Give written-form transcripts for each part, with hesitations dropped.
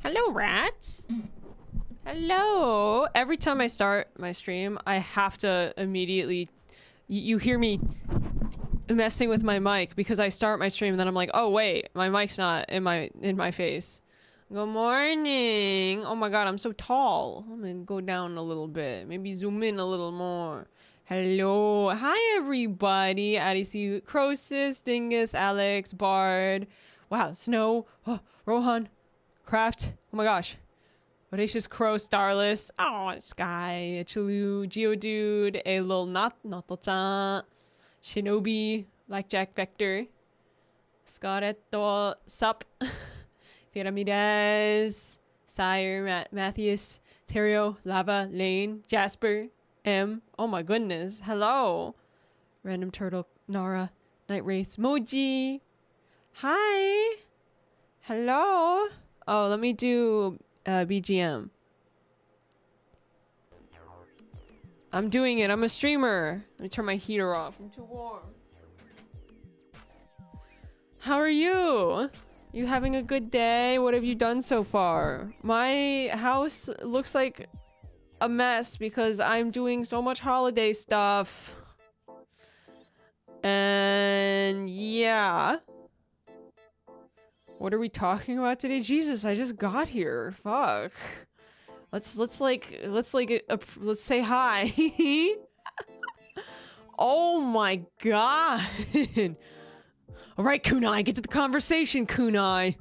Hello, rats. Hello. Every time I start my stream, I have to immediately... You hear me messing with my mic because I start my stream and then I'm like, oh wait, my mic's not in my face. Good morning. Oh my god, I'm so tall. I'm gonna go down a little bit. Maybe zoom in a little more. Hello. Hi everybody. I see you. Croesus, Dingus, Alex, Bard. Wow, Snow. Oh, Rohan. Craft. Oh my gosh. Audacious Crow, Starless. Oh, Sky. Chilu, Geodude, a little Noto-chan, Shinobi, Blackjack Vector, Scoretto, Sup, Pyramides, Sire, Matthias, Terrio, Lava, Lane, Jasper, M. Oh my goodness. Hello. Random Turtle, Nara, Night Wraith, Moji. Hi. Hello. Oh, let me do BGM. I'm doing it. I'm a streamer. Let me turn my heater off. I'm too warm. How are you? You having a good day? What have you done so far? My house looks like a mess because I'm doing so much holiday stuff. And yeah. What are we talking about today? Jesus, I just got here. Fuck. Let's say hi. Oh my god. All right, Kunai, get to the conversation, Kunai.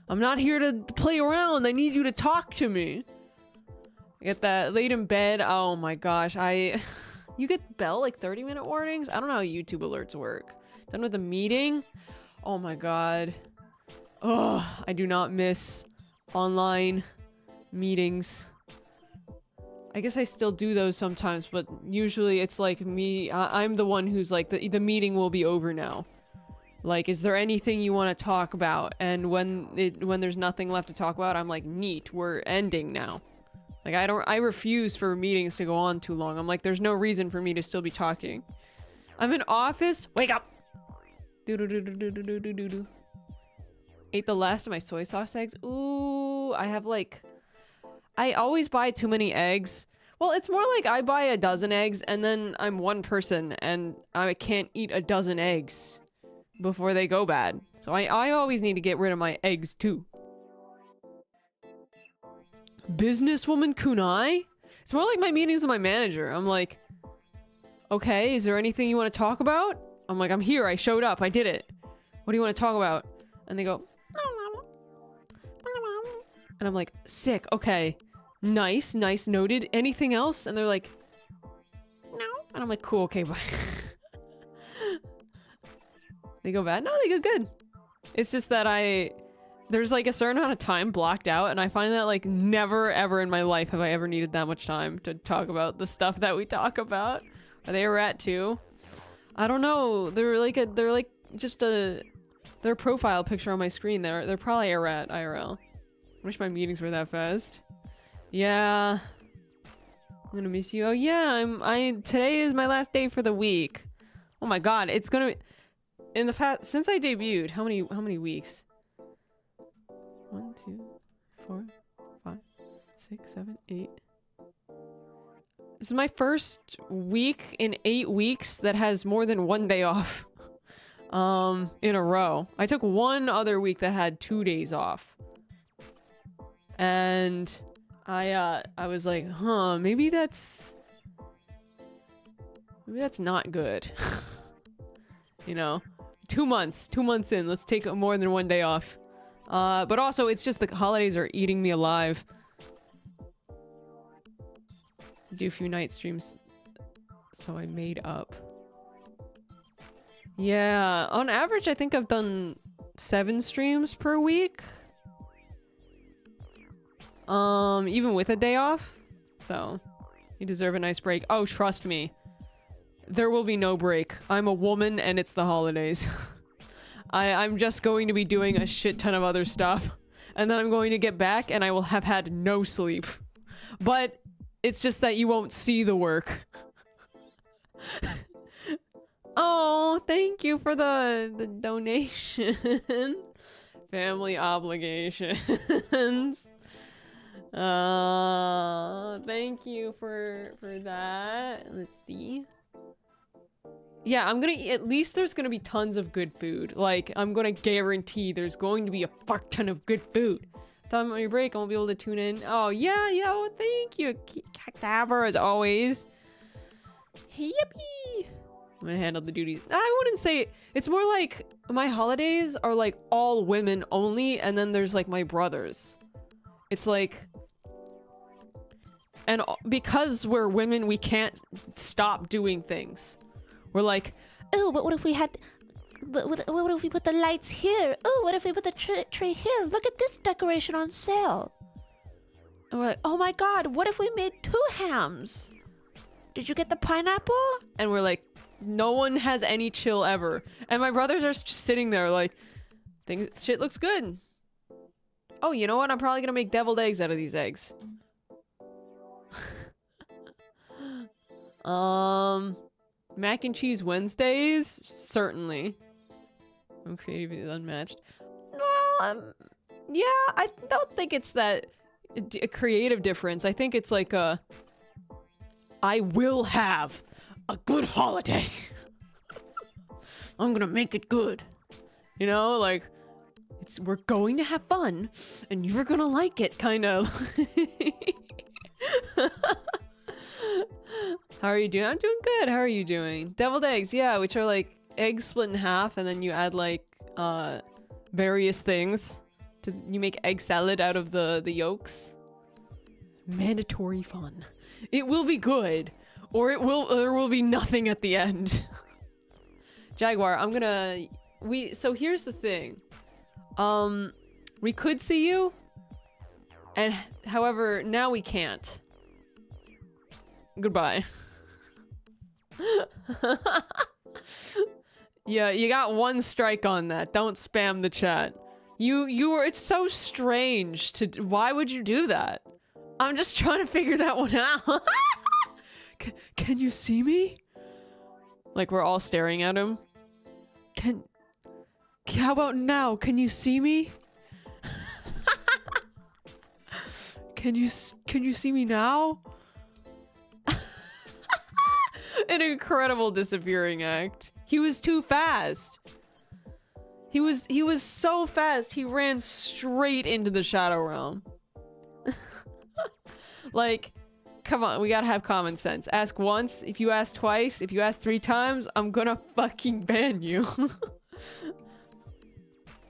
I'm not here to play around. I need you to talk to me. I get that late in bed. Oh my gosh, you get bell like 30-minute warnings? I don't know how YouTube alerts work. Done with a meeting? Oh my god. Oh, I do not miss online meetings. I guess I still do those sometimes, but usually it's like me. I'm the one who's like, the meeting will be over now. Like, is there anything you want to talk about? And when there's nothing left to talk about, I'm like, neat, we're ending now. Like, I refuse for meetings to go on too long. I'm like, there's no reason for me to still be talking. I'm in office. Wake up. Do-do-do-do-do-do-do-do-do. Ate the last of my soy sauce eggs. Ooh, I have like... I always buy too many eggs. Well, it's more like I buy a dozen eggs and then I'm one person and I can't eat a dozen eggs before they go bad. So I always need to get rid of my eggs too. Businesswoman Kunai? It's more like my meetings with my manager. I'm like, okay, is there anything you want to talk about? I'm like, I'm here. I showed up. I did it. What do you want to talk about? And they go... And I'm like, sick, okay. Nice, noted. Anything else? And they're like, no. And I'm like, cool, okay, bye. They go bad? No, they go good. It's just that there's like a certain amount of time blocked out, and I find that like never ever in my life have I ever needed that much time to talk about the stuff that we talk about. Are they a rat too? I don't know. They're just their profile picture on my screen. They're probably a rat IRL. Wish my meetings were that fast. Yeah. I'm gonna miss you. Oh yeah, today is my last day for the week. Oh my god, it's gonna... In the past, since I debuted, how many weeks? 1, 2, 4, 5, 6, 7, 8. This is my first week in 8 weeks that has more than 1 day off. In a row. I took one other week that had 2 days off. And I was like, huh, maybe that's not good. You know, 2 months in, let's take more than 1 day off. But also it's just the holidays are eating me alive. Do a few night streams, so I made up. Yeah, on average I think I've done 7 streams per week. Even with a day off. So, you deserve a nice break. Oh, trust me. There will be no break. I'm a woman and it's the holidays. I'm just going to be doing a shit ton of other stuff. And then I'm going to get back and I will have had no sleep. But, it's just that you won't see the work. Oh, thank you for the donation. Family obligations. Thank you for that. Let's see. Yeah, I'm gonna at least there's gonna be tons of good food. Like, I'm gonna guarantee there's going to be a fuck ton of good food. Time on your break, I won't be able to tune in. Oh yeah, well, thank you, Cactaver, as always. Yippee! I'm gonna handle the duties. I wouldn't say it's more like my holidays are like all women only, and then there's like my brothers. It's like, and because we're women, we can't stop doing things. We're like, oh, but what if we had, what if we put the lights here? Oh, what if we put the tree here? Look at this decoration on sale. And we're like, oh my god, what if we made 2 hams? Did you get the pineapple? And we're like, no one has any chill ever. And my brothers are just sitting there like, shit looks good. Oh, you know what? I'm probably gonna make deviled eggs out of these eggs. Mac and cheese Wednesdays? Certainly. I'm creatively unmatched. Well, yeah, I don't think it's that a creative difference. I think it's like a I will have a good holiday. I'm gonna make it good. You know, like we're going to have fun and you're gonna like it, kind of. How are you doing? I'm doing good. How are you doing? Deviled eggs, yeah, which are like eggs split in half and then you add like various things. You make egg salad out of the yolks. Mandatory fun. It will be good, or there will be nothing at the end. Jaguar, I'm gonna so here's the thing. We could see you, and however now we can't. Goodbye. Yeah, you got one strike on that. Don't spam the chat. You were, it's so strange to, why would you do that? I'm just trying to figure that one out. Can you see me? Like we're all staring at him. How about now? Can you see me? Can you see me now? An incredible disappearing act. He was too fast. He was so fast, he ran straight into the Shadow Realm. Like, come on, we gotta have common sense. Ask once, if you ask twice, if you ask 3 times, I'm gonna fucking ban you.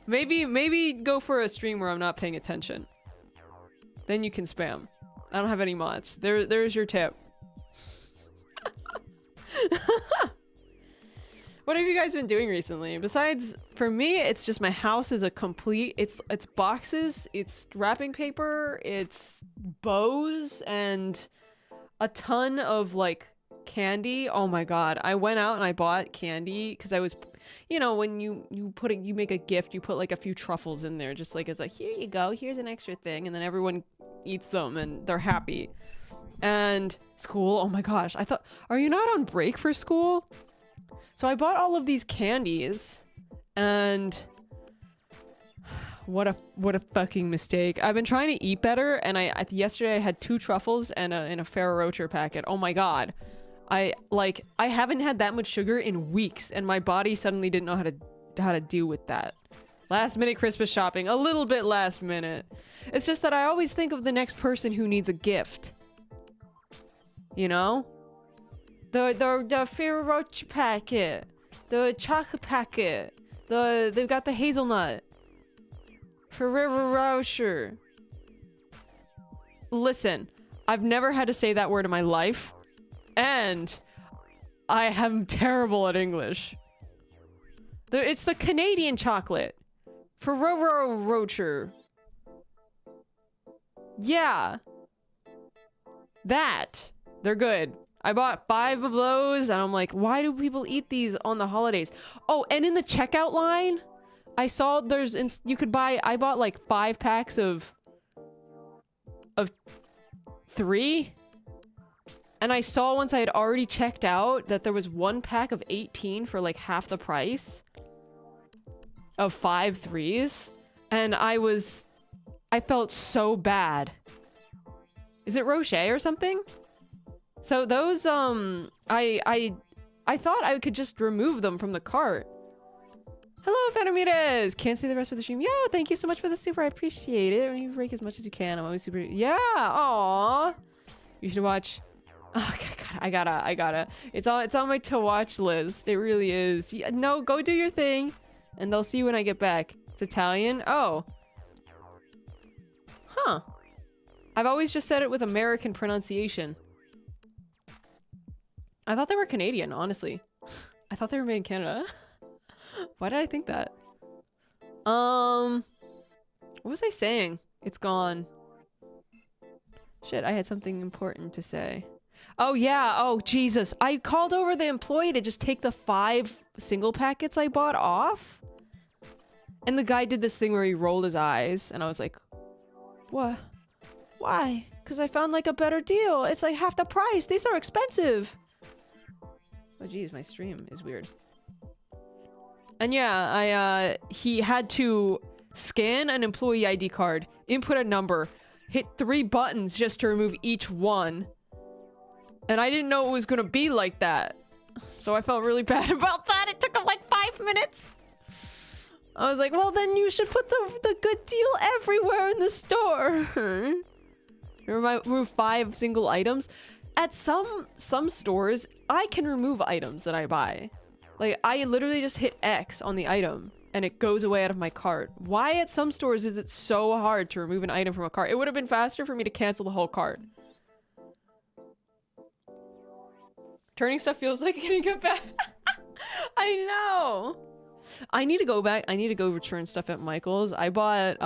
Maybe go for a stream where I'm not paying attention. Then you can spam. I don't have any mods. There's your tip. What have you guys been doing recently? Besides, for me, it's just my house is a complete, it's boxes, it's wrapping paper, it's bows, and a ton of like candy. Oh my god, I went out and I bought candy because I was, you know, when you make a gift, you put like a few truffles in there, just like as like, here you go, here's an extra thing, and then everyone eats them and they're happy. And school, oh my gosh, I thought, are you not on break for school? So I bought all of these candies, and what a fucking mistake. I've been trying to eat better, and yesterday I had 2 truffles and a Ferrero Rocher packet. Oh my god. I haven't had that much sugar in weeks, and my body suddenly didn't know how to deal with that. Last minute Christmas shopping, a little bit last minute. It's just that I always think of the next person who needs a gift. You know? The Ferrero Rocher packet, the chocolate packet, they've got the hazelnut. Ferrero Rocher. Listen, I've never had to say that word in my life, and I am terrible at English. It's the Canadian chocolate. Ferrero Rocher. Yeah. That. They're good. I bought 5 of those, and I'm like, why do people eat these on the holidays? Oh, and in the checkout line, I saw you could buy, I bought like 5 packs of 3. And I saw once I had already checked out that there was 1 pack of 18 for like half the price of 5 3s. And I felt so bad. Is it Rocher or something? So those, I thought I could just remove them from the cart. Hello, Phantomitas! Can't see the rest of the stream. Yo, thank you so much for the super. I appreciate it. You break as much as you can. I'm always super. Yeah, aww. You should watch. Oh, God, I gotta. It's on my to watch list. It really is. Yeah, no, go do your thing, and they'll see you when I get back. It's Italian. Oh. Huh. I've always just said it with American pronunciation. I thought they were Canadian, honestly. I thought they were made in Canada. Why did I think that? What was I saying? It's gone. Shit, I had something important to say. Oh yeah, oh Jesus. I called over the employee to just take the 5 single packets I bought off. And the guy did this thing where he rolled his eyes, and I was like, what? Why? Because I found like a better deal. It's like half the price. These are expensive. Oh geez, my stream is weird. And yeah, he had to scan an employee ID card, input a number, hit 3 buttons just to remove each one. And I didn't know it was gonna be like that. So I felt really bad about that. It took him like 5 minutes. I was like, well, then you should put the good deal everywhere in the store. Remove 5 single items. At some stores, I can remove items that I buy. Like, I literally just hit X on the item and it goes away out of my cart. Why at some stores is it so hard to remove an item from a cart? It would have been faster for me to cancel the whole cart. Turning stuff feels like getting it back. I know. I need to go back. I need to go return stuff at Michael's. I bought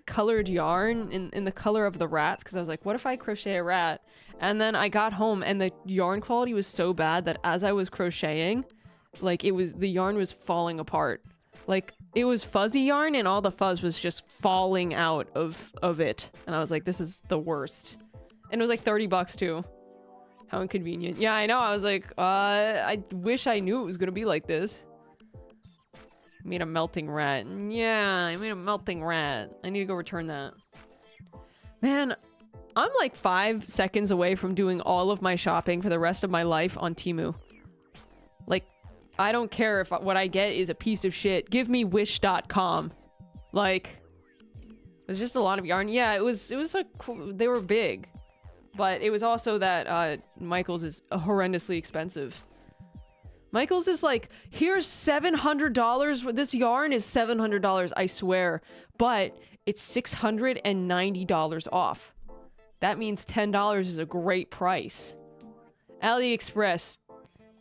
colored yarn in the color of the rats because I was like, what if I crochet a rat? And then I got home and the yarn quality was so bad that as I was crocheting, like the yarn was falling apart. Like it was fuzzy yarn and all the fuzz was just falling out of it. And I was like, this is the worst. And it was like 30 bucks too. How inconvenient. Yeah, I know. I was like, I wish I knew it was gonna be like this. I made a melting rat. Yeah, I made a melting rat. I need to go return that. Man, I'm like 5 seconds away from doing all of my shopping for the rest of my life on Temu. Like, I don't care if what I get is a piece of shit. Give me wish.com. Like, it was just a lot of yarn. Yeah, it was like, they were big. But it was also that Michael's is horrendously expensive. Michael's is like, here's $700. This yarn is $700, I swear. But it's $690 off. That means $10 is a great price. AliExpress.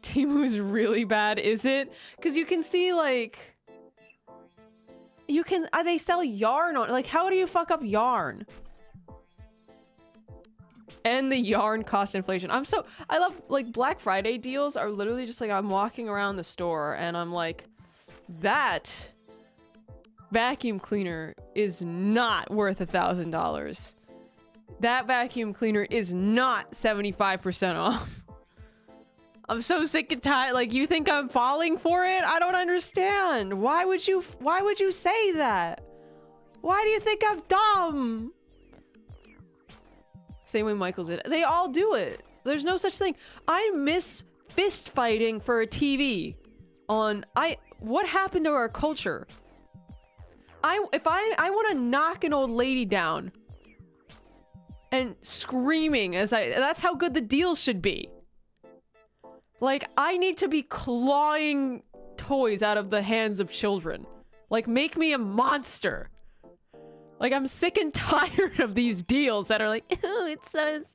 Temu's really bad, is it? Because you can see, like... You can... they sell yarn on... Like, how do you fuck up yarn? And the yarn cost inflation. I love, like, Black Friday deals are literally just like, I'm walking around the store and I'm like, that vacuum cleaner is not worth $1,000. That vacuum cleaner is not 75% off. I'm so sick and tired. Like, you think I'm falling for it? I don't understand. Why would you say that? Why do you think I'm dumb? Same way Michael's did. They all do it. There's no such thing. I miss fist fighting for a TV. What happened to our culture? If I want to knock an old lady down and screaming that's how good the deals should be. Like, I need to be clawing toys out of the hands of children. Like, make me a monster. Like, I'm sick and tired of these deals that are like, oh, it says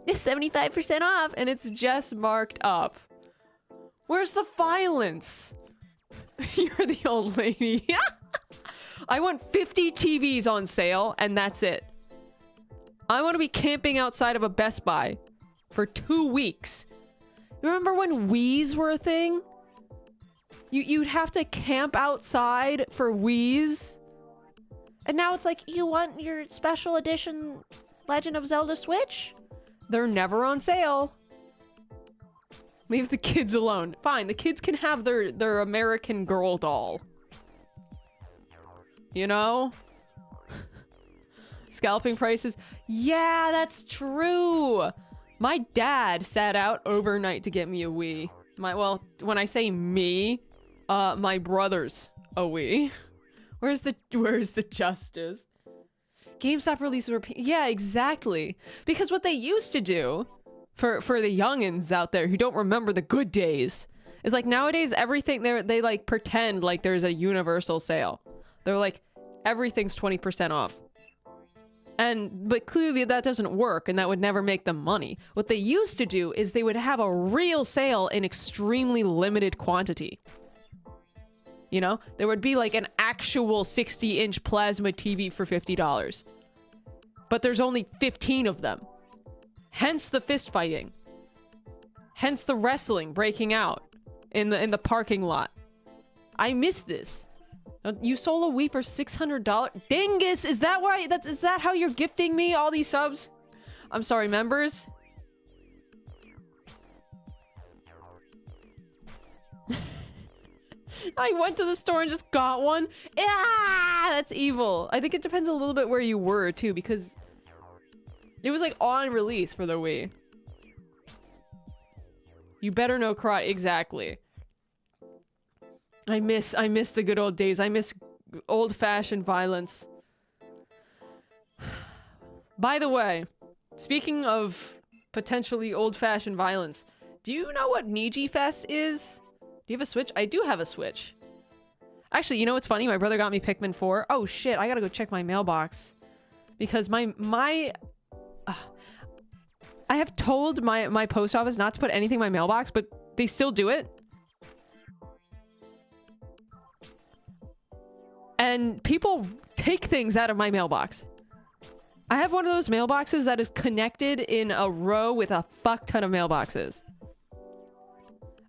it's 75% off and it's just marked up. Where's the violence? You're the old lady. I want 50 TVs on sale and that's it. I want to be camping outside of a Best Buy for 2 weeks. Remember when Wii's were a thing? You'd have to camp outside for Wii's? And now it's like, you want your special edition Legend of Zelda Switch? They're never on sale. Leave the kids alone. Fine, the kids can have their American Girl doll. You know? Scalping prices. Yeah, that's true. My dad sat out overnight to get me a Wii. Well, when I say me, my brother's a Wii. Where's the justice? GameStop releases were... Yeah, exactly. Because what they used to do, for the youngins out there who don't remember the good days, is like nowadays everything, they like pretend like there's a universal sale. They're like, everything's 20% off. But clearly that doesn't work and that would never make them money. What they used to do is they would have a real sale in extremely limited quantity. You know, there would be like an actual 60-inch plasma TV for $50. But there's only 15 of them. Hence the fist fighting. Hence the wrestling breaking out in the parking lot. I miss this. You sold a Wii for $600. Dingus, is that why? Is that how you're gifting me all these subs? I'm sorry, members. I went to the store and just got one. Yeah, that's evil. I think it depends a little bit where you were too, because it was like on release for the Wii. You better know karate. Exactly. I miss the good old days. I miss old-fashioned violence. By the way, speaking of potentially old-fashioned violence, do you know what NijiFest is? Do you have a Switch? I do have a Switch. Actually, you know what's funny? My brother got me Pikmin 4. Oh shit, I gotta go check my mailbox. Because I have told my post office not to put anything in my mailbox, but they still do it. And people take things out of my mailbox. I have one of those mailboxes that is connected in a row with a fuck ton of mailboxes.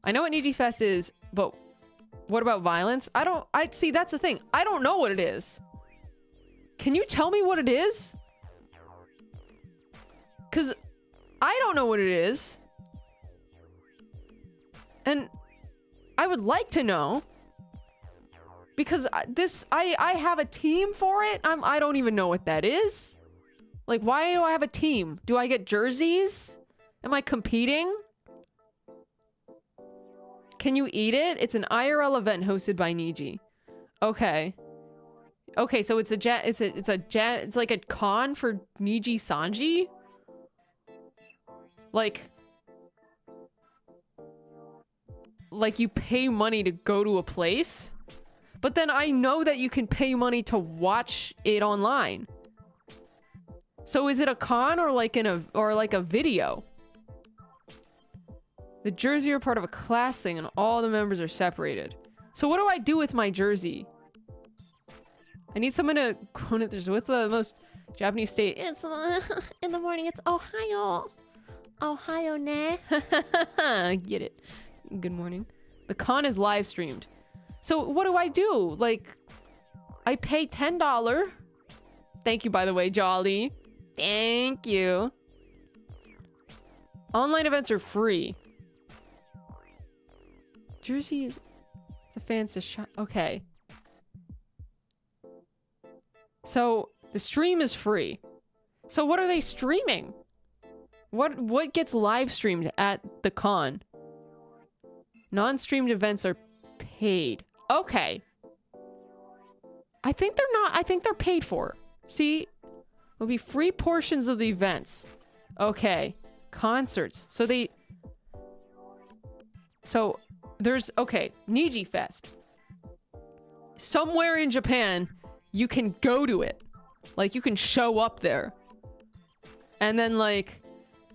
I know what NijiFest is, but what about violence? See, that's the thing. I don't know what it is. Can you tell me what it is? Because I don't know what it is. And I would like to know. Because I have a team for it. I don't even know what that is. Like, why do I have a team? Do I get jerseys? Am I competing? Can you eat it? It's an IRL event hosted by Niji. Okay. Okay, so it's like a con for NIJISANJI? Like you pay money to go to a place? But then I know that you can pay money to watch it online. So is it a con or like a video? The jersey are part of a class thing and all the members are separated. So what do I do with my jersey? I need someone to quote it. There's what's the most Japanese state? It's in the morning. It's Ohio. Ohio ne. Get it. Good morning. The con is live streamed. So what do I do? Like, I pay $10. Thank you, by the way, Jolly. Thank you. Online events are free. Jerseys. The fans to shop. Okay. So the stream is free. So what are they streaming? What gets live streamed at the con? Non-streamed events are paid. Okay. I think they're not. I think they're paid for. See? Will be free portions of the events. Okay. Concerts. So there's, okay, NijiFest. Somewhere in Japan, you can go to it. Like, you can show up there. And then, like,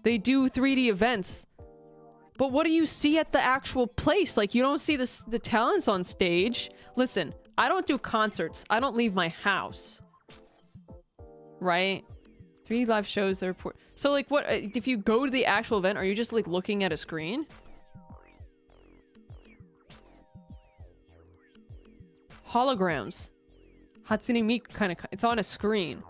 they do 3D events. But what do you see at the actual place? Like, you don't see the talents on stage. Listen, I don't do concerts. I don't leave my house. Right? 3D live shows, they're... So, like, what... If you go to the actual event, are you just, like, looking at a screen? Holograms. Hatsune Miku kind of... It's on a screen.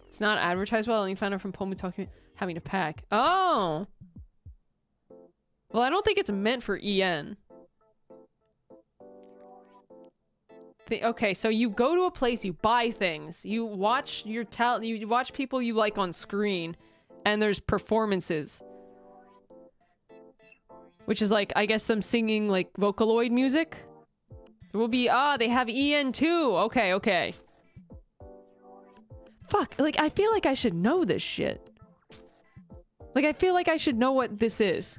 It's not advertised well. I only found it from Pomu talking... Having a pack. Oh! Well, I don't think it's meant for EN. Okay, so you go to a place, you buy things, you watch you watch people you like on screen, and there's performances. Which is like, I guess them singing like Vocaloid music. There will be, they have EN too. Okay, okay. Fuck, like, I feel like I should know this shit. Like, I feel like I should know what this is.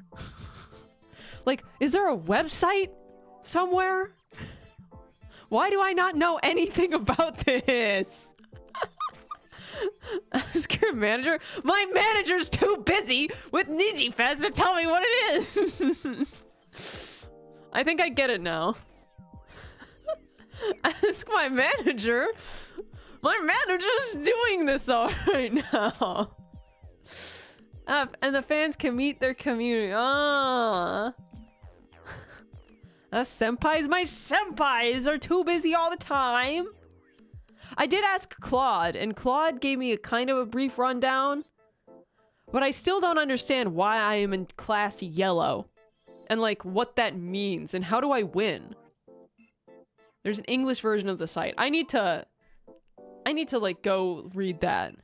Like, is there a website somewhere? Why do I not know anything about this? Ask your manager. My manager's too busy with NijiFest to tell me what it is. I think I get it now. Ask my manager. My manager's doing this all right now. And the fans can meet their community. Ah. Senpais? My senpais are too busy all the time. I did ask Claude, and Claude gave me a kind of a brief rundown. But I still don't understand why I am in class yellow. and like what that means and how do I win. There's an English version of the site. I need to like go read that.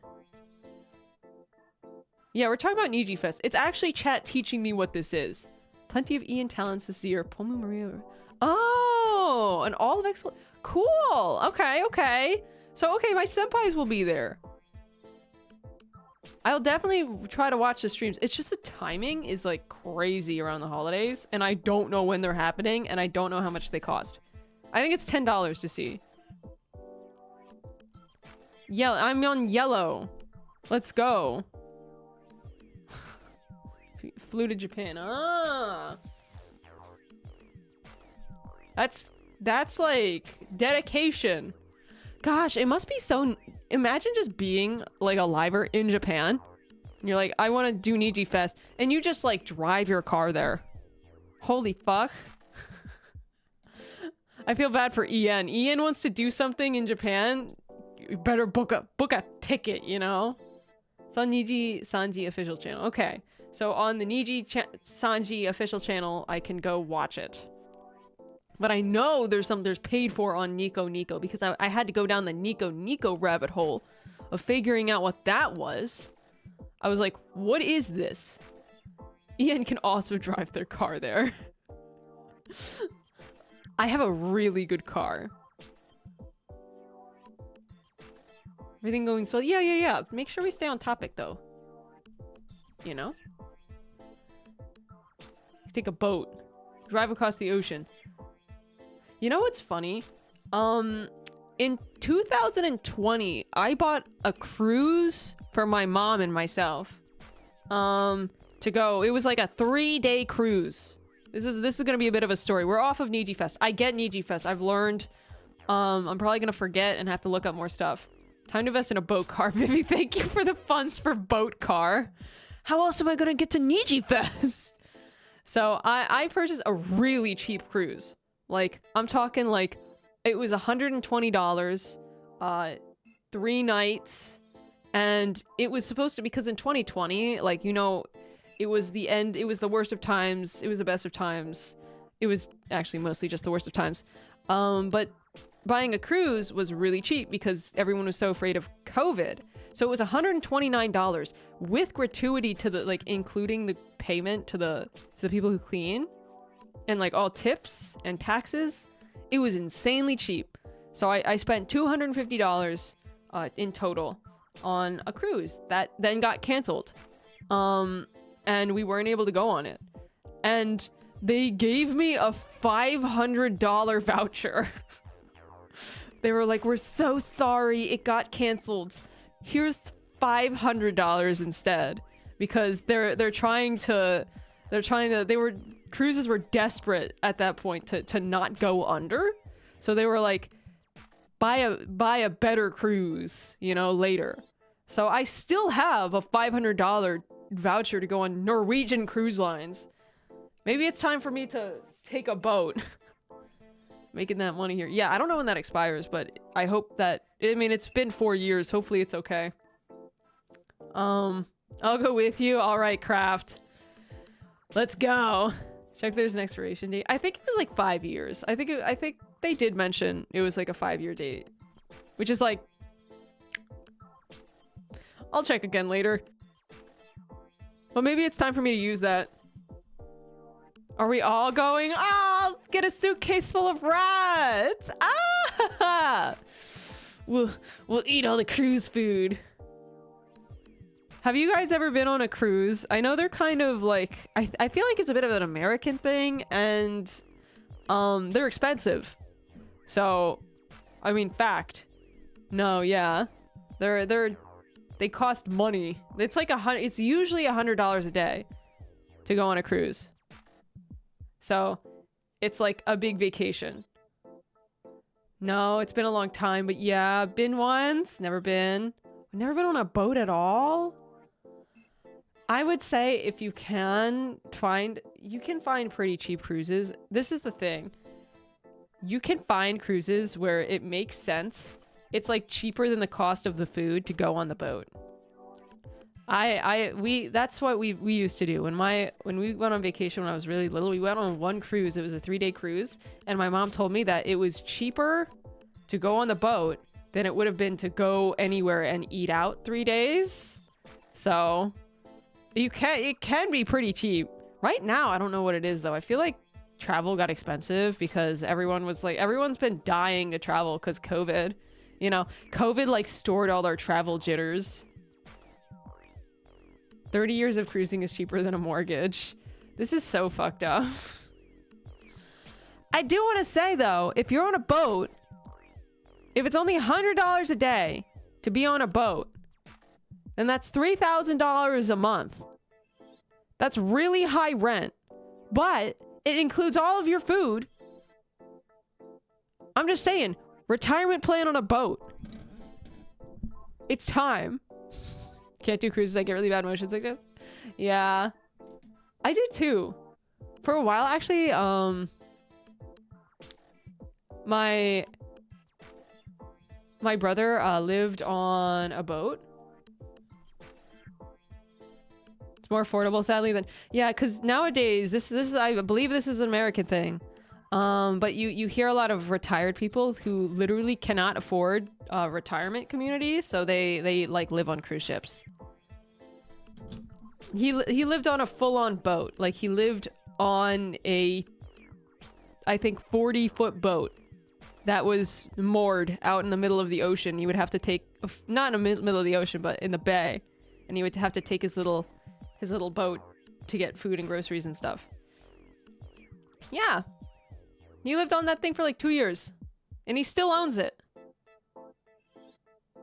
Yeah, we're talking about NijiFest. It's actually chat teaching me what this is. Plenty of Ian talents this year. Pomu Maria. Oh, and all of excellent. Cool. Okay, okay. So, okay, my senpais will be there. I'll definitely try to watch the streams. It's just the timing is like crazy around the holidays, and I don't know when they're happening, and I don't know how much they cost. I think it's $10 to see. Yeah, I'm on yellow. Let's go. Flew to Japan. Ah. That's like dedication. Gosh, it must be so... Imagine just being like a liver in Japan. And you're like, I want to do NijiFest. And you just like drive your car there. Holy fuck. I feel bad for Ian. Ian wants to do something in Japan. You better book a ticket, you know? It's on NijiSanji official channel. Okay. So on the NijiSanji official channel, I can go watch it. But I know there's paid for on Nico Nico because I had to go down the Nico Nico rabbit hole of figuring out what that was. I was like, what is this? Ian can also drive their car there. I have a really good car. Everything going swell? Yeah. Make sure we stay on topic though. You know? Take a boat. Drive across the ocean. You know what's funny? In 2020, I bought a cruise for my mom and myself. To go. It was like a 3-day cruise. This is gonna be a bit of a story. We're off of NijiFest. I get NijiFest. I've learned. I'm probably gonna forget and have to look up more stuff. Time to invest in a boat car. Vivi, thank you for the funds for boat car. How else am I gonna get to NijiFest? So I purchased a really cheap cruise. Like, I'm talking like, it was $120, 3 nights, and it was supposed to, because in 2020, like, you know, it was the end, it was the worst of times, it was the best of times, it was actually mostly just the worst of times, but buying a cruise was really cheap because everyone was so afraid of COVID. So it was $129 with gratuity to the, like, including the payment to the people who clean. And like all tips and taxes, it was insanely cheap. So I spent $250 in total on a cruise that then got canceled. And we weren't able to go on it. And they gave me a $500 voucher. They were like, we're so sorry it got canceled. Here's $500 instead. Because cruises were desperate at that point to not go under. So they were like, buy a better cruise, you know, later. So I still have a $500 voucher to go on Norwegian Cruise Lines. Maybe it's time for me to take a boat. Making that money here. Yeah, I don't know when that expires, but I hope that, I mean, it's been 4 years. Hopefully it's okay. I'll go with you. All right, Craft. Let's go. Check there's an expiration date. I think it was like 5 years. I think they did mention it was like a 5-year date, which is like, I'll check again later. Well, maybe it's time for me to use that. Are we all going? Oh, get a suitcase full of rats. Ah! We'll eat all the cruise food. Have you guys ever been on a cruise? I know they're kind of like, I feel like it's a bit of an American thing, and they're expensive. So, I mean, fact. No, yeah. They cost money. It's like it's usually $100 a day to go on a cruise. So, it's like a big vacation. No, it's been a long time, but yeah, been once, never been. Never been on a boat at all. I would say if you can find pretty cheap cruises. This is the thing. You can find cruises where it makes sense. It's like cheaper than the cost of the food to go on the boat. That's what we used to do when we went on vacation when I was really little. We went on one cruise. It was a 3-day cruise, and my mom told me that it was cheaper to go on the boat than it would have been to go anywhere and eat out 3 days. So it can be pretty cheap. Right now, I don't know what it is though. I feel like travel got expensive because everyone's been dying to travel because COVID. You know, COVID like stored all our travel jitters. 30 years of cruising is cheaper than a mortgage. This is so fucked up. I do want to say though, if you're on a boat, if it's only $100 a day to be on a boat, then that's $3,000 a month. That's really high rent, but it includes all of your food. I'm just saying, retirement plan on a boat. It's time. Can't do cruises, I get really bad motion sickness. Yeah. I do too. For a while, actually, my brother lived on a boat. It's more affordable, sadly, than... Yeah, because nowadays, this is, I believe this is an American thing. But you hear a lot of retired people who literally cannot afford retirement communities, so they like live on cruise ships. He lived on a full-on boat. Like, he lived on a, I think, 40-foot boat that was moored out in the middle of the ocean. You would have to take, not in the middle of the ocean, but in the bay, and he would have to take his little boat to get food and groceries and stuff. Yeah. He lived on that thing for like 2 years, and he still owns it.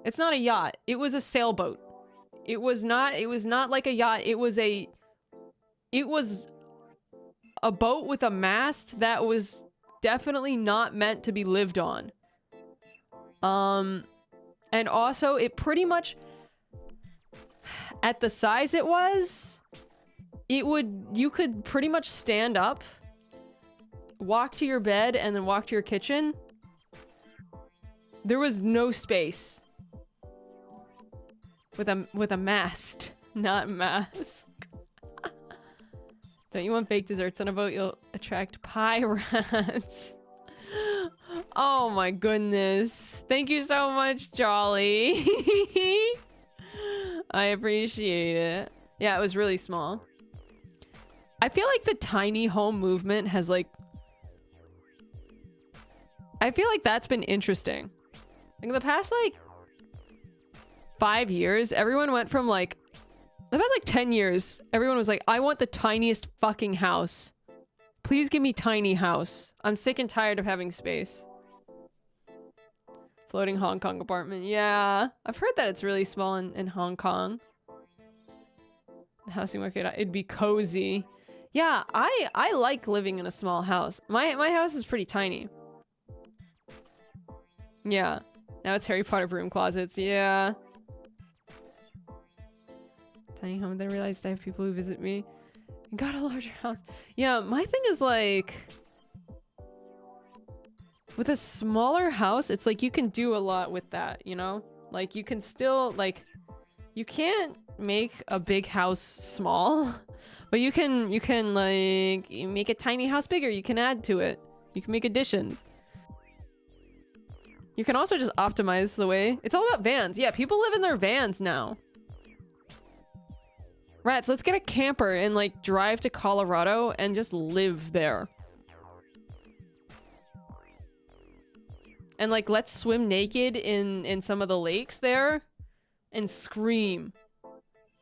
It's not a yacht. It was a sailboat. It was not like a yacht. It was a boat with a mast that was definitely not meant to be lived on. And also it pretty much, at the size it was, you could pretty much stand up, walk to your bed, and then walk to your kitchen. There was no space. With a mast, not mask. Don't you want baked desserts on a boat? You'll attract pirates. Oh my goodness. Thank you so much, Jolly. I appreciate it. Yeah, it was really small. I feel like the tiny home movement has like... I feel like that's been interesting. Like in the past like 5 years, everyone went from like... The past like 10 years, everyone was like, I want the tiniest fucking house. Please give me tiny house. I'm sick and tired of having space. Floating Hong Kong apartment. Yeah, I've heard that it's really small in Hong Kong. The housing market, it'd be cozy. Yeah, I like living in a small house. My house is pretty tiny. Yeah. Now it's Harry Potter broom closets. Yeah. Tiny home. Then I realized I have people who visit me. Got a larger house. Yeah, my thing is like... With a smaller house, it's like you can do a lot with that, you know? Like you can still, like... You can't make a big house small. But you can like... You make a tiny house bigger. You can add to it. You can make additions. You can also just optimize the way... It's all about vans. Yeah, people live in their vans now. Rats, let's get a camper and like drive to Colorado and just live there. And like let's swim naked in some of the lakes there and scream.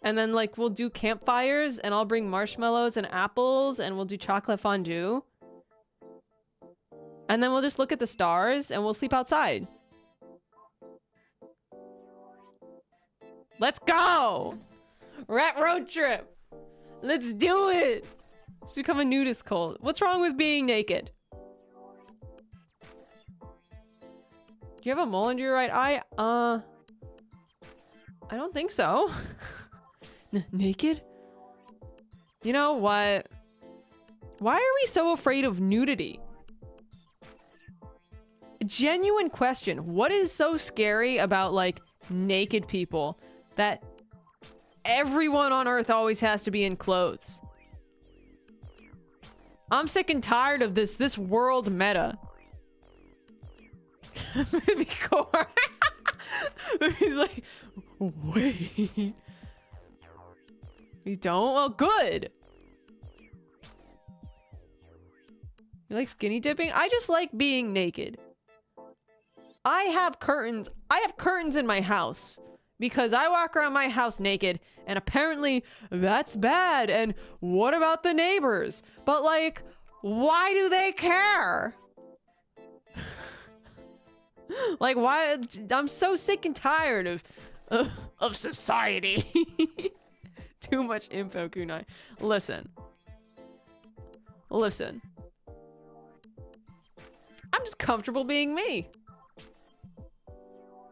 And then like we'll do campfires and I'll bring marshmallows and apples and we'll do chocolate fondue. And then we'll just look at the stars and we'll sleep outside. Let's go! Rat road trip! Let's do it! Let's become a nudist cult. What's wrong with being naked? Do you have a mole under your right eye? I don't think so. Naked? You know what? Why are we so afraid of nudity? A genuine question. What is so scary about, like, naked people that everyone on Earth always has to be in clothes. I'm sick and tired of this world meta. Maybe Core. He's like, wait. You don't? Well, good. You like skinny dipping? I just like being naked. I have curtains. I have curtains in my house because I walk around my house naked, and apparently that's bad. And what about the neighbors? But like, why do they care? Like, why? I'm so sick and tired of society. Too much info, Kunai. Listen. Listen. I'm just comfortable being me.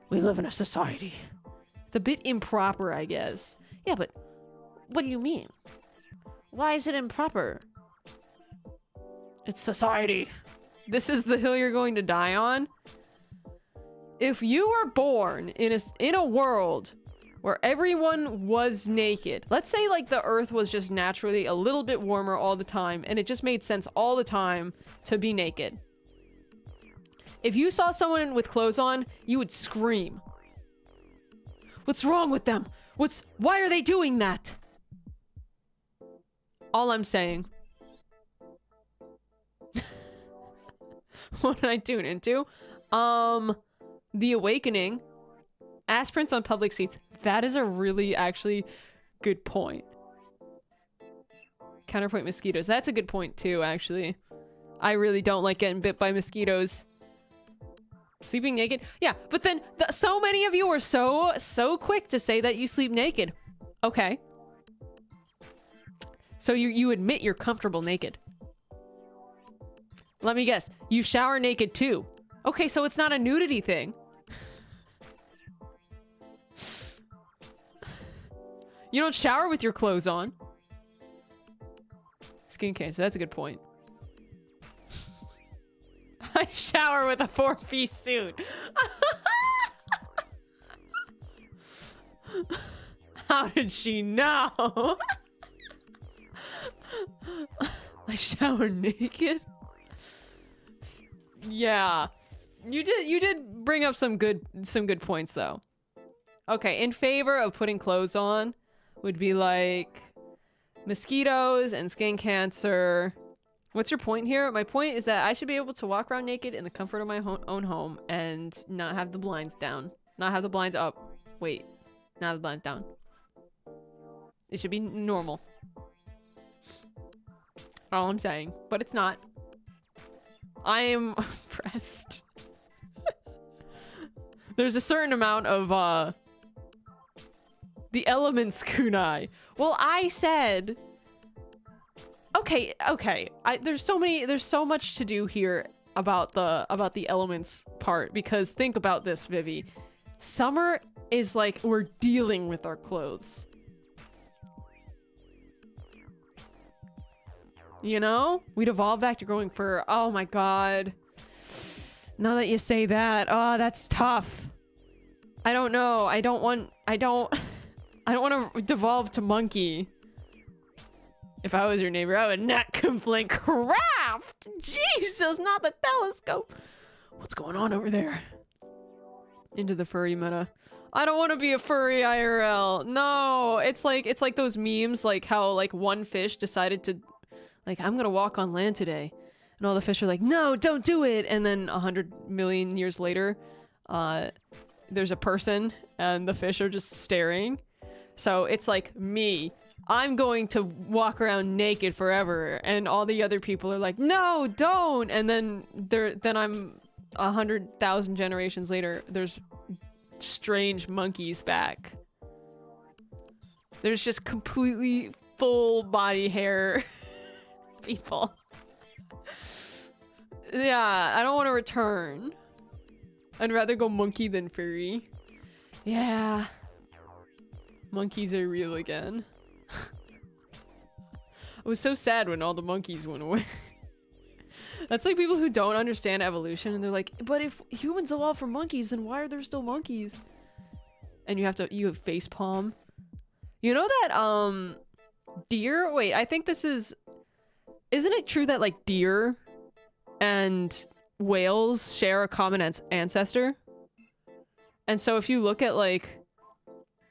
We live in a society. It's a bit improper, I guess. Yeah, but what do you mean? Why is it improper? It's society. This is the hill you're going to die on? If you were born in a world where everyone was naked, let's say like the Earth was just naturally a little bit warmer all the time, and it just made sense all the time to be naked. If you saw someone with clothes on, you would scream. What's wrong with them? Why are they doing that? All I'm saying. What did I tune into? The Awakening. Aspirants on public seats. That is a really, actually, good point. Counterpoint mosquitoes. That's a good point, too, actually. I really don't like getting bit by mosquitoes. Sleeping naked? Yeah, but then so many of you are so quick to say that you sleep naked. Okay. So you admit you're comfortable naked. Let me guess. You shower naked, too. Okay, so it's not a nudity thing. You don't shower with your clothes on. Skincare, so that's a good point. I shower with a 4-piece suit. How did she know? I shower naked? Yeah. You did bring up some good points though. Okay, in favor of putting clothes on would be like mosquitoes and skin cancer. What's your point here? My point is that I should be able to walk around naked in the comfort of my own home and not have the blinds down. Not have the blinds up. Wait. Not have the blinds down. It should be normal. All I'm saying. But it's not. I am impressed. There's a certain amount of, the elements, Kunai. Well, I said... Okay. There's so much to do here about the elements part, because think about this, Vivi. Summer is like we're dealing with our clothes. You know? We'd evolve back to growing fur. Oh my god. Now that you say that, oh, that's tough. I don't know. I don't want to devolve to monkey. If I was your neighbor, I would not complain. Craft! Jesus, not the telescope! What's going on over there? Into the furry meta. I don't want to be a furry IRL. No! It's like those memes, like how like one fish decided to... Like, I'm gonna walk on land today. And all the fish are like, no, don't do it! And then 100 million years later, there's a person, and the fish are just staring. So it's like me. I'm going to walk around naked forever, and all the other people are like, no, don't! And then I'm 100,000 generations later, there's strange monkeys back. There's just completely full body hair people. Yeah, I don't want to return. I'd rather go monkey than furry. Yeah. Monkeys are real again. I was so sad when all the monkeys went away. That's like people who don't understand evolution, and they're like, but if humans evolved from monkeys, then why are there still monkeys? And you have facepalm. You know that, deer? Wait, I think this is... Isn't it true that, like, deer and whales share a common ancestor? And so if you look at, like,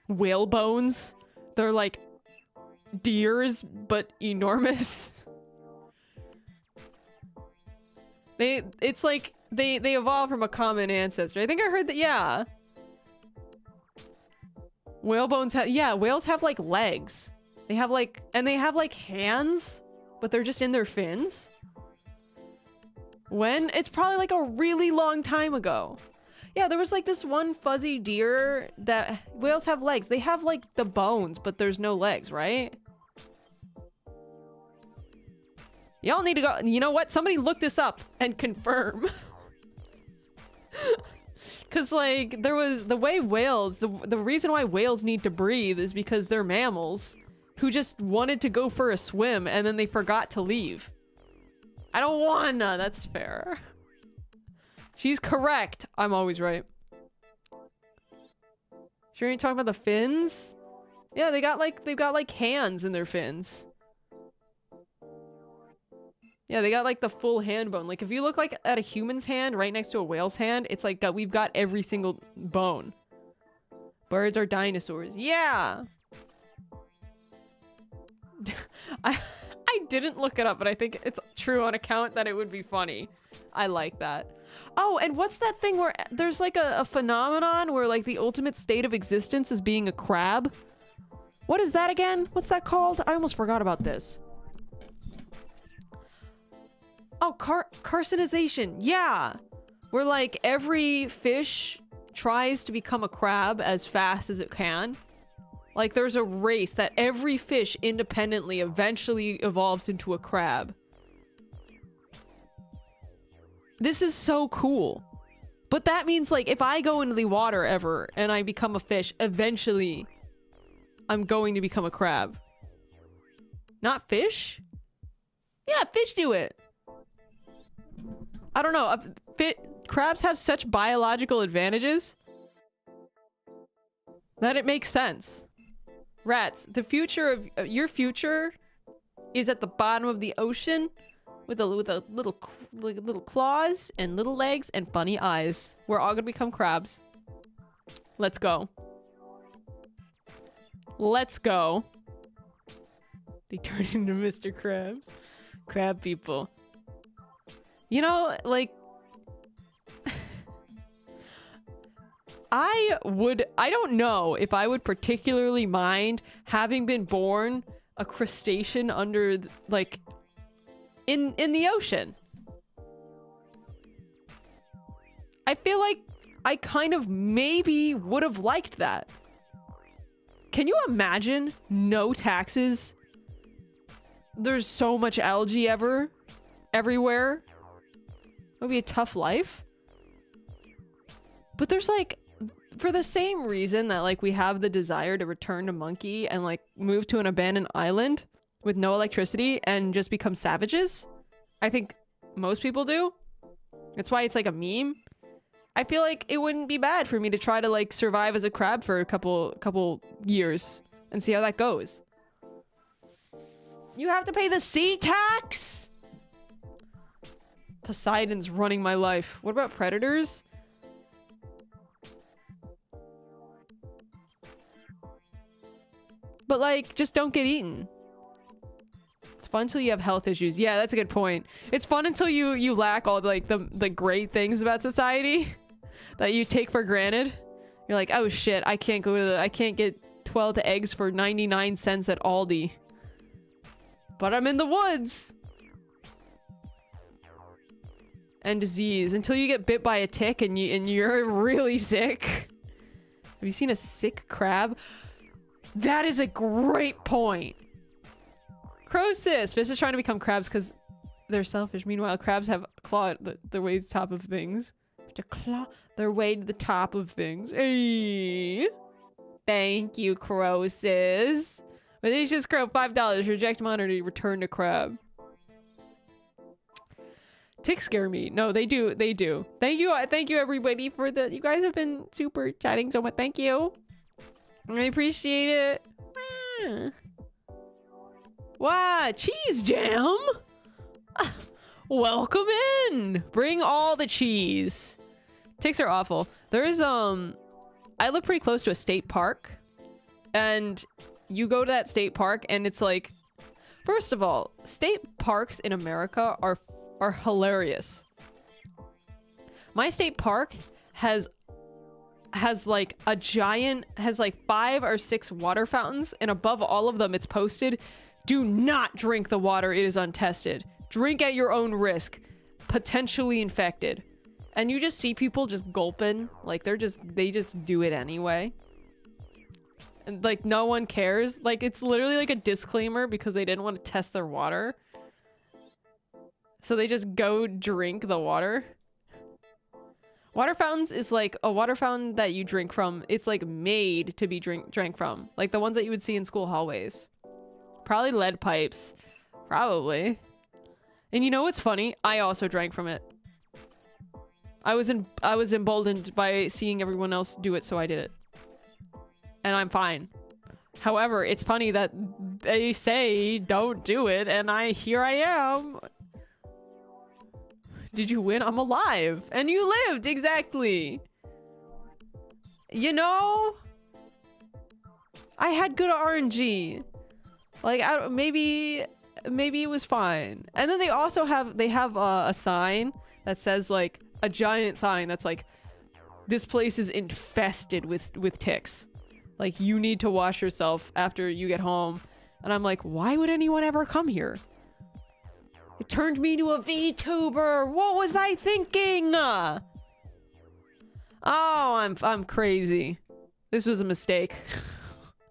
whale bones, they're like deers, but enormous. It's like, they evolved from a common ancestor. I think I heard that, yeah. Whale bones have, yeah, whales have, like, legs. They have, like, and they have, like, hands, but they're just in their fins. When? It's probably, like, a really long time ago. Yeah, there was, like, this one fuzzy deer that... Whales have legs. They have, like, the bones, but there's no legs, right? Y'all need to go... You know what? Somebody look this up and confirm. Because, like, there was... The way whales... The reason why whales need to breathe is because they're mammals who just wanted to go for a swim and then they forgot to leave. I don't wanna. That's fair. She's correct. I'm always right. Sure you ain't talking about the fins? Yeah, they've got like hands in their fins. Yeah, they got like the full hand bone. Like if you look like at a human's hand right next to a whale's hand, it's like we've got every single bone. Birds are dinosaurs. Yeah. I didn't look it up, but I think it's true on account that it would be funny. I like that. Oh, and what's that thing where there's like a phenomenon where like the ultimate state of existence is being a crab? What is that again? What's that called? I almost forgot about this. Oh, carcinization. Yeah. Where like every fish tries to become a crab as fast as it can. Like there's a race that every fish independently eventually evolves into a crab. This is so cool. But that means like if I go into the water ever and I become a fish, eventually I'm going to become a crab. Not fish? Yeah, fish do it. I don't know. Crabs have such biological advantages that it makes sense. Rats, the future of your future is at the bottom of the ocean with a little claws and little legs and funny eyes. We're all gonna become crabs. Let's go. Let's go. They turn into Mr. Krabs. Crab people. You know, like... I don't know if I would particularly mind having been born a crustacean under, like, in the ocean. I feel like I kind of maybe would have liked that. Can you imagine no taxes? There's so much algae everywhere. It would be a tough life. But there's like, for the same reason that like we have the desire to return to Monkey and like move to an abandoned island with no electricity and just become savages. I think most people do. That's why it's like a meme. I feel like it wouldn't be bad for me to try to like survive as a crab for a couple years and see how that goes. You have to pay the sea tax? Poseidon's running my life. What about predators? But like, just don't get eaten. It's fun until you have health issues. Yeah, that's a good point. It's fun until you lack all like the great things about society that you take for granted. You're like, oh shit, I can't get 12 eggs for 99 cents at Aldi. But I'm in the woods. And disease. Until you get bit by a tick and you're really sick. Have you seen a sick crab? That is a great point. Crosis. Fish is trying to become crabs because they're selfish. Meanwhile, crabs have claw their way to the top of things. To claw their way to the top of things. Hey. Thank you, Crosis. Malicious Crow, $5. Reject monitor, return to crab. Ticks scare me. No, they do. They do. Thank you everybody for you guys have been super chatting so much. Thank you. I appreciate it. Wow, cheese jam. Welcome in. Bring all the cheese. Ticks are awful. There is I live pretty close to a state park, and you go to that state park and it's like, first of all, state parks in America are hilarious. My state park has like a giant, has like 5 or 6 water fountains, and above all of them it's posted, do not drink the water, it is untested. Drink at your own risk. Potentially infected. And you just see people just gulping, like they just do it anyway. And like no one cares. Like it's literally like a disclaimer because they didn't want to test their water. So they just go drink the water. Water fountains is like a water fountain that you drink from. It's like made to be drank from. Like the ones that you would see in school hallways. Probably lead pipes. Probably. And you know what's funny? I also drank from it. I was emboldened by seeing everyone else do it, so I did it. And I'm fine. However, it's funny that they say don't do it, and here I am. Did you win? I'm alive. And you lived, exactly. You know? I had good RNG. Like, maybe it was fine. And then they also have a sign that says, like, a giant sign that's like, this place is infested with ticks. Like, you need to wash yourself after you get home. And I'm like, why would anyone ever come here? It turned me into a VTuber. What was I thinking? Oh, I'm crazy. This was a mistake.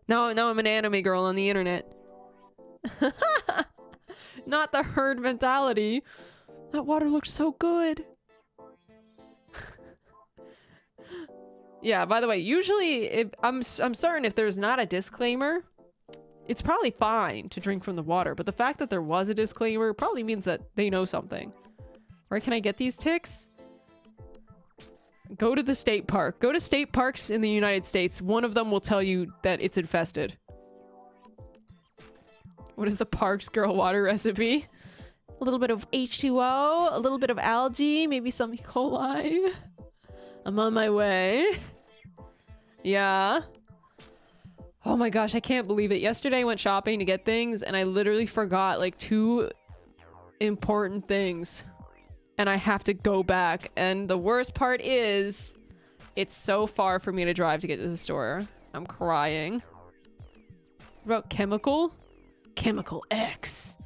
Now I'm an anime girl on the internet. Not the herd mentality. That water looked so good. Yeah, by the way, usually I'm certain if there's not a disclaimer, it's probably fine to drink from the water, but the fact that there was a disclaimer probably means that they know something. Where can I get these ticks? Go to the state park. Go to state parks in the United States. One of them will tell you that it's infested. What is the Parks Girl water recipe? A little bit of H2O, a little bit of algae, maybe some E. coli. I'm on my way. Yeah. Oh my gosh, I can't believe it. Yesterday I went shopping to get things and I literally forgot like 2 important things. And I have to go back. And the worst part is, it's so far for me to drive to get to the store. I'm crying. What about chemical? Chemical X.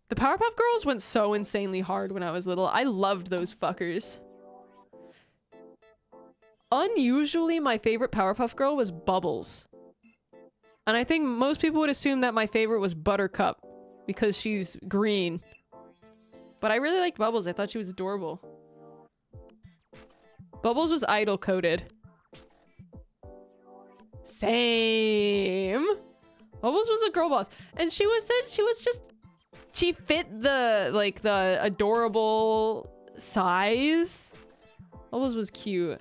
The Powerpuff Girls went so insanely hard when I was little. I loved those fuckers. Unusually, my favorite Powerpuff Girl was Bubbles. And I think most people would assume that my favorite was Buttercup because she's green. But I really liked Bubbles. I thought she was adorable. Bubbles was idol coded. Same. Bubbles was a girl boss. And she fit the adorable size. Bubbles was cute.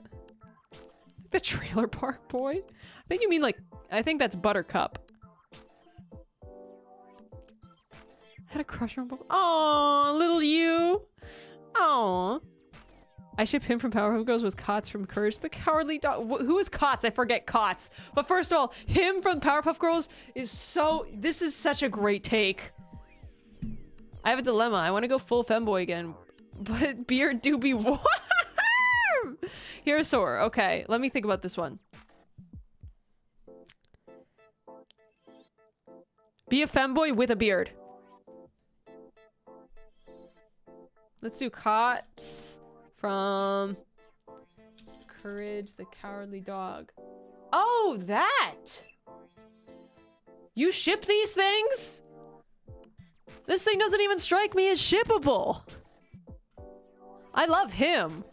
The trailer park boy? I think you mean like, I think that's Buttercup. I had a crush on Bubbles. Aww, little you. Aww. I ship him from Powerpuff Girls with Cots from Courage the Cowardly Dog. Who is Cots? I forget Cots. But first of all, him from Powerpuff Girls is so... This is such a great take. I have a dilemma. I want to go full femboy again. But beard do be warm. Hirasaur. Okay, let me think about this one. Be a femboy with a beard. Let's do Cots from Courage the Cowardly Dog. Oh, that! You ship these things? This thing doesn't even strike me as shippable. I love him.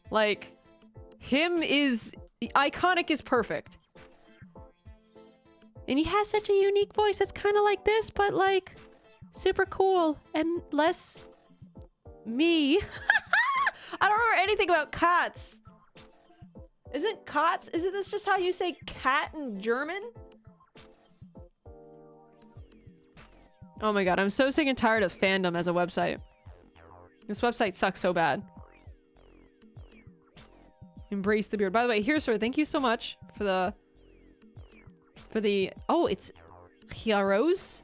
Like, him is... Iconic is perfect. And he has such a unique voice that's kind of like this, but like, super cool and less me. I don't remember anything about Cots. Isn't Katz? Isn't this just how you say cat in German? Oh my god, I'm so sick and tired of fandom as a website. This website sucks so bad. Embrace the beard. By the way, here, sir, thank you so much for the... Oh, it's Heroes.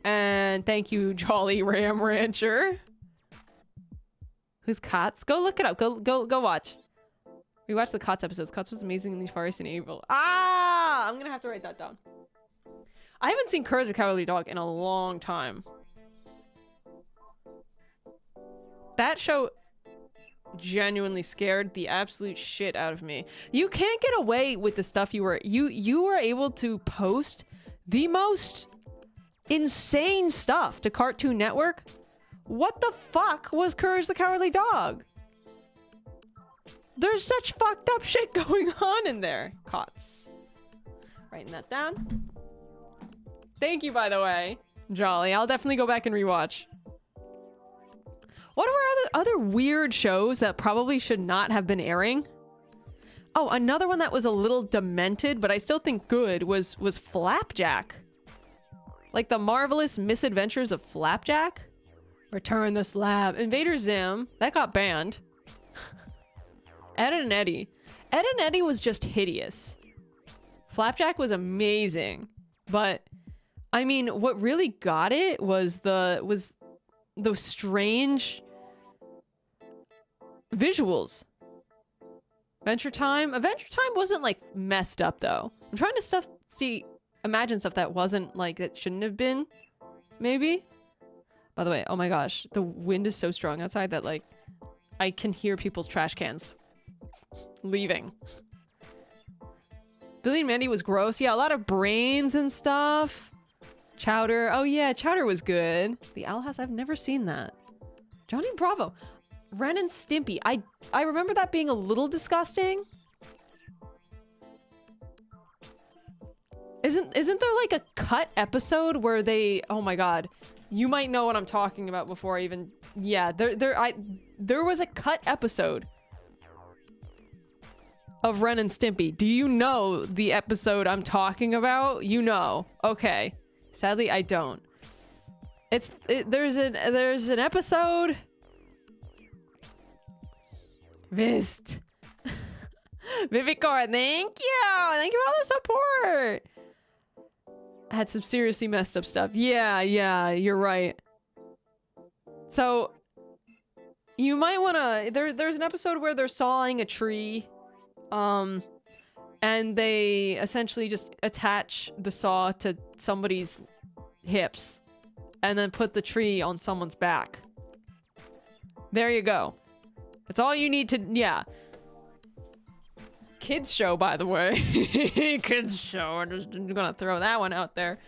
And thank you, Jolly Ram Rancher. Who's Katz? Go look it up. Go watch. We watched the Katz episodes. Katz was amazing in the forest and evil. Ah! I'm gonna have to write that down. I haven't seen Courage the Cowardly Dog in a long time. That show genuinely scared the absolute shit out of me. You can't get away with the stuff you were able to post the most insane stuff to Cartoon Network. What the fuck was Courage the Cowardly Dog? There's such fucked up shit going on in there. Cots. Writing that down. Thank you, by the way, Jolly. I'll definitely go back and rewatch. What are other weird shows that probably should not have been airing? Oh, another one that was a little demented, but I still think good was Flapjack. Like the Marvelous Misadventures of Flapjack? Return the Slab. Invader Zim. That got banned. Ed and Eddie. Ed and Eddie was just hideous. Flapjack was amazing. But, I mean, what really got it was the strange visuals. Adventure Time wasn't like messed up though. I'm trying to imagine stuff that wasn't like, that shouldn't have been, maybe. By the way, oh my gosh, the wind is so strong outside that like I can hear people's trash cans leaving. Billy and Mandy was gross. Yeah, a lot of brains and stuff. Chowder. Oh yeah, Chowder was good. The Owl House, I've never seen that. Johnny Bravo. Ren and Stimpy. I remember that being a little disgusting. Isn't there like a cut episode where they, oh my god, you might know what I'm talking about before I even, yeah, there was a cut episode of Ren and Stimpy. Do you know the episode I'm talking about? You know. Okay. Sadly, I don't. There's an episode. Vist. Vivicor, thank you. Thank you for all the support. I had some seriously messed up stuff. Yeah, you're right. So you might want to, there's an episode where they're sawing a tree. And they essentially just attach the saw to somebody's hips and then put the tree on someone's back. There you go. That's all you need to, yeah. Kids show, by the way. Kids show. I'm just gonna throw that one out there.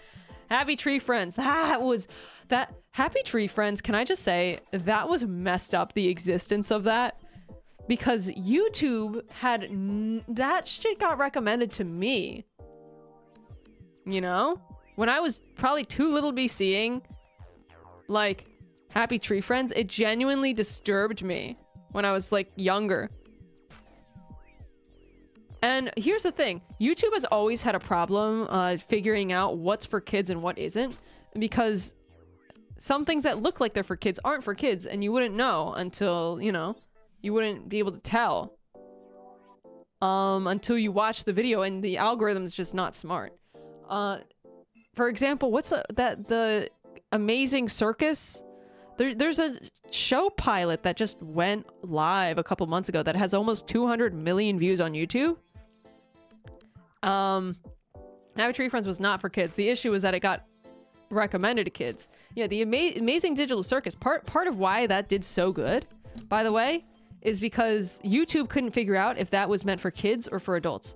Happy Tree Friends. That Happy Tree Friends, can I just say, that was messed up, the existence of that. Because YouTube had... that shit got recommended to me. You know? When I was probably too little to be seeing, like, Happy Tree Friends, it genuinely disturbed me when I was, like, younger. And here's the thing. YouTube has always had a problem figuring out what's for kids and what isn't. Because some things that look like they're for kids aren't for kids. And you wouldn't know until, you know... you wouldn't be able to tell until you watch the video, and the algorithm is just not smart. For example, what's the Amazing Circus? There's a show pilot that just went live a couple months ago that has almost 200 million views on YouTube. Happy Tree Friends was not for kids. The issue was that it got recommended to kids. Yeah, the Amazing Digital Circus, part of why that did so good, by the way, is because YouTube couldn't figure out if that was meant for kids or for adults.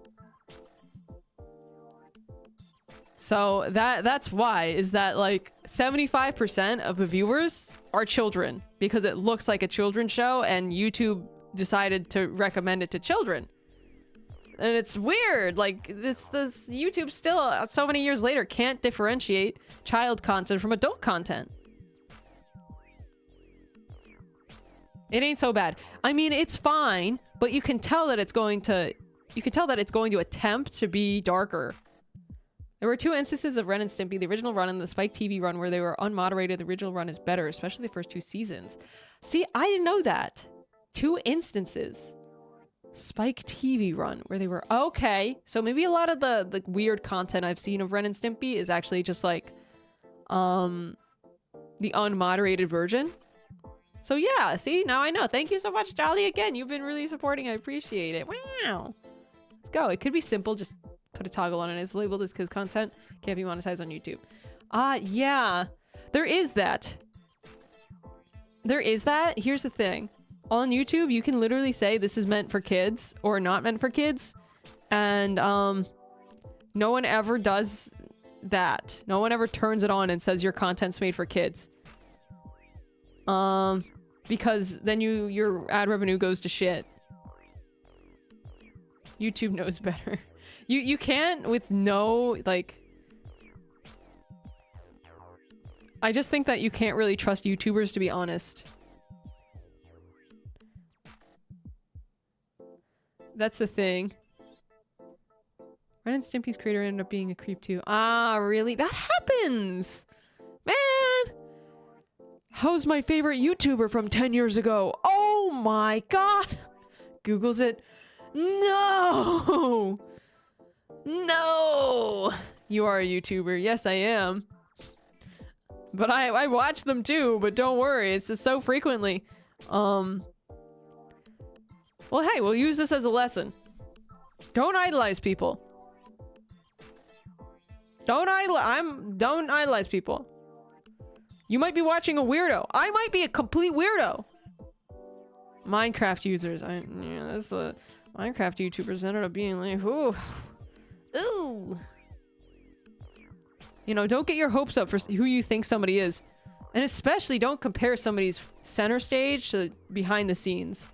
So that's why, is that like 75% of the viewers are children because it looks like a children's show and YouTube decided to recommend it to children. And it's weird, like this YouTube still so many years later can't differentiate child content from adult content. It ain't so bad. I mean, it's fine, but you can tell that it's going to attempt to be darker. There were 2 instances of Ren and Stimpy, the original run and the Spike TV run, where they were unmoderated. The original run is better, especially the first 2 seasons. See, I didn't know that. 2 instances. Spike TV run, where they were... Okay, so maybe a lot of the weird content I've seen of Ren and Stimpy is actually just like... the unmoderated version. So yeah, see, now I know. Thank you so much, Jolly, again. You've been really supporting. I appreciate it. Wow. Let's go. It could be simple. Just put a toggle on it. It's labeled as kids content. Can't be monetized on YouTube. Yeah. There is that. There is that. Here's the thing. On YouTube, you can literally say this is meant for kids or not meant for kids. And no one ever does that. No one ever turns it on and says your content's made for kids. Because then your ad revenue goes to shit. YouTube knows better. You can't with no, like... I just think that you can't really trust YouTubers, to be honest. That's the thing. Ren and Stimpy's creator ended up being a creep too. Ah, really? That happens! Man! How's my favorite YouTuber from 10 years ago? Oh my god! Googles it. No! No! You are a YouTuber. Yes, I am. But I watch them too, but don't worry. It's just so frequently. Well, hey, we'll use this as a lesson. Don't idolize people. Don't idolize people. You might be watching a weirdo. I might be a complete weirdo. Minecraft users. Yeah, that's the Minecraft YouTubers ended up being like, ooh. Ooh. You know, don't get your hopes up for who you think somebody is. And especially don't compare somebody's center stage to behind the scenes.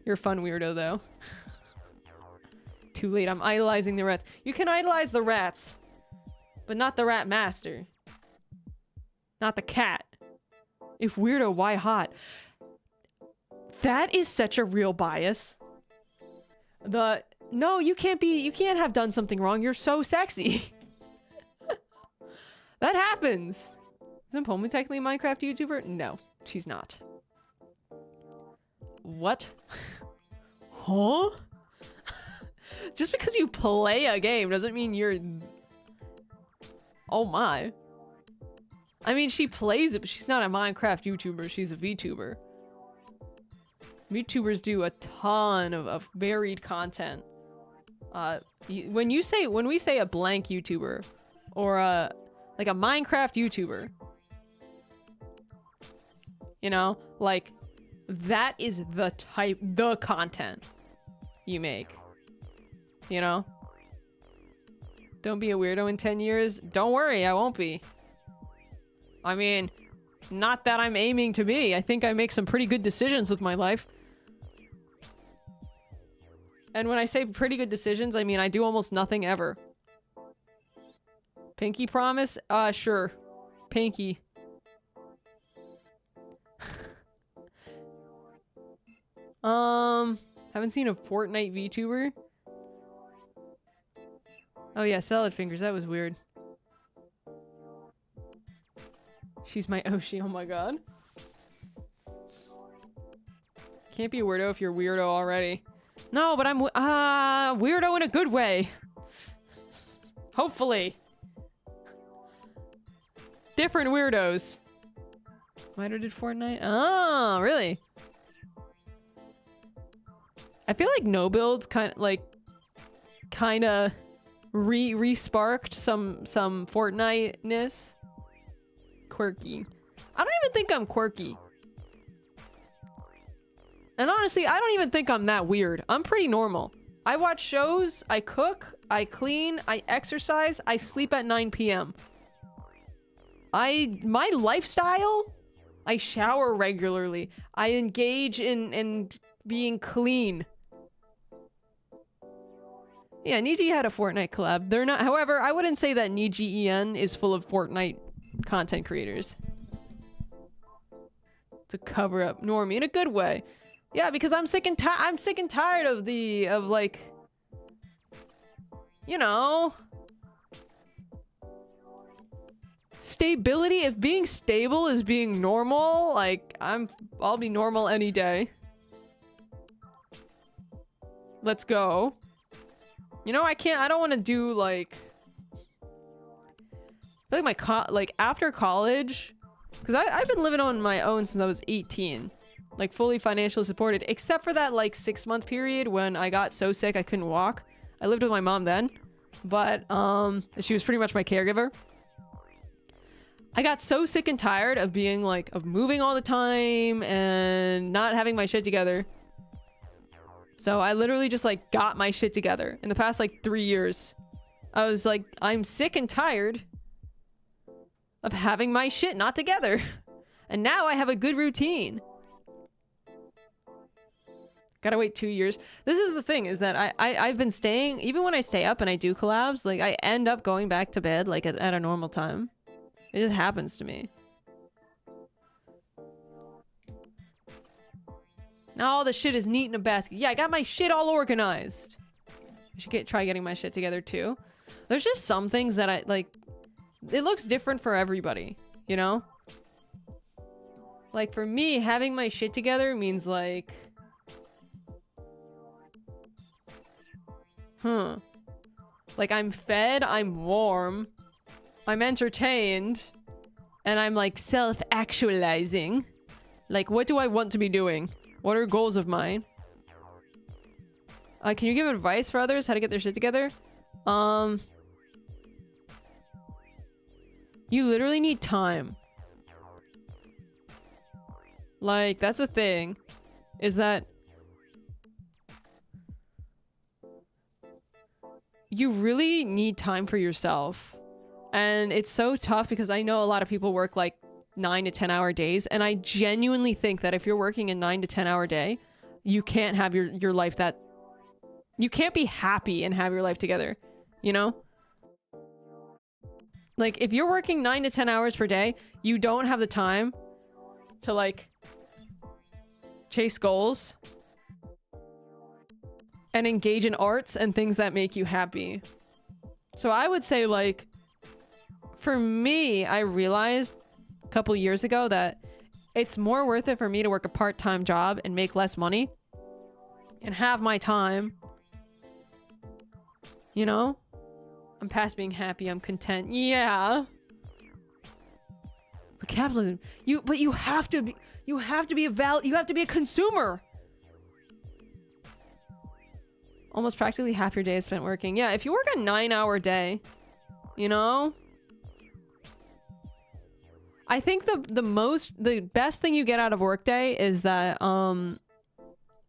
You're a fun weirdo, though. Too late, I'm idolizing the rats. You can idolize the rats, but not the rat master. Not the cat. If weirdo, why hot? That is such a real bias. No, you can't have done something wrong. You're so sexy. That happens. Isn't Pomu technically a Minecraft YouTuber? No, she's not. What? Huh? Just because you play a game doesn't mean you're... Oh my. I mean, she plays it, but she's not a Minecraft YouTuber. She's a Vtuber. Vtubers do a ton of varied content. When we say a blank YouTuber, or like a Minecraft YouTuber, you know, like that is the content you make. You know? Don't be a weirdo in 10 years. Don't worry, I won't be. I mean, not that I'm aiming to be. I think I make some pretty good decisions with my life. And when I say pretty good decisions, I mean I do almost nothing ever. Pinky promise? Sure. Pinky. Haven't seen a Fortnite VTuber? Oh yeah, salad fingers. That was weird. She's my Oshi. Oh my god. Can't be a weirdo if you're weirdo already. No, but I'm weirdo in a good way. Hopefully. Different weirdos. Miter did Fortnite? Oh, really? I feel like no builds kind of re-sparked some Fortnite-ness. Quirky. I don't even think I'm quirky. And honestly, I don't even think I'm that weird. I'm pretty normal. I watch shows, I cook, I clean, I exercise, I sleep at 9 p.m. My lifestyle, I shower regularly. I engage in being clean. Yeah, Niji had a Fortnite collab. They're not, however, I wouldn't say that Niji En is full of Fortnite content creators. To cover up Normie in a good way. Yeah, because I'm sick and tired of like, you know, stability. If being stable is being normal, like I'll be normal any day. Let's go. You know, I don't want to do like, I feel like after college, because I've been living on my own since I was 18. Like fully financially supported, except for that like 6-month period when I got so sick I couldn't walk. I lived with my mom then, but she was pretty much my caregiver. I got so sick and tired of being like, of moving all the time and not having my shit together. So I literally just like got my shit together in the past like 3 years. I was like, I'm sick and tired of having my shit not together. And now I have a good routine. Gotta wait 2 years. This is the thing, is that I've been staying, even when I stay up and I do collabs, like I end up going back to bed like at a normal time. It just happens to me. Now all the shit is neat in a basket. Yeah, I got my shit all organized. I should try getting my shit together too. There's just some things that I like, it looks different for everybody, you know? Like for me, having my shit together means like, like I'm fed, I'm warm, I'm entertained, and I'm like self-actualizing. Like, what do I want to be doing? What are goals of mine? Can you give advice for others how to get their shit together? You literally need time. Like, that's the thing, is that you really need time for yourself. And it's so tough because I know a lot of people work like 9 to 10 hour days, and I genuinely think that if you're working a 9 to 10 hour day, you can't have your life that, you can't be happy and have your life together, you know? Like if you're working 9 to 10 hours per day, you don't have the time to like chase goals and engage in arts and things that make you happy. So I would say, like, for me, I realized a couple years ago that it's more worth it for me to work a part-time job and make less money and have my time. You know? I'm past being happy, I'm content. Yeah. But capitalism, you have to be a consumer. Almost practically half your day is spent working. Yeah, if you work a 9-hour day, you know? I think the best thing you get out of workday is that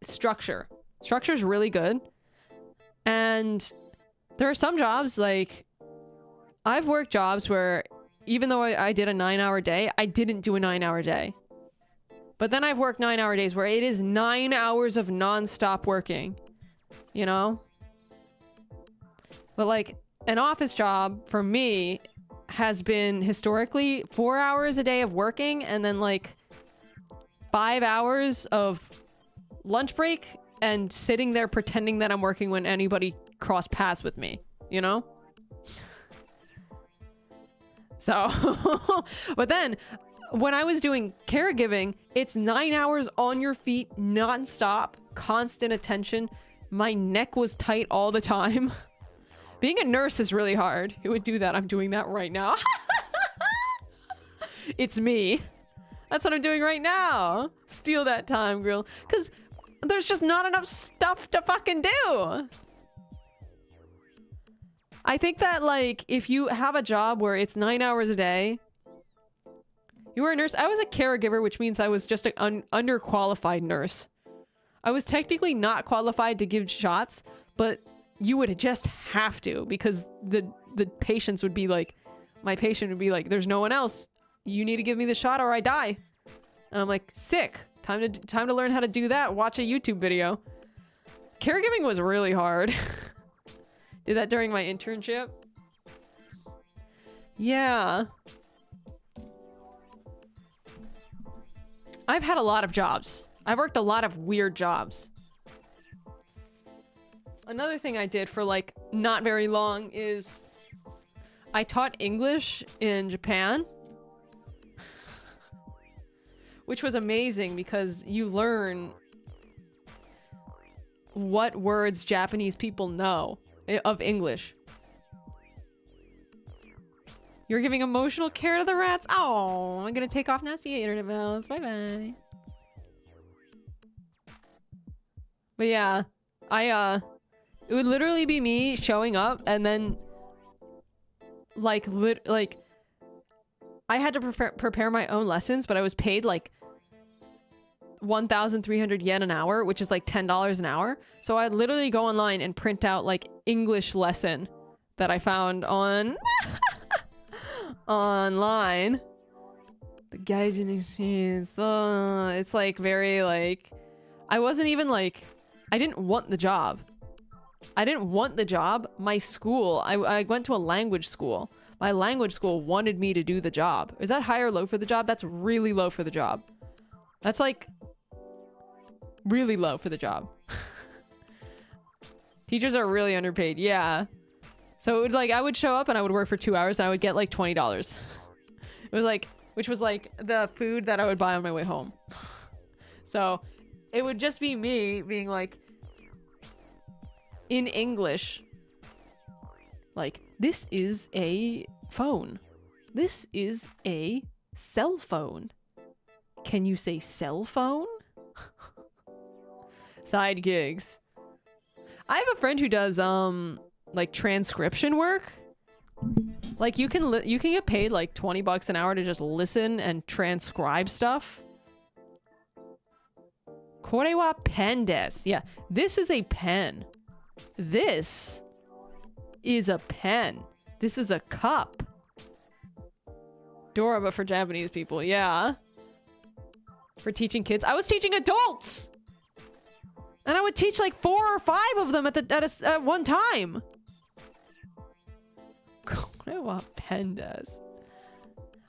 structure. Structure is really good. And there are some jobs, like I've worked jobs where even though I did a 9-hour day, I didn't do a 9-hour day. But then I've worked 9-hour days where it is 9 hours of non-stop working. You know? But like an office job for me has been historically 4 hours a day of working and then like 5 hours of lunch break and sitting there pretending that I'm working when anybody cross paths with me, you know? So, but then when I was doing caregiving, it's 9 hours on your feet, non-stop, constant attention. My neck was tight all the time. Being a nurse is really hard. Who would do that? I'm doing that right now. It's me. That's what I'm doing right now. Steal that time, girl. Because there's just not enough stuff to fucking do. I think that, like, if you have a job where it's 9 hours a day, you were a nurse. I was a caregiver, which means I was just an underqualified nurse. I was technically not qualified to give shots, but you would just have to, because the patients would be like, my patient would be like, there's no one else. You need to give me the shot or I die. And I'm like, sick. Time to learn how to do that. Watch a YouTube video. Caregiving was really hard. Did that during my internship. Yeah. I've had a lot of jobs. I've worked a lot of weird jobs. Another thing I did for like not very long is I taught English in Japan, which was amazing because you learn what words Japanese people know of English. You're giving emotional care to the rats? Oh, I'm gonna take off now. See you, internet mouse. Bye bye. But yeah, it would literally be me showing up and then like I had to prepare my own lessons, but I was paid like 1,300 yen an hour, which is like $10 an hour. So I'd literally go online and print out like English lesson that I found on online. The Gaijin experience. It's like very like I wasn't even like I didn't want the job. I didn't want the job. My school, I went to a language school. My language school wanted me to do the job. Is that high or low for the job? That's really low for the job. That's like really low for the job. Teachers are really underpaid. Yeah. So it would like I would show up and I would work for 2 hours and I would get like $20. It was like, which was like the food that I would buy on my way home. So it would just be me being like in English, like, this is a phone. This is a cell phone. Can you say cell phone? Side gigs. I have a friend who does like transcription work. Like you can get paid like 20 bucks an hour to just listen and transcribe stuff. Kore wa pen desu. Yeah, this is a pen. This is a pen. This is a cup. Dora, but for Japanese people. Yeah. For teaching kids. I was teaching adults! And I would teach like 4 or 5 of them at one time.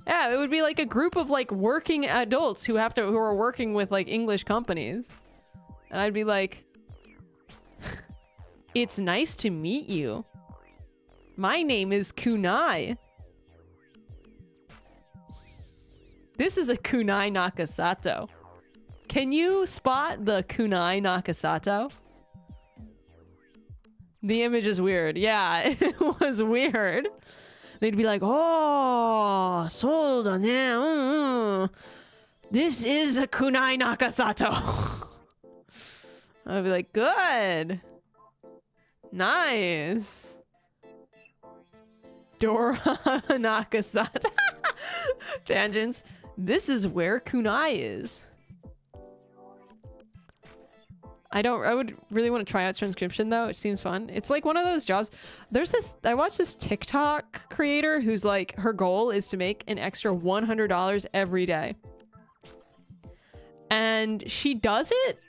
Yeah, it would be like a group of like working adults who are working with like English companies. And I'd be like, it's nice to meet you. My name is Kunai. This is a Kunai Nakasato. Can you spot the Kunai Nakasato? The image is weird. Yeah, it was weird. They'd be like, oh, so da ne. This is a Kunai Nakasato. I'd be like, good. Nice. Dora Nakasato. Tangents. This is where Kunai is. I would really want to try out transcription though. It seems fun. It's like one of those jobs. I watched this TikTok creator who's like, her goal is to make an extra $100 every day. And she does it.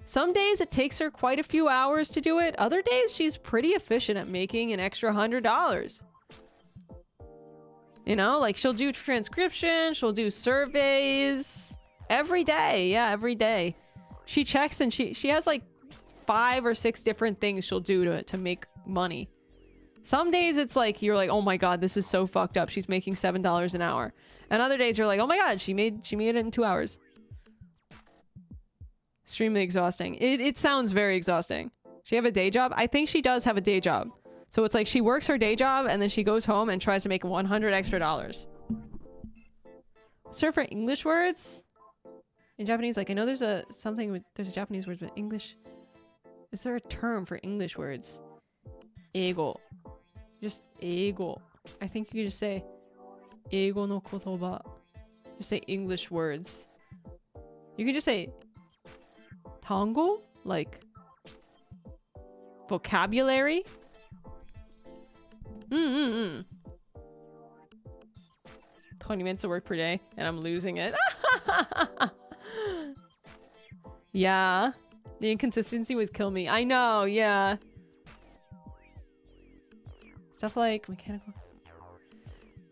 Some days it takes her quite a few hours to do it. Other days she's pretty efficient at making an extra $100. You know, like she'll do transcription, she'll do surveys every day. Yeah, every day. She checks and she has like 5 or 6 different things she'll do to make money. Some days it's like, you're like, oh my god, this is so fucked up. She's making $7 an hour. And other days you're like, oh my god, she made it in 2 hours. Extremely exhausting. It sounds very exhausting. She have a day job? I think she does have a day job. So it's like she works her day job and then she goes home and tries to make $100 extra. Sir, for English words? In Japanese, like I know there's a Japanese word, but English. Is there a term for English words? Eigo. Just eigo. I think you could just say eigo no kotoba. Just say English words. You can just say tango, like vocabulary. 20 minutes of work per day, and I'm losing it. Yeah, the inconsistency would kill me. I know, yeah. Stuff like mechanical.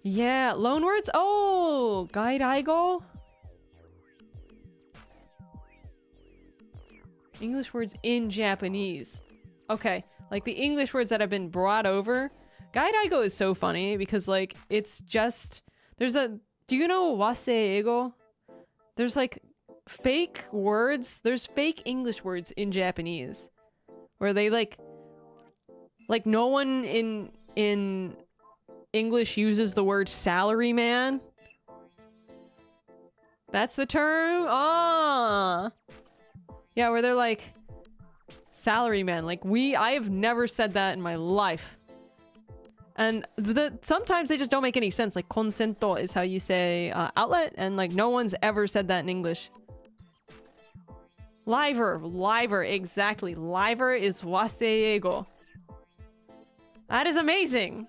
Yeah, loanwords. Oh, guide Aigo. English words in Japanese. Okay, like the English words that have been brought over. Gairaigo is so funny because like it's just there's a do you know waseigo? There's like fake words. There's fake English words in Japanese where they like no one in English uses the word salaryman. That's the term? Ah. Yeah, where they're like salaryman. Like I have never said that in my life. And sometimes they just don't make any sense. Like consento is how you say outlet, and like no one's ever said that in English. Liver, exactly. Liver is waseigo. That is amazing.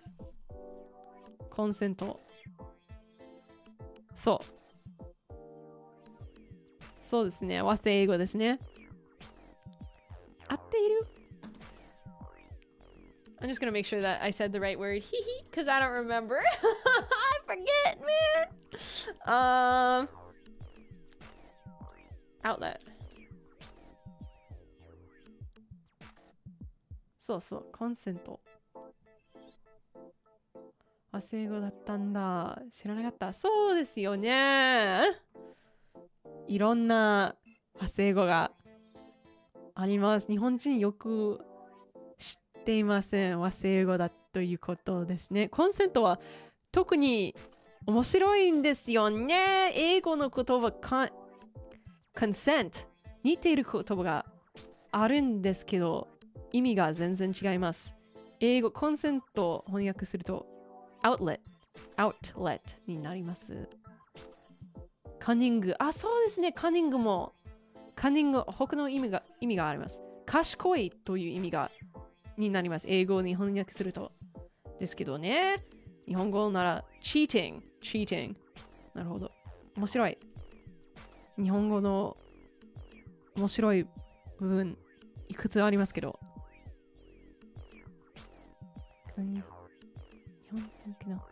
Consento. So. そうですね。和製英語ですね。合っている? I'm just gonna make sure that I said the right word. Hee hee, because I don't remember. I forget, man. Outlet. そうそう、コンセント。和製英語だったんだ。知らなかった。そうですよね。いろんな和製英語があります。日本人よく知っていません。和製英語だということですね。コンセントは特に面白いんですよね。英語の言葉、consent 似ている言葉があるんですけど、意味が全然違います。英語、コンセントを翻訳すると、outlet になります。カンニング。あ、そうですね。カンニングも。カンニング、他の意味があります。賢いという意味になります。英語に翻訳すると。ですけどね。日本語なら、cheating。なるほど。面白い。日本語の面白い部分、いくつありますけど。日本人の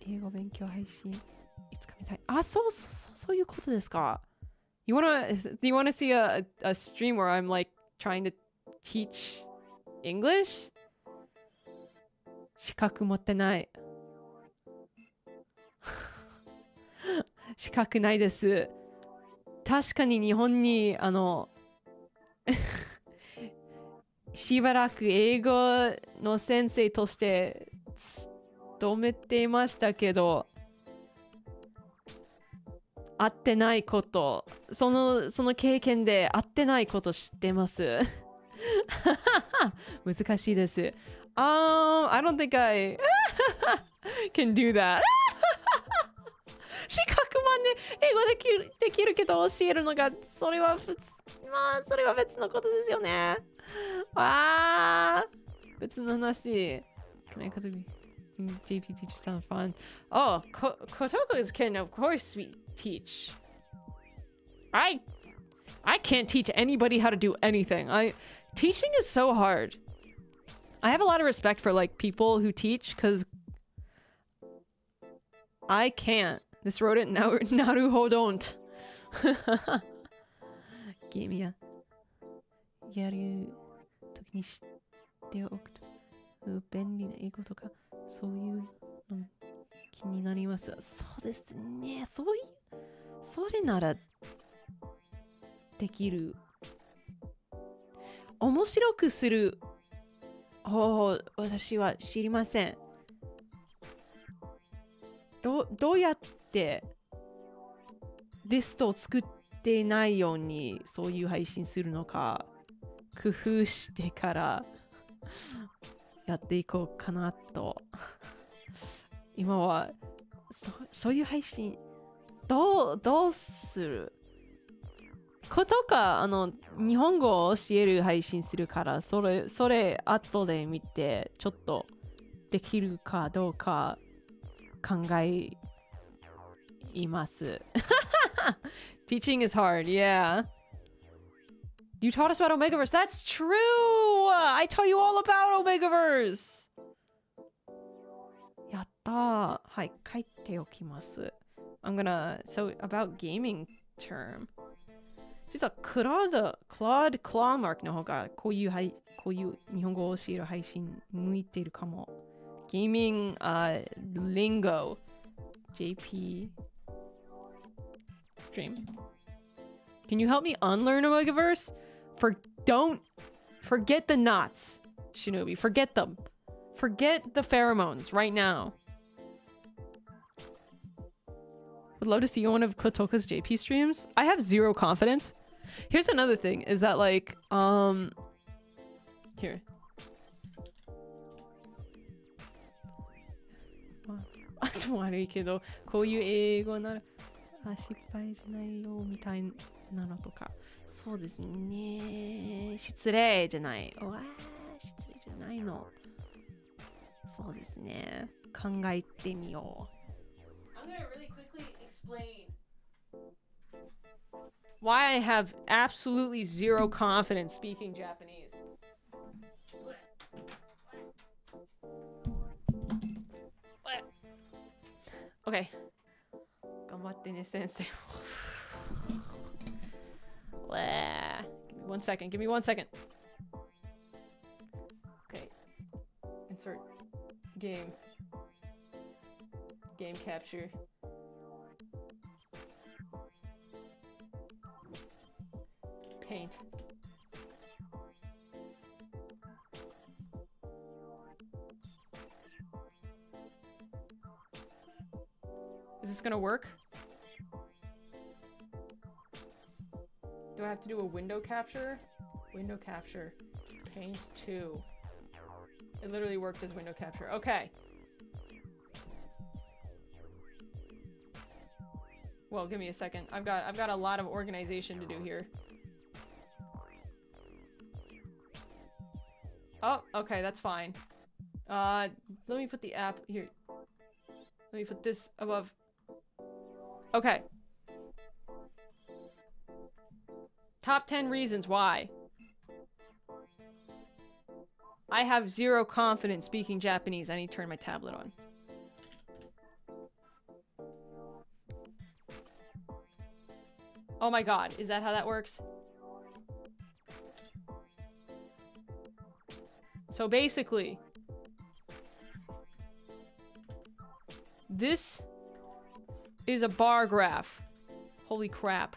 英語勉強配信。いつか見たい。あ、そういうことですか。Do you wanna see a stream where I'm like trying to teach English? 資格持ってない。資格ないです。確かに日本にしばらく英語の先生として勤めていましたけど、合ってないこと、その経験で合ってないこと知ってます。難しいです。I don't think I can do that. 資格まで英語できるけど教えるのが、それは別のことですよね。別の話。Can I JP teacher sound fun? Oh, Kotoko's can of course we teach. I can't teach anybody how to do anything. Teaching is so hard. I have a lot of respect for like people who teach because I can't. This rodent naruho don't. ゲームやるときに知っておくと便利な英語とかそういうの気になります。そうですね。それならできる。面白くする方法、私は知りません。どうやってリストを作ってないようにそういう配信するのか工夫してからやっていこうかなと。今はそういう配信どうすることか日本語を教える配信するからそれ後で見てちょっとできるかどうか考えます。Teaching is hard, yeah. You taught us about Omegaverse. That's true! I taught you all about Omegaverse! やったー。はい、書いておきます。So, about gaming term. 実はClaude Clawmark の方がこういう日本語を教える配信向いているかも。Gaming lingo JP stream. Can you help me unlearn a Megaverse? Don't forget the knots, Shinobi. Forget them. Forget the pheromones right now. Would love to see one of Kotoka's JP streams. I have zero confidence. Here's another thing, is that like, here. 悪いけど、こういう英語なら、失敗じゃないよ、みたいなのとか。そうですね。失礼じゃない。失礼じゃないの。そうですね。考えてみよう。I'm gonna really quickly explain why I have absolutely zero confidence speaking Japanese. Okay. 頑張ってね、先生。Give me 1 second. Give me 1 second. Okay. Insert game. Game capture. Paint. Is this gonna work? Do I have to do a window capture? Window capture. Paint 2. It literally worked as window capture. Okay. Well, give me a second. I've got a lot of organization to do here. Oh, okay, that's fine. Let me put the app here. Let me put this above. Okay. Top 10 reasons why I have zero confidence speaking Japanese. I need to turn my tablet on. Oh my god, is that how that works? So basically, this is a bar graph. Holy crap.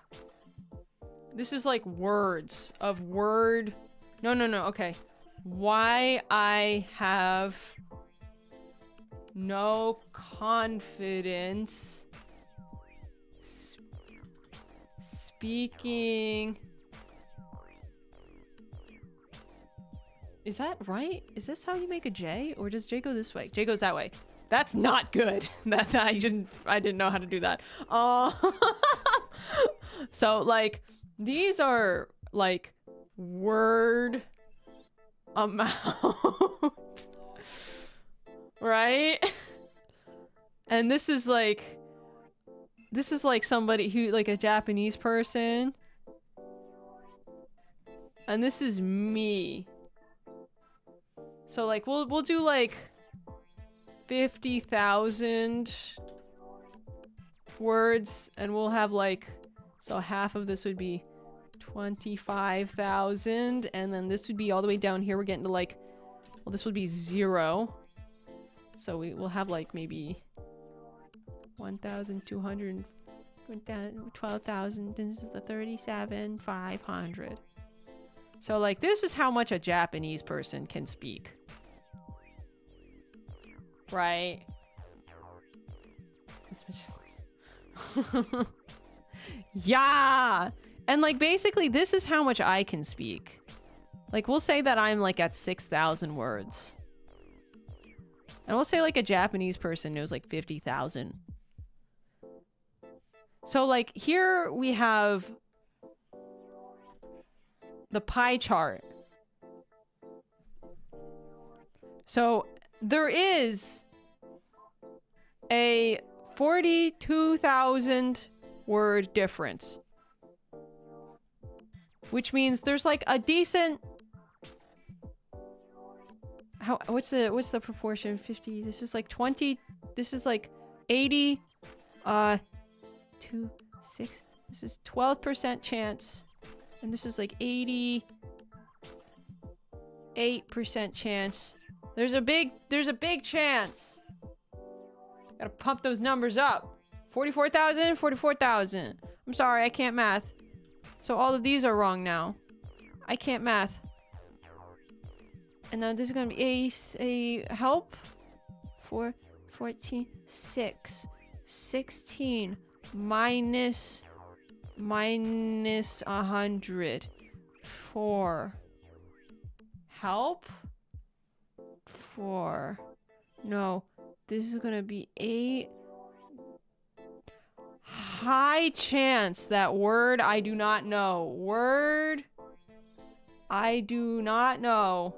This is like words of word. No, okay. Why I have no confidence speaking. Is that right? Is this how you make a J? Or does J go this way? J goes that way. That's not good. That I didn't know how to do that. So like these are like word amount. Right? And this is like somebody who, like a Japanese person. And this is me. So like we'll do like 50,000 words, and we'll have like, so half of this would be 25,000, and then this would be all the way down here. We're getting to like, well, this would be 0. So we'll have like maybe 1,200, 12,000. This is the 37,500. So like this is how much a Japanese person can speak. Right? Yeah! And like basically this is how much I can speak. Like we'll say that I'm like at 6,000 words. And we'll say like a Japanese person knows like 50,000. So like here we have the pie chart. So there is a 42,000 word difference, which means there's like a decent, what's the proportion? 50, this is like 20, this is like 80, 2, 6, this is 12% chance And this is like 88% chance. There's a big chance. Gotta pump those numbers up. 44,000, 44,000. I'm sorry, I can't math. So all of these are wrong now. I can't math. And then this is gonna be a help. 4, 14, 6, 16, minus 100. 4. Help? 4. No. This is gonna be 8. High chance that word I do not know. Word I do not know.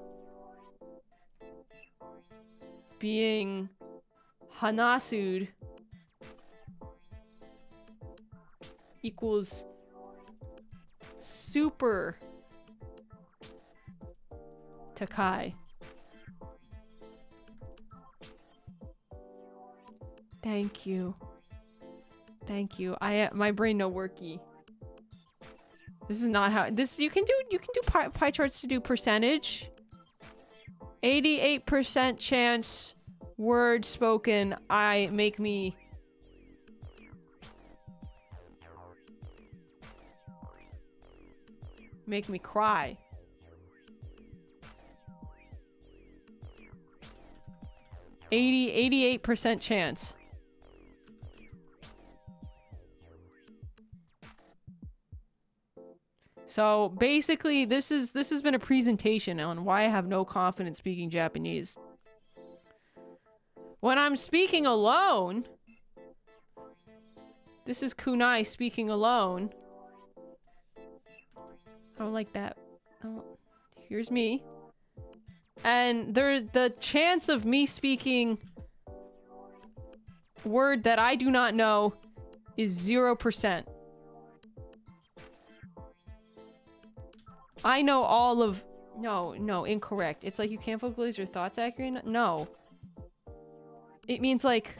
Being hanasued equals super takai. Thank you. Thank you. My brain no worky. This is not how this you can do pie charts to do percentage. 88% chance word spoken make me cry. Eighty-eight percent chance. So basically, this has been a presentation on why I have no confidence speaking Japanese. When I'm speaking alone, this is Kunai speaking alone. I don't like that. Oh, here's me. And there's the chance of me speaking word that I do not know is 0%. I know all of... No, incorrect. It's like you can't vocalize your thoughts accurately? No. It means like...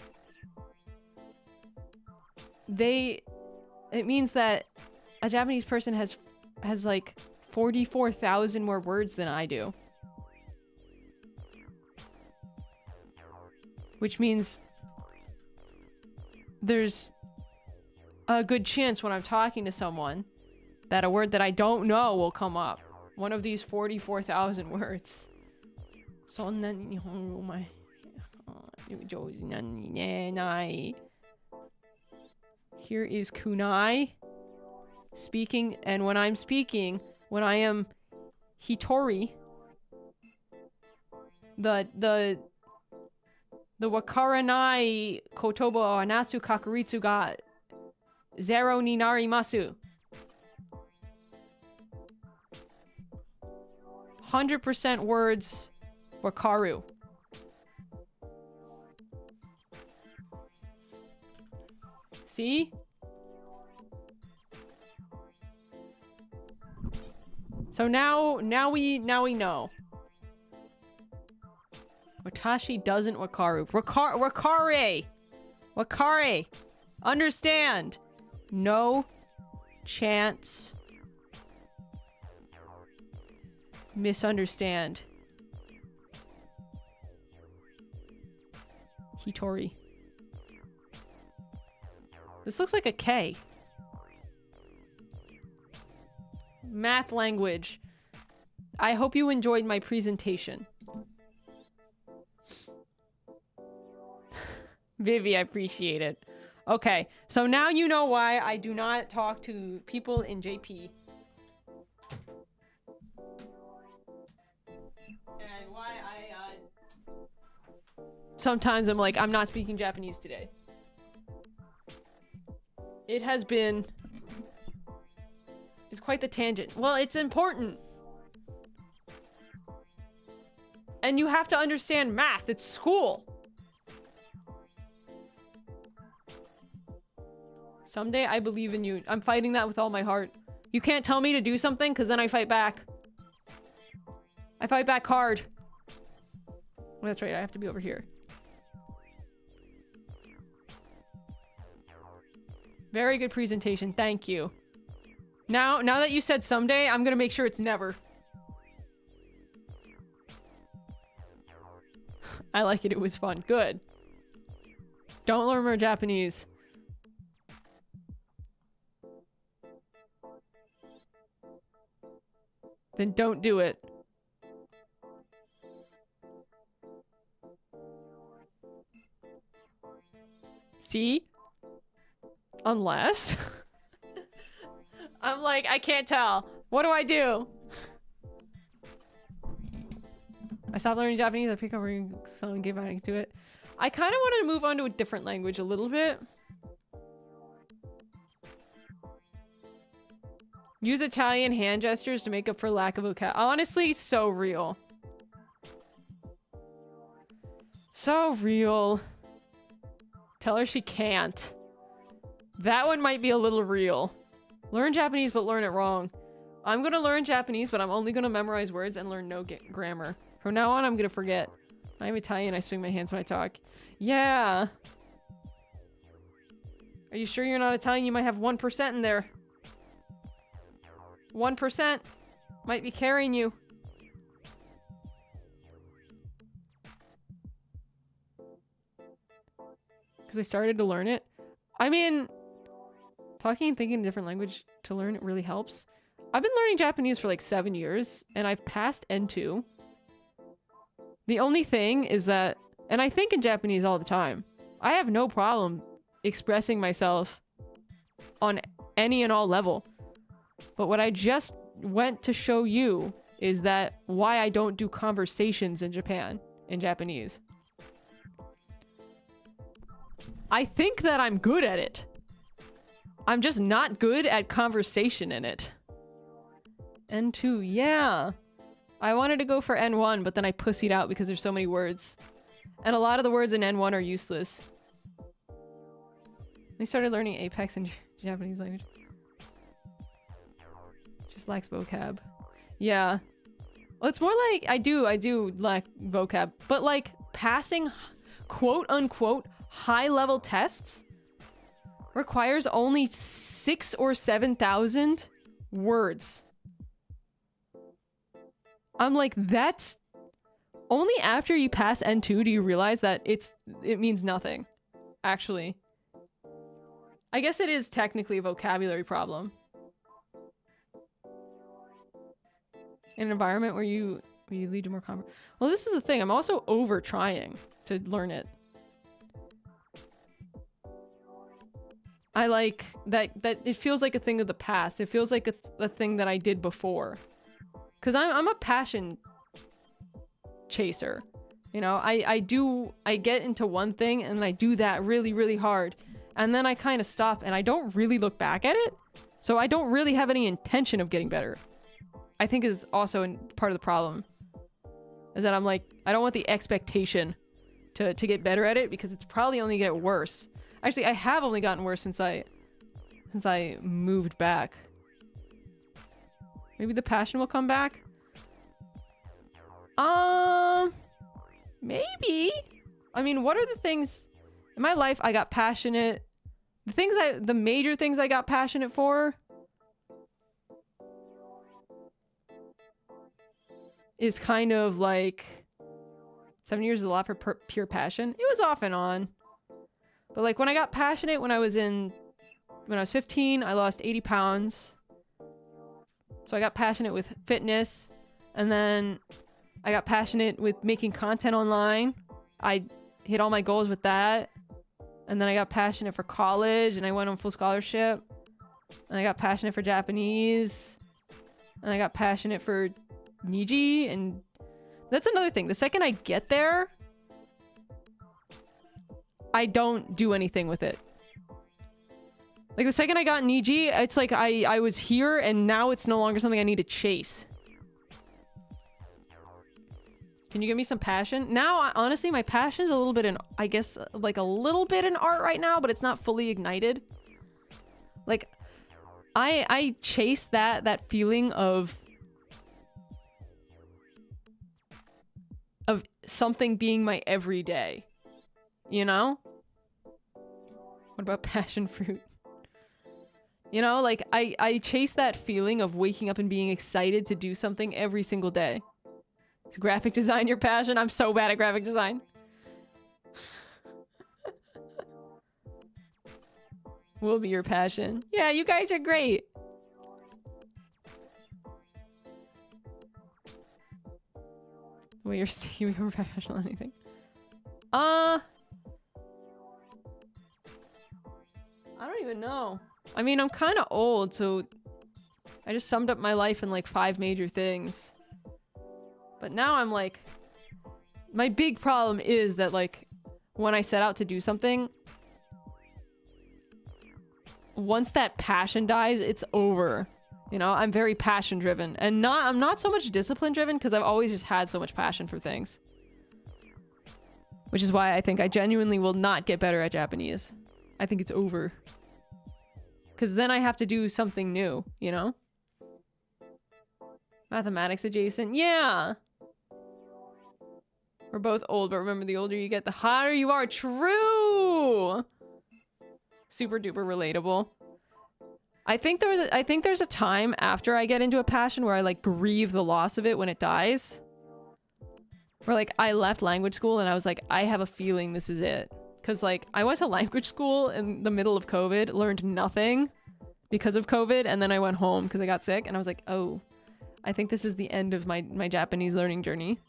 It means that a Japanese person has like 44,000 more words than I do. Which means there's a good chance when I'm talking to someone that a word that I don't know will come up. One of these 44,000 words. Here is Kunai speaking, and when I'm speaking, when I am Hitori, the wakaranai kotoba o anasu kakuritsu ga 0 ni narimasu. 100% words wakaru. See? So now we know. Watashi doesn't wakaru. Wakare. Understand. No chance. Misunderstand. Hitori. This looks like a K. Math language. I hope you enjoyed my presentation. Vivi, I appreciate it. Okay, so now you know why I do not talk to people in JP. And why sometimes I'm like, I'm not speaking Japanese today. It has been... It's quite the tangent. Well, it's important. And you have to understand math. It's school. Someday I believe in you. I'm fighting that with all my heart. You can't tell me to do something, because then I fight back. I fight back hard. Oh, that's right, I have to be over here. Very good presentation, thank you. Now that you said someday, I'm gonna make sure it's never. I like it. It was fun. Good. Don't learn more Japanese. Then don't do it. See? Unless... I'm like, I can't tell. What do I do? I stopped learning Japanese. I picked up someone gave back to it. I kind of want to move on to a different language a little bit. Use Italian hand gestures to make up for lack of vocabulary. Honestly, so real. So real. Tell her she can't. That one might be a little real. Learn Japanese, but learn it wrong. I'm gonna learn Japanese, but I'm only gonna memorize words and learn no grammar. From now on, I'm gonna forget. I'm Italian, I swing my hands when I talk. Yeah. Are you sure you're not Italian? You might have 1% in there. 1% might be carrying you. Because I started to learn it. I mean, talking and thinking a different language to learn it really helps. I've been learning Japanese for like 7 years, and I've passed N2. The only thing is that, and I think in Japanese all the time, I have no problem expressing myself on any and all level. But what I just went to show you is that why I don't do conversations in Japan, in Japanese. I think that I'm good at it. I'm just not good at conversation in it. N2, yeah. I wanted to go for N1, but then I pussied out because there's so many words. And a lot of the words in N1 are useless. I started learning Apex in Japanese language. Just lacks vocab. Yeah. Well, it's more like I do lack vocab, but like passing quote unquote high level tests requires only 6,000 or 7,000 words. I'm like, that's only after you pass N2 do you realize that it means nothing. Actually. I guess it is technically a vocabulary problem. In an environment where you lead to more well, this is the thing. I'm also over trying to learn it. I like that it feels like a thing of the past. It feels like a thing that I did before. Because I'm a passion chaser. You know, I get into one thing and I do that really, really hard. And then I kind of stop and I don't really look back at it. So I don't really have any intention of getting better. I think is also part of the problem. Is that I'm like, I don't want the expectation to get better at it because it's probably only gonna get worse. Actually, I have only gotten worse since I moved back. Maybe the passion will come back? Maybe. I mean, what are the things in my life I got passionate? The major things I got passionate for is kind of like 7 years is a lot for pure passion. It was off and on. But like when I got passionate when I was 15, I lost 80 pounds. So I got passionate with fitness, and then I got passionate with making content online. I hit all my goals with that. And then I got passionate for college, and I went on full scholarship. And I got passionate for Japanese. And I got passionate for Niji, and that's another thing. The second I get there, I don't do anything with it. Like the second I got Niji, it's like I was here and now it's no longer something I need to chase. Can you give me some passion? Now, honestly, my passion is a little bit in, I guess, like a little bit in art right now, but it's not fully ignited. Like, I chase that feeling of something being my everyday. You know? What about passion fruit? You know, like I chase that feeling of waking up and being excited to do something every single day. Is graphic design your passion? I'm so bad at graphic design. Will be your passion. Yeah, you guys are great. Wait, you're still professional or anything? I don't even know. I mean, I'm kind of old, so I just summed up my life in like 5 major things. But now I'm like, my big problem is that like when I set out to do something, once that passion dies, it's over. You know, I'm very passion driven, and I'm not so much discipline driven because I've always just had so much passion for things. Which is why I think I genuinely will not get better at Japanese. I think it's over. Because then I have to do something new, you know? Mathematics adjacent. Yeah! We're both old, but remember, the older you get, the hotter you are. True! Super duper relatable. I think there's a time after I get into a passion where I like grieve the loss of it when it dies. Where like I left language school and I was like, I have a feeling this is it. Cause like I went to language school in the middle of COVID, learned nothing because of COVID, and then I went home because I got sick and I was like, oh, I think this is the end of my Japanese learning journey.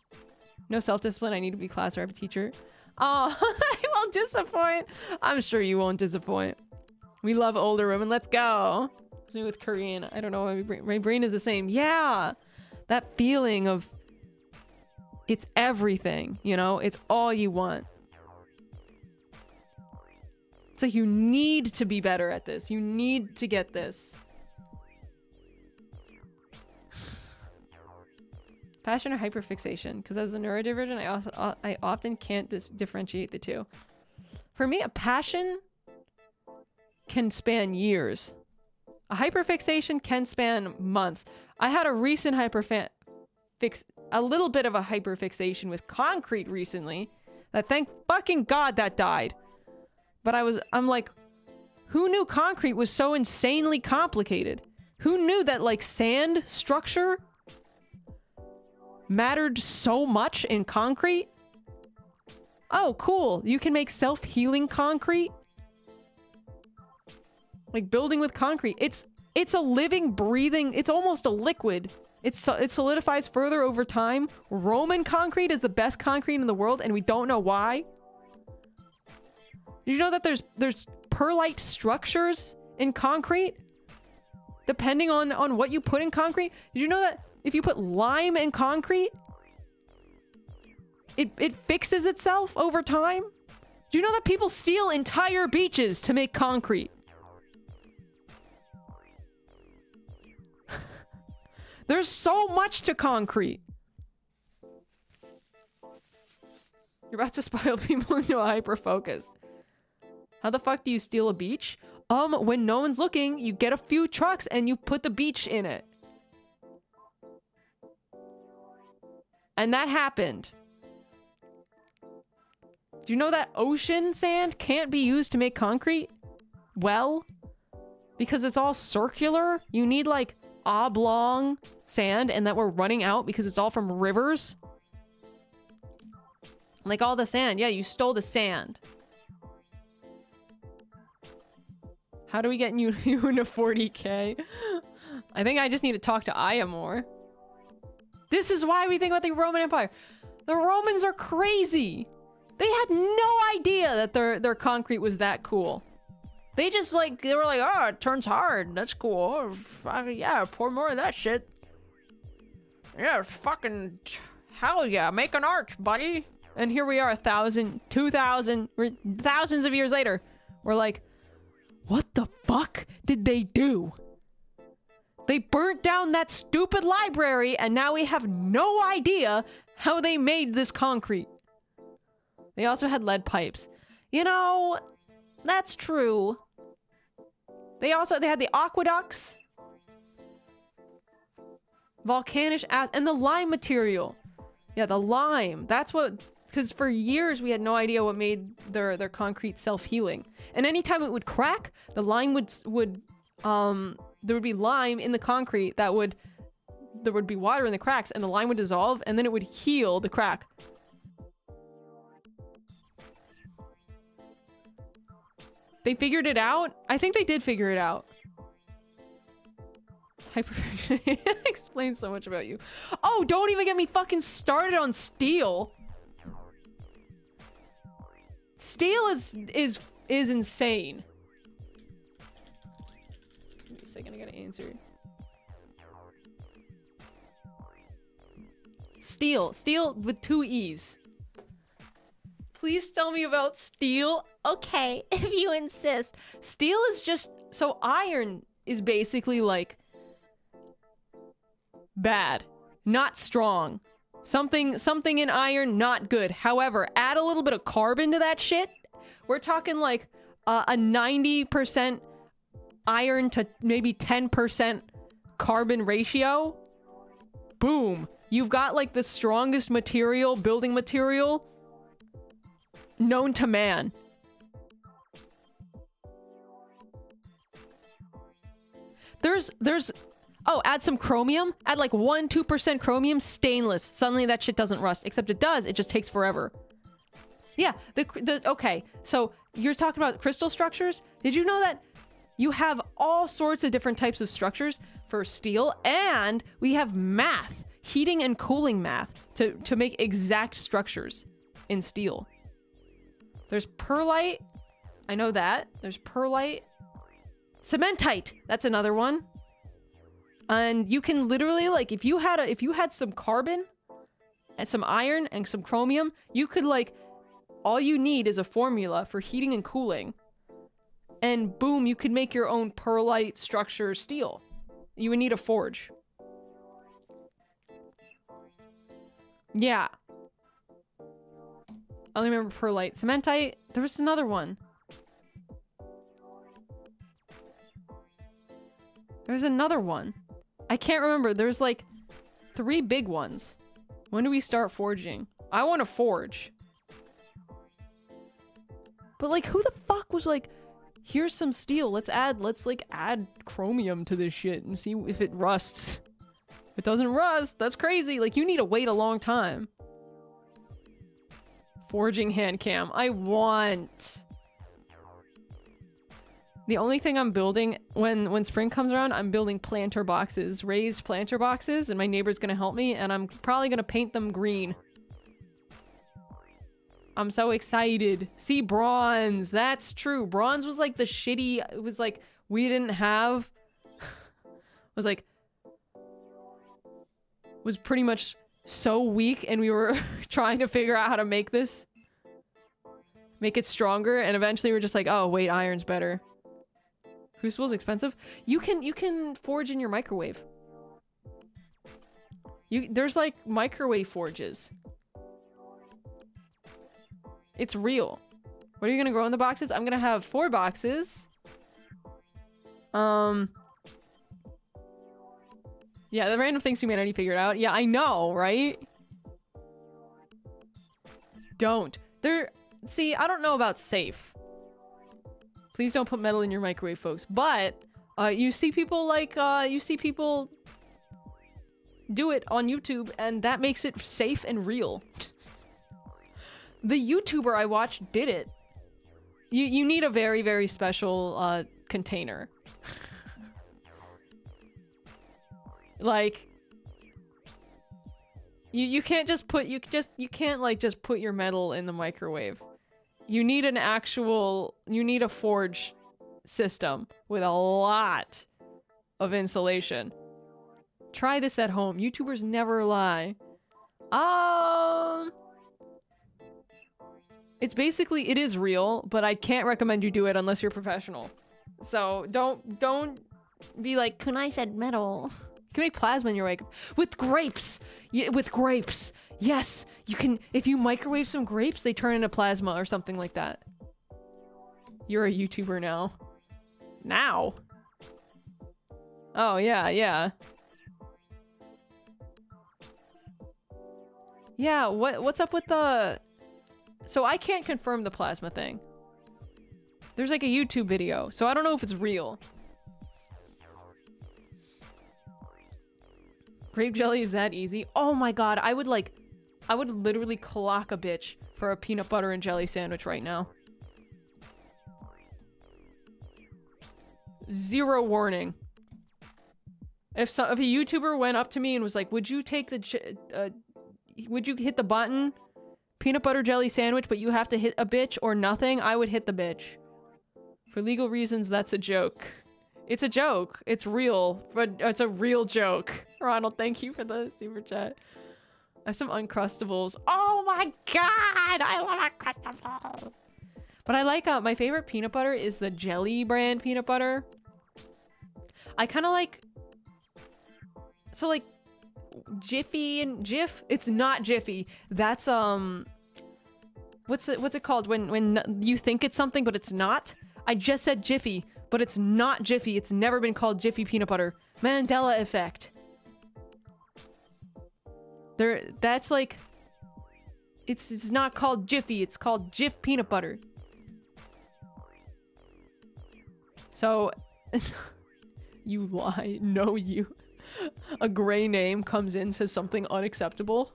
No self-discipline, I need to be class rep teacher. Oh, I won't disappoint. I'm sure you won't disappoint. We love older women. Let's go. Same with Korean. I don't know. My brain is the same. Yeah. That feeling of it's everything, you know? It's all you want. It's like you need to be better at this. You need to get this. Passion or hyperfixation? Because as a neurodivergent, I often can't differentiate the two. For me, a passion can span years. A hyperfixation can span months. I had a recent a little bit of a hyperfixation with concrete recently. That thank fucking God that died. But I'm like, who knew concrete was so insanely complicated? Who knew that like sand structure mattered so much in concrete? Oh, cool. You can make self-healing concrete. Like building with concrete. It's a living, breathing, it's almost a liquid. It solidifies further over time. Roman concrete is the best concrete in the world, and we don't know why. Did you know that there's perlite structures in concrete? Depending on what you put in concrete? Did you know that if you put lime in concrete, it fixes itself over time? Do you know that people steal entire beaches to make concrete? There's so much to concrete. You're about to spiral people into a hyper-focus. How the fuck do you steal a beach? When no one's looking, you get a few trucks and you put the beach in it. And that happened. Do you know that ocean sand can't be used to make concrete? Well, because it's all circular. You need like oblong sand, and that we're running out because it's all from rivers. Like all the sand. Yeah, you stole the sand. How do we get you into 40k? I think I just need to talk to Aya more. This is why we think about the Roman Empire. The Romans are crazy. They had no idea that their concrete was that cool. They just like, they were like, oh, it turns hard. That's cool. Oh, yeah, pour more of that shit. Yeah, fucking hell yeah, make an arch, buddy. And here we are 1,000, 2,000, thousands of years later. We're like, what the fuck did they do? They burnt down that stupid library, and now we have no idea how they made this concrete. They also had lead pipes. You know, that's true. They had the aqueducts. Volcanic acid, and the lime material. Yeah, the lime. That's what, because for years we had no idea what made their concrete self-healing. And anytime it would crack, the lime would there would be lime in the concrete there would be water in the cracks, and the lime would dissolve, and then it would heal the crack. They figured it out? I think they did figure it out. Hyperfixation explains so much about you. Oh, don't even get me fucking started on steel. Steel is insane. Wait a second, I gotta answer. Steel with 2 E's. Please tell me about steel. Okay, if you insist. Steel is just, so iron is basically like bad, not strong. Something in iron, not good. However, add a little bit of carbon to that shit. We're talking like a 90% iron to maybe 10% carbon ratio. Boom. You've got like the strongest material, building material known to man. There's oh, add some chromium. Add like 1-2% chromium, stainless. Suddenly that shit doesn't rust. Except it does. It just takes forever. Yeah, okay. So you're talking about crystal structures? Did you know that you have all sorts of different types of structures for steel, and we have math, heating and cooling math to make exact structures in steel. There's perlite. I know that. There's perlite. Cementite. That's another one. And you can literally, like, if you had some carbon and some iron and some chromium, you could, like, all you need is a formula for heating and cooling. And boom, you could make your own perlite structure steel. You would need a forge. Yeah. I only remember perlite. Cementite. There was another one. There's another one. I can't remember. There's like 3 big ones. When do we start forging? I want to forge. But like, who the fuck was like, here's some steel. Let's like add chromium to this shit and see if it rusts. If it doesn't rust, that's crazy. Like, you need to wait a long time. Forging hand cam. I want. The only thing I'm building when spring comes around, I'm building planter boxes, raised planter boxes, and my neighbor's gonna help me, and I'm probably gonna paint them green. I'm so excited. See, bronze. That's true. Bronze was like the shitty, it was like, we didn't have, was pretty much so weak, and we were trying to figure out how to make it stronger, and eventually we're just like, oh wait, iron's better. Crucible's expensive. You can forge in your microwave. There's like microwave forges. It's real. What are you gonna grow in the boxes? I'm gonna have 4 boxes. Yeah, the random things humanity figured out. Yeah, I know, right? Don't. See, I don't know about safe. Please don't put metal in your microwave, folks. But, you see people like, do it on YouTube, and that makes it safe and real. The YouTuber I watched did it. You need a very, very special, container. Like, you can't just put, you can't like just put your metal in the microwave. You need an actual, you need a forge system with a lot of insulation. Try this at home. YouTubers never lie. It's basically, it is real, but I can't recommend you do it unless you're professional. So don't be like, Kunai said metal. You can make plasma in your microwave. With grapes! Yeah, with grapes! Yes! You can, if you microwave some grapes, they turn into plasma or something like that. You're a YouTuber now. Now? Oh, yeah, yeah. Yeah, what's up with the... So I can't confirm the plasma thing. There's like a YouTube video, so I don't know if it's real. Grape jelly is that easy? Oh my god, I would literally clock a bitch for a peanut butter and jelly sandwich right now. Zero warning. If a YouTuber went up to me and was like, would you take the would you hit the button? Peanut butter jelly sandwich, but you have to hit a bitch or nothing, I would hit the bitch. For legal reasons, that's a joke. It's a joke. It's real, but it's a real joke. Ronald, thank you for the super chat. I have some Uncrustables. Oh my god! I love Uncrustables! But I like, my favorite peanut butter is the Jelly brand peanut butter. I kind of like... So like, Jiffy and Jif? It's not Jiffy. That's, what's it called when you think it's something, but it's not? I just said Jiffy, but it's not Jiffy. It's never been called Jiffy peanut butter. Mandela effect. That's like... It's not called Jiffy, it's called Jif peanut butter. So... You lie. No, you... A gray name comes in, says something unacceptable.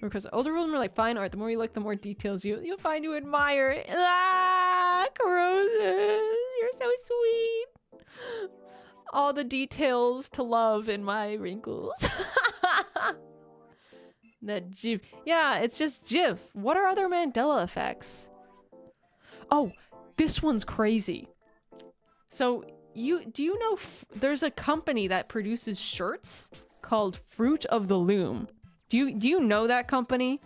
Because older women are like, fine art, the more you look, the more details you'll find you admire. Ah, Corrosive, you're so sweet. All the details to love in my wrinkles. That Jif. Yeah, it's just Jif. What are other Mandela effects? Oh, this one's crazy. So, do you know there's a company that produces shirts called Fruit of the Loom? Do you know that company?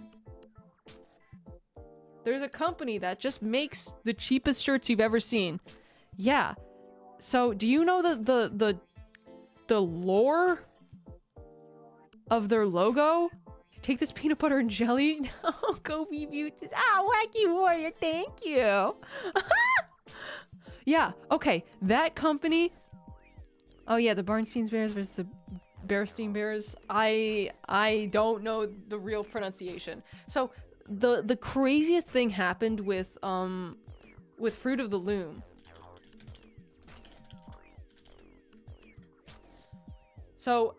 There's a company that just makes the cheapest shirts you've ever seen. Yeah. So, do you know the lore of their logo? Take this peanut butter and jelly. Oh, go be muted. Ah, wacky warrior, thank you. Yeah, okay. That company. Oh yeah, the Barnstein Bears versus the Bearstein Bears. I don't know the real pronunciation. So the craziest thing happened with Fruit of the Loom. So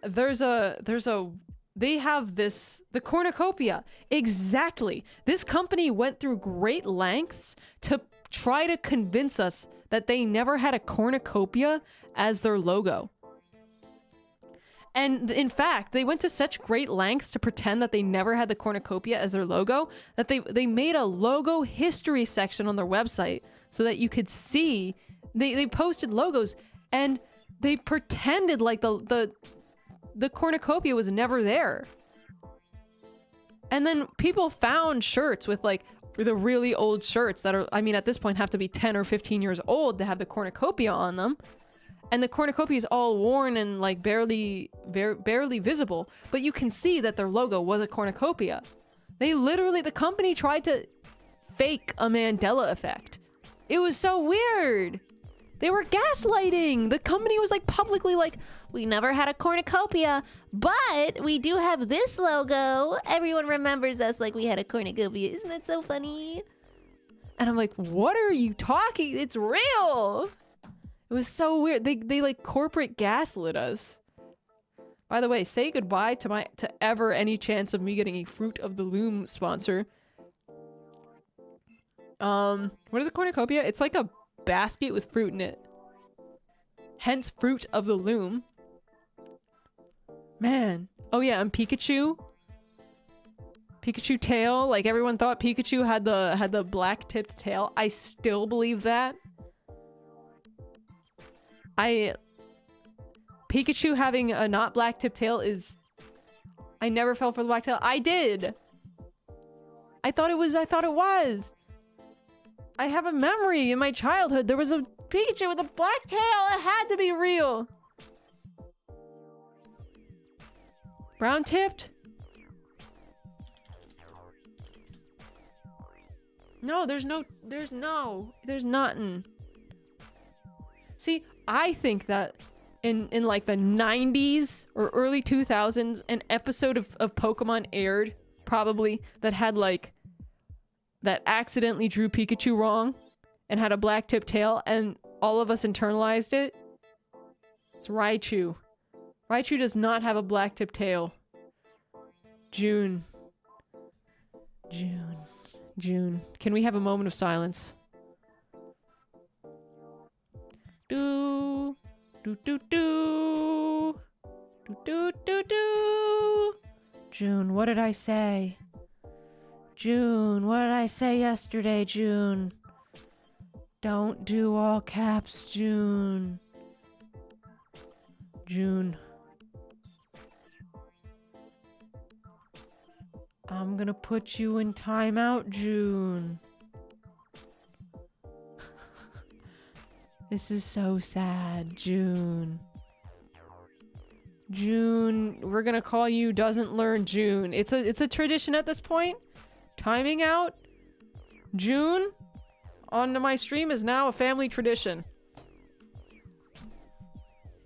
they have the cornucopia. Exactly. This company went through great lengths to try to convince us that they never had a cornucopia as their logo. And in fact, they went to such great lengths to pretend that they never had the cornucopia as their logo that they made a logo history section on their website so that you could see they posted logos and they pretended like the cornucopia was never there. And then people found shirts with like the really old shirts that are, I mean, at this point have to be 10 or 15 years old to have the cornucopia on them. And the cornucopia is all worn and like barely visible, but you can see that their logo was a cornucopia. The company tried to fake a Mandela effect. It was so weird. They were gaslighting. The company was like publicly like, we never had a cornucopia, but we do have this logo. Everyone remembers us like we had a cornucopia. Isn't that so funny? And I'm like, what are you talking? It's real. It was so weird. They like corporate gaslit us. By the way, say goodbye to ever any chance of me getting a Fruit of the Loom sponsor. What is a cornucopia? It's like a basket with fruit in it. Hence Fruit of the Loom. Man. Oh yeah, and Pikachu. Pikachu tail. Like everyone thought Pikachu had the black tipped tail. I still believe that. Pikachu having a not black tipped tail is... I never fell for the black tail. I did! I thought it was. I have a memory in my childhood. There was a Pikachu with a black tail. It had to be real. Brown tipped? No, there's nothing. See, I think that in like the 90s or early 2000s, an episode of Pokemon aired, probably, that had like, that accidentally drew Pikachu wrong and had a black tip tail, and all of us internalized it. It's Raichu. Raichu does not have a black tip tail. June. June. June. Can we have a moment of silence? Do. Do do do. Do do do do. June, what did I say? June, what did I say yesterday, June? Don't do all caps, June. June. I'm gonna put you in timeout, June. This is so sad, June. June, we're gonna call you doesn't learn June. It's a tradition at this point. Timing out June on my stream is now a family tradition.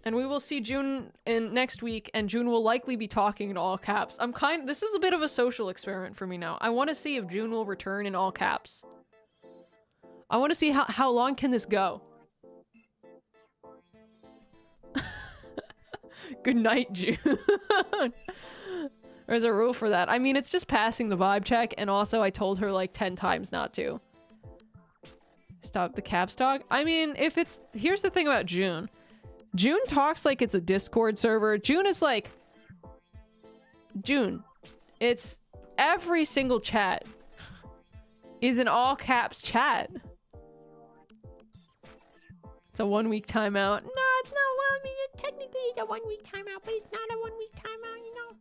And we will see June in next week, and June will likely be talking in all caps. This is a bit of a social experiment for me now. I want to see if June will return in all caps. I want to see how long can this go. Good night, June. There's a rule for that. I mean, it's just passing the vibe check, and also I told her like 10 times not to. Stop the caps talk. I mean, if it's... Here's the thing about June. June talks like it's a Discord server. June is like... June. It's... Every single chat is an all caps chat. It's a 1 week timeout. No, it's not. Well, I mean, technically it's a 1 week timeout, but it's not a 1 week timeout, you know?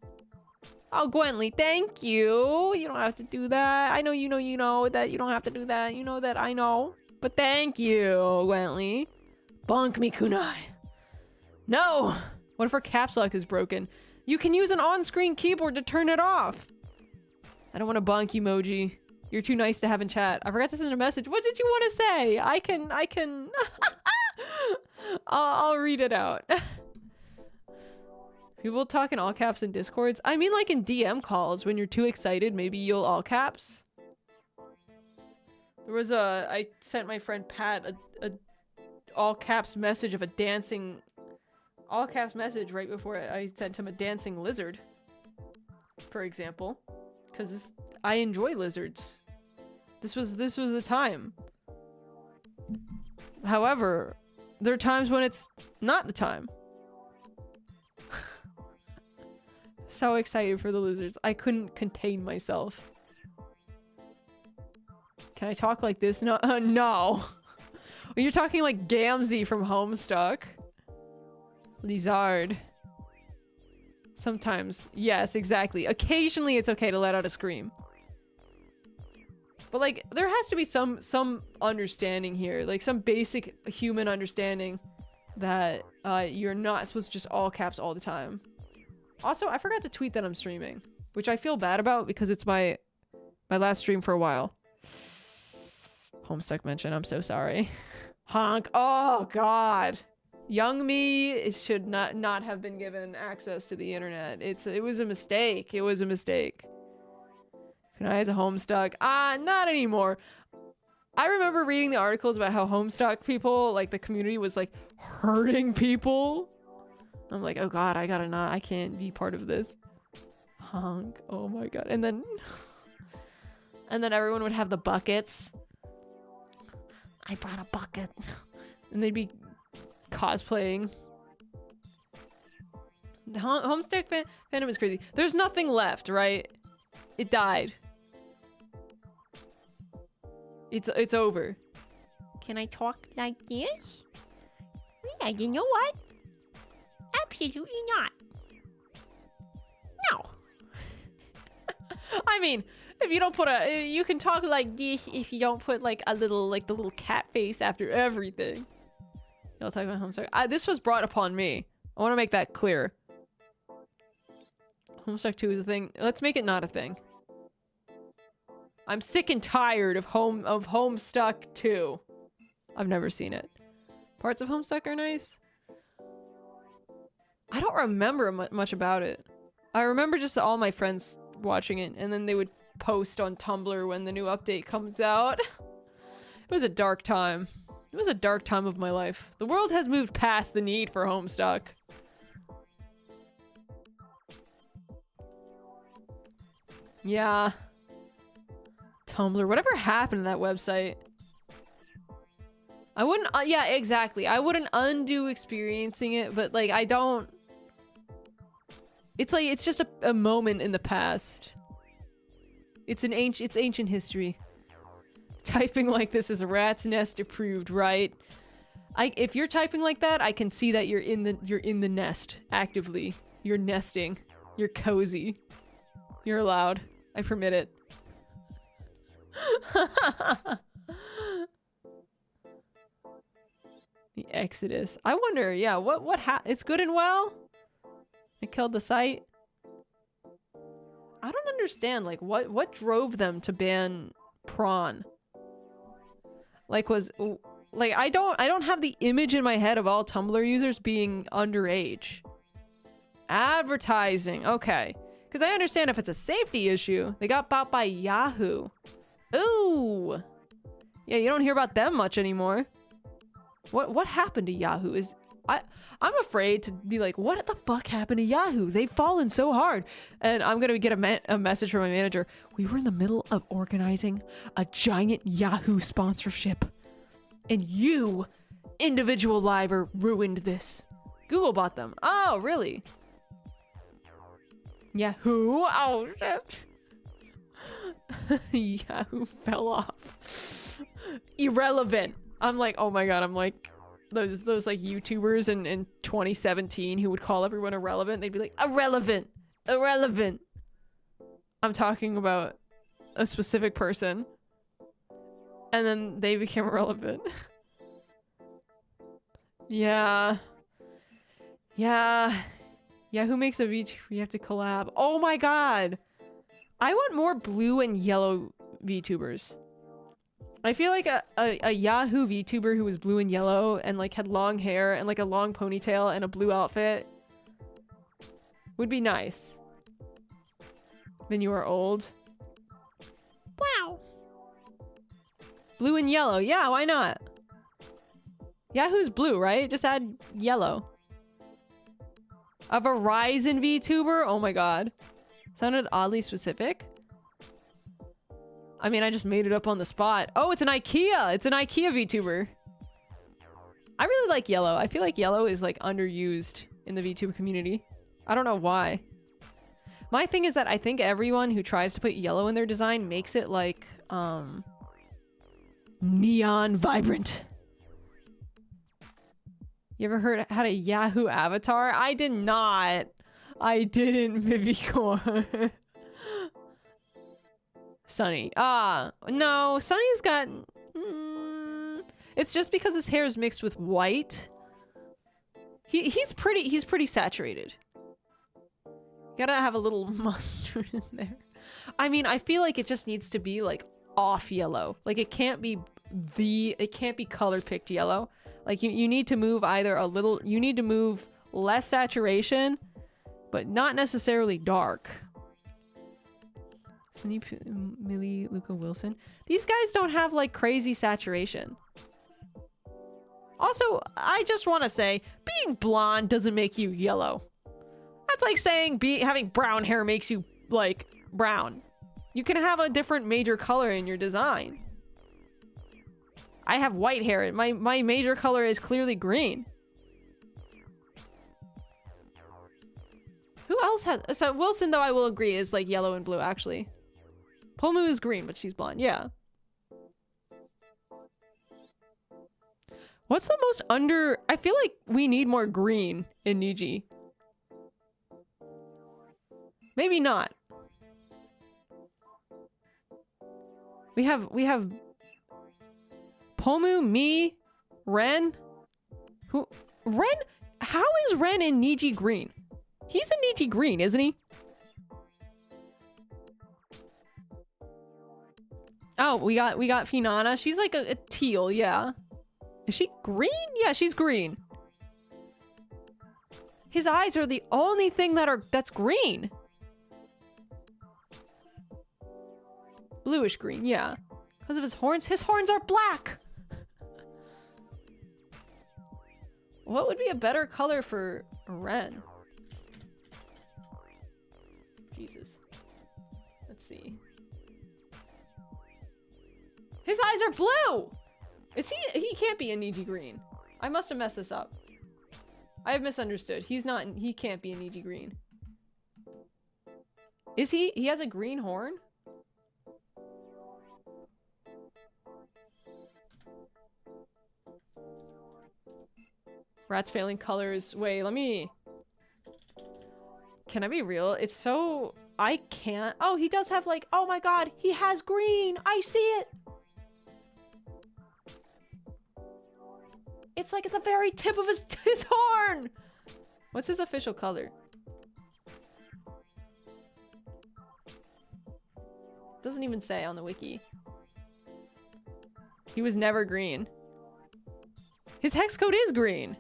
Oh, Gwenly, thank you. You don't have to do that. I know you know that you don't have to do that. You know that I know. But thank you, Gwenly. Bonk me, Kunai. No! What if our caps lock is broken? You can use an on-screen keyboard to turn it off. I don't want a bonk emoji. You're too nice to have in chat. I forgot to send a message. What did you want to say? I can... I'll read it out. People talk in all caps in Discords. I mean, like in DM calls, when you're too excited, maybe you'll all caps. There was I sent my friend Pat a all caps message of a dancing... All caps message right before I sent him a dancing lizard. For example. Because I enjoy lizards. This was the time. However, there are times when it's not the time. So excited for the lizards. I couldn't contain myself. Can I talk like this? No. No. You're talking like Gamzee from Homestuck. Lizard. Sometimes. Yes, exactly. Occasionally it's okay to let out a scream. But like, there has to be some understanding here. Like some basic human understanding that you're not supposed to just all caps all the time. Also, I forgot to tweet that I'm streaming, which I feel bad about because it's my last stream for a while. Homestuck mention, I'm so sorry. Honk. Oh god. Young me should not have been given access to the internet. It was a mistake. It was a mistake. Kunai is a Homestuck. Not anymore. I remember reading the articles about how Homestuck people, like the community was like hurting people. I'm like, oh god, I can't be part of this. Honk. Oh my god. And then everyone would have the buckets. I brought a bucket. And they'd be cosplaying. The Homestuck fandom is crazy. There's nothing left, right? It died. It's over. Can I talk like this? Yeah, you know what? Absolutely not. No. I mean, if you don't put you can talk like this if you don't put like the little cat face after everything. Y'all talk about Homestuck. This was brought upon me. I want to make that clear. Homestuck 2 is a thing. Let's make it not a thing. I'm sick and tired of Homestuck 2. I've never seen it. Parts of Homestuck are nice. I don't remember much about it. I remember just all my friends watching it, and then they would post on Tumblr when the new update comes out. It was a dark time. It was a dark time of my life. The world has moved past the need for Homestuck. Yeah. Tumblr. Whatever happened to that website? I wouldn't, yeah, exactly. I wouldn't undo experiencing it, but like, I don't... It's like, it's just a moment in the past. It's ancient history. Typing like this is rat's nest approved, right? If you're typing like that, I can see that you're in the nest actively. You're nesting. You're cozy. You're allowed. I permit it. The Exodus. I wonder, yeah, it's good and well? It killed the site? I don't understand, like, what drove them to ban prawn? Like, I don't have the image in my head of all Tumblr users being underage. Advertising, okay. Because I understand if it's a safety issue. They got bought by Yahoo. Ooh! Yeah, you don't hear about them much anymore. What happened to Yahoo? I'm afraid to be like, what the fuck happened to Yahoo? They've fallen so hard. And I'm gonna get a message from my manager. We were in the middle of organizing a giant Yahoo sponsorship. And you, individual liver, ruined this. Google bought them. Oh, really? Yahoo? Oh, shit. Yahoo fell off. Irrelevant. I'm like, oh my god, I'm like those like YouTubers in 2017 who would call everyone irrelevant. They'd be like, irrelevant, irrelevant. I'm talking about a specific person. And then they became irrelevant. Yeah. Yeah. Yahoo makes a VTuber, you have to collab. Oh my god! I want more blue and yellow VTubers. I feel like a Yahoo VTuber who was blue and yellow and like had long hair and like a long ponytail and a blue outfit would be nice. Then you are old. Wow. Blue and yellow. Yeah, why not? Yahoo's blue, right? Just add yellow. A Verizon VTuber? Oh my god. Sounded oddly specific. I mean, I just made it up on the spot. Oh, it's an IKEA! It's an IKEA VTuber. I really like yellow. I feel like yellow is like underused in the VTuber community. I don't know why. My thing is that I think everyone who tries to put yellow in their design makes it like, neon vibrant. You ever had a Yahoo avatar? I did not. I didn't, Vivicor. Sunny. No, Sunny's got... it's just because his hair is mixed with white. He's pretty saturated. Gotta have a little mustard in there. I mean, I feel like it just needs to be like off yellow. Like it can't be color picked yellow. Like you need to move either a little, you need to move less saturation, but not necessarily dark. Sunny, Millie, Luca Wilson. These guys don't have like crazy saturation. Also, I just want to say, being blonde doesn't make you yellow. That's like saying having brown hair makes you like brown. You can have a different major color in your design. I have white hair. My major color is clearly green. Who else has... So Wilson, though, I will agree, is like yellow and blue, actually. Pomu is green, but she's blonde. Yeah. What's the most under... I feel like we need more green in Niji. Maybe not. We have Pomu, me, Ren. Ren? How is Ren in Niji green? He's in Niji green, isn't he? Oh, we got Finana. She's like a teal, yeah. Is she green? Yeah, she's green. His eyes are the only thing that's green. Bluish green, yeah. Because of his horns. His horns are black! What would be a better color for Ren? Jesus. Let's see. His eyes are blue! Is he can't be a Niji green. I must have messed this up. I have misunderstood. He can't be a Niji green. Is he? He has a green horn? Rat's failing colors. Wait, let me... Can I be real? It's so... I can't... Oh, he does have like... Oh my god, he has green! I see it! It's like at the very tip of his horn! What's his official color? Doesn't even say on the wiki. He was never green. His hex code is green!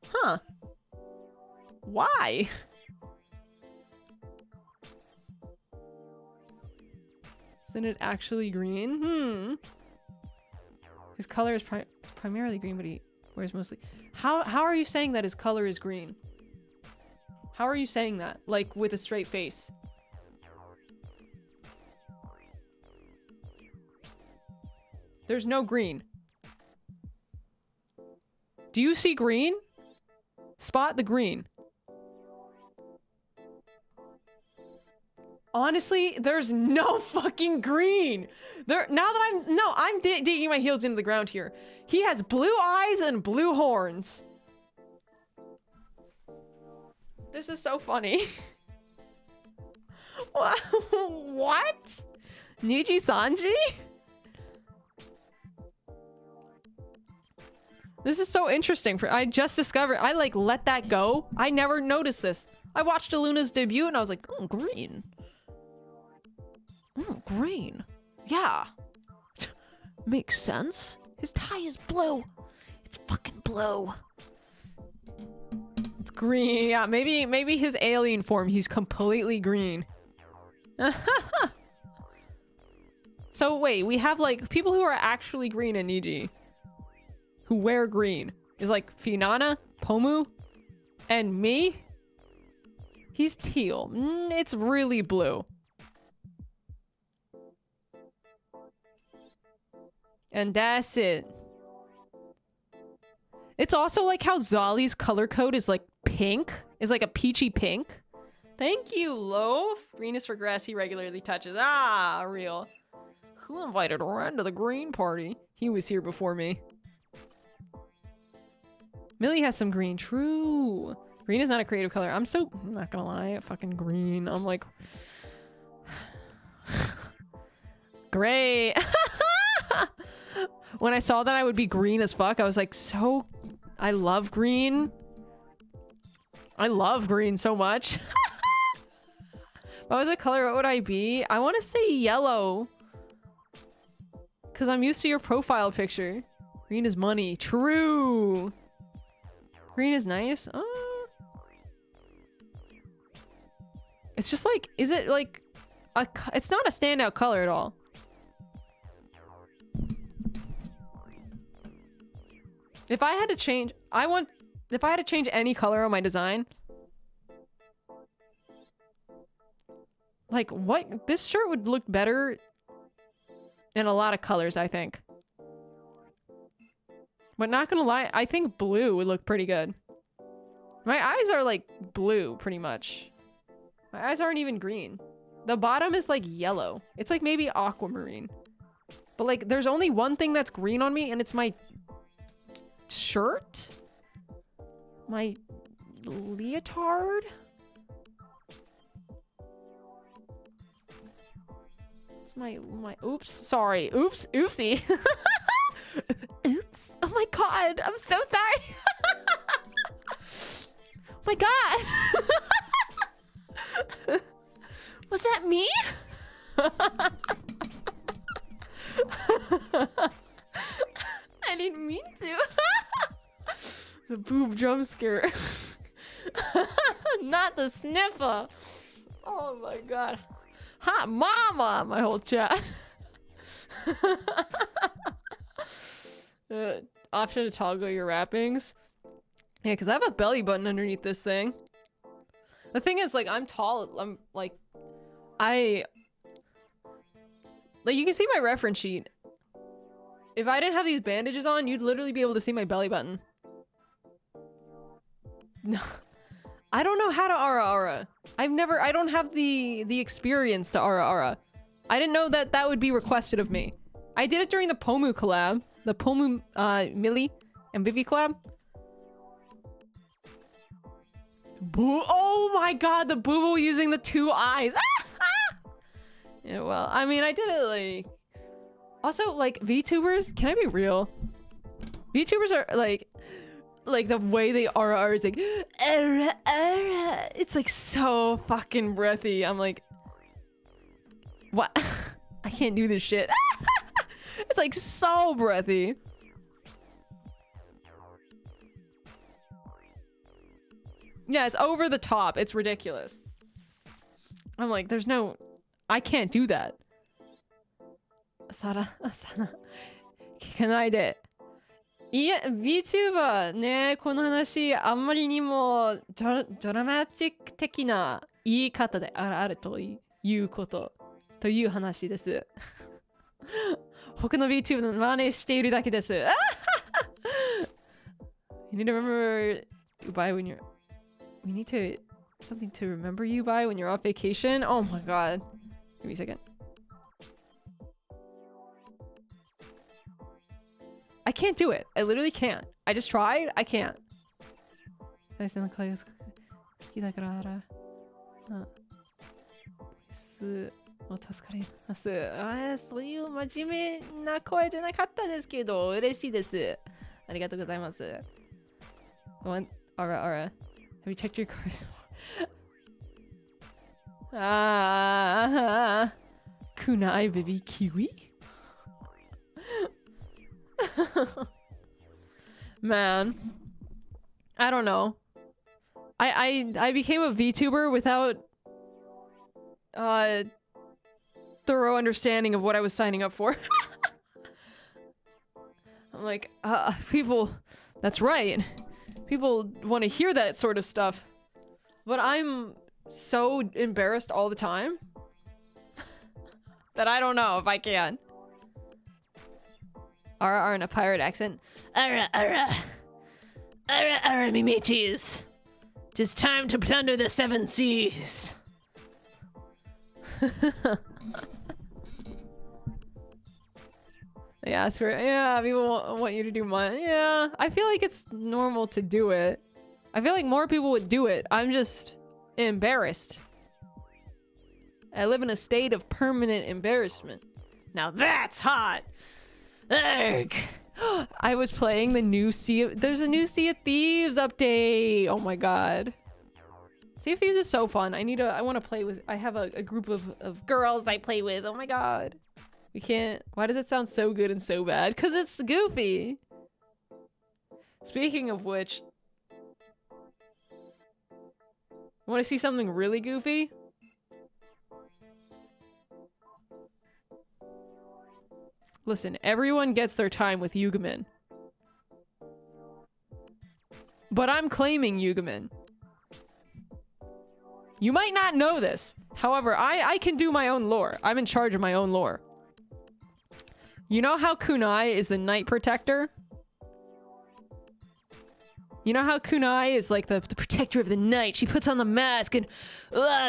Huh. Why? Isn't it actually green? His color is primarily green, but he wears mostly... How are you saying that his color is green? How are you saying that? Like, with a straight face? There's no green. Do you see green? Spot the green. Honestly, there's no fucking green. I'm digging my heels into the ground here. He has blue eyes and blue horns. This is so funny. What? NIJISANJI? This is so interesting. I just discovered. I like let that go. I never noticed this. I watched Aluna's debut and I was like, oh, green. Oh, green. Yeah. Makes sense. His tie is blue. It's fucking blue. It's green. Yeah, maybe his alien form, he's completely green. So wait, we have like people who are actually green in Niji. Who wear green. Is like Finana, Pomu, and me. He's teal. It's really blue. And that's it. It's also like how Zali's color code is like pink. Is like a peachy pink. Thank you, Loaf. Green is for grass he regularly touches. Ah, real. Who invited Ren to the green party? He was here before me. Millie has some green. True. Green is not a creative color. I'm not gonna lie. Fucking green. I'm like... Great. When I saw that I would be green as fuck, I was like, so... I love green. I love green so much. If I was a color, what would I be? I want to say yellow. Because I'm used to your profile picture. Green is money. True. Green is nice. It's just like, is it like... it's not a standout color at all. If I had to change, if I had to change any color on my design, like what, this shirt would look better in a lot of colors, I think. But not gonna lie, I think blue would look pretty good. My eyes are like blue, pretty much. My eyes aren't even green. The bottom is like yellow. It's like maybe aquamarine. But like, there's only one thing that's green on me, and it's my shirt? My leotard? It's my oops, sorry. Oops, oopsie. Oops. Oh my god, I'm so sorry. Oh my god. Was that me? I didn't mean to. The boob jump scare. Not the sniffer. Oh my god. Hot mama, my whole chat. Option to toggle your wrappings. Yeah, because I have a belly button underneath this thing. The thing is, like, I'm tall. I'm like, Like, you can see my reference sheet. If I didn't have these bandages on, you'd literally be able to see my belly button. No. I don't know how to ARA ARA. I don't have the experience to ARA ARA. I didn't know that that would be requested of me. I did it during the Pomu collab. The Pomu, Millie and Vivi collab. Oh my god, the boo-boo using the 2 eyes. Yeah, well, I mean, I did it like... Also, like, VTubers, can I be real? VTubers are like the way they are is like, ARA, ARA. It's like so fucking breathy. I'm like, what? I can't do this shit. It's like so breathy. Yeah, it's over the top. It's ridiculous. I'm like, there's no... I can't do that. Asana, Asana. 聞かないで。いや、VTuber ね、この話、あんまりにもドラマチック的な言い方であるということ、という話です。他の VTuber の真似しているだけです。You need to remember by when you're... We need to... Something to remember you by when you're off vacation? Oh my god. Give me a second. I can't do it. I literally can't. I just tried. I can't. 好きだからあら。助かります。そういう真面目な声じゃなかったですけど、嬉しいです。ありがとうございます。ARA ARA. Have you checked your cars? Kunai baby kiwi? Man, I don't know. I became a VTuber without thorough understanding of what I was signing up for. I'm like, people, that's right. People want to hear that sort of stuff. But I'm so embarrassed all the time that I don't know if I can. ARA ARA in a pirate accent. ARA ARA. ARA ARA me mateys. 'Tis time to plunder the 7 seas. They ask for, yeah, people want you to do mine. Yeah, I feel like it's normal to do it. I feel like more people would do it. I'm just embarrassed. I live in a state of permanent embarrassment. Now that's hot! Erg! I was playing the new there's a new Sea of Thieves update! Oh my god. Sea of Thieves is so fun. I want to play with... I have a group of girls I play with. Oh my god. We can't... Why does it sound so good and so bad? Because it's goofy! Speaking of which... Want to see something really goofy? Listen, everyone gets their time with Yugamin. But I'm claiming Yugamin. You might not know this. However, I can do my own lore. I'm in charge of my own lore. You know how Kunai is the Night Protector? You know how Kunai is like the protector of the night? She puts on the mask and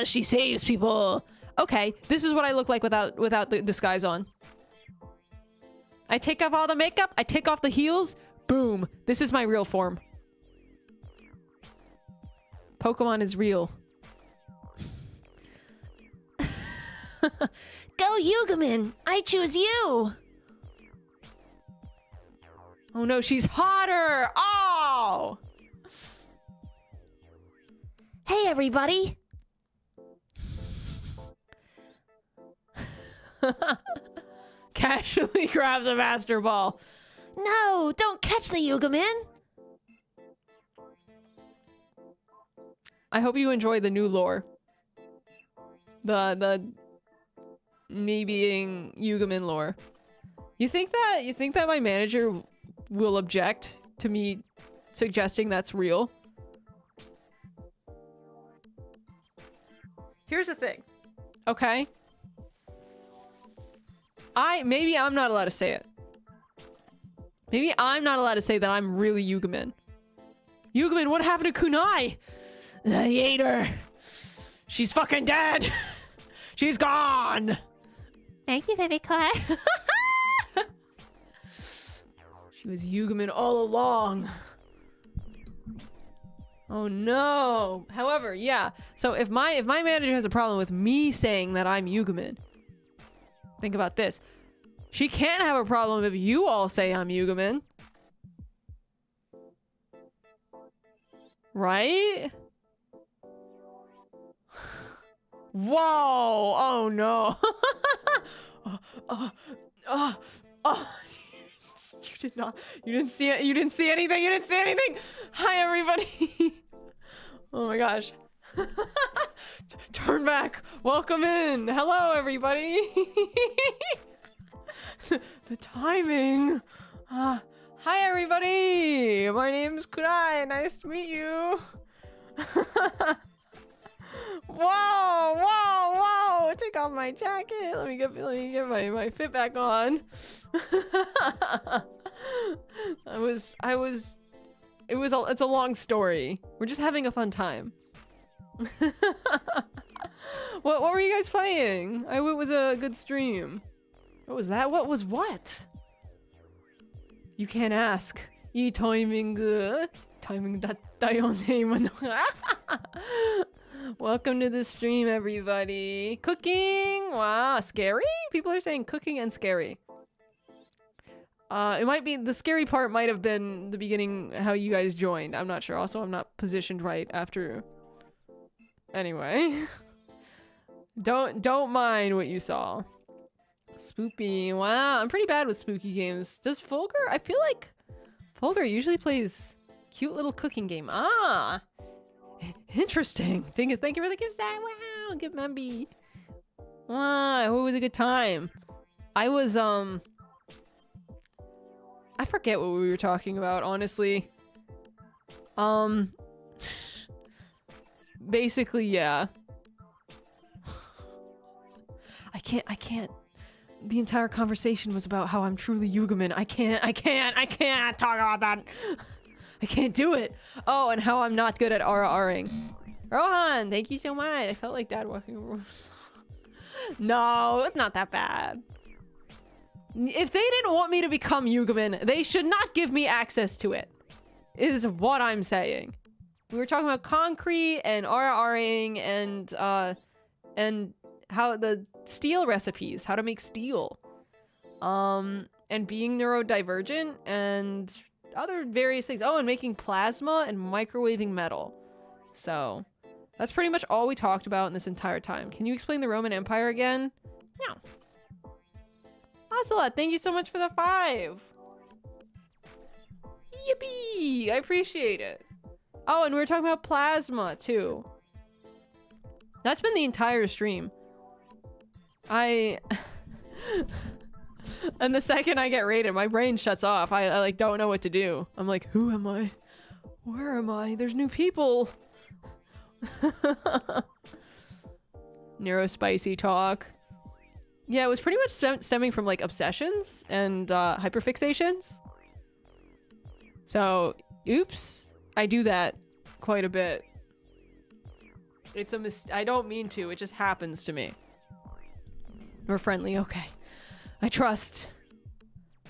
she saves people. Okay, this is what I look like without the disguise on. I take off all the makeup, I take off the heels, boom. This is my real form. Pokemon is real. Go Yugamin! I choose you! Oh no, she's hotter! Oh! Hey everybody! Casually grabs a Master Ball. No, don't catch the Yugamin! I hope you enjoy the new lore. The me being Yugamin lore. You think that my manager will object to me suggesting that's real? Here's the thing. Okay. Maybe I'm not allowed to say it. Maybe I'm not allowed to say that I'm really Yugamin. Yugamin, what happened to Kunai? I ate her. She's fucking dead. She's gone. Thank you, baby car. She was Yugamin all along. Oh no. However, yeah. So if my manager has a problem with me saying that I'm Yugamin, think about this. She can't have a problem if you all say I'm Yugamin. Right? Whoa! Oh no! You did not. You didn't see it. You didn't see anything. You didn't see anything. Hi, everybody. Oh my gosh. Turn back. Welcome in. Hello, everybody. The timing. Hi, everybody. My name's Kunai. Nice to meet you. Whoa, whoa, whoa! Take off my jacket. Let me get my fit back on. It's a long story. We're just having a fun time. What were you guys playing? It was a good stream. What was that? What was what? You can't ask. I timing. Timing datta yo ne. Welcome to the stream, everybody. Cooking! Wow, scary? People are saying cooking and scary. It might be, the scary part might have been the beginning, how you guys joined. I'm not sure. Also, I'm not positioned right after. Anyway. Don't mind what you saw. Spoopy. Wow, I'm pretty bad with spooky games. Does Fulgur? I feel like Fulgur usually plays cute little cooking game. Ah! Interesting. Thank you for the gift stack. Wow, give Memby. Wow, it was a good time. I was I forget what we were talking about, honestly. Basically, yeah. I can't. The entire conversation was about how I'm truly Yugamin. I can't talk about that. I can't do it. Oh, and how I'm not good at ARA ARAing. Rohan, thank you so much. I felt like dad walking over. No, it's not that bad. If they didn't want me to become Yugamin, they should not give me access to it. Is what I'm saying. We were talking about concrete and ARA ARAing and how the steel recipes, how to make steel. And being neurodivergent and other various things. Oh, and making plasma and microwaving metal. So that's pretty much all we talked about in this entire time. Can you explain the Roman Empire again? No. Ocelot, thank you so much for the 5. Yippee! I appreciate it. Oh, and we were talking about plasma too. That's been the entire stream. And the second I get raided, my brain shuts off. I like don't know what to do. I'm like, who am I? Where am I? There's new people. Neurospicy talk. Yeah, it was pretty much stemming from like obsessions and hyperfixations. So, oops. I do that quite a bit. It's a I don't mean to. It just happens to me. We're friendly. Okay. I trust.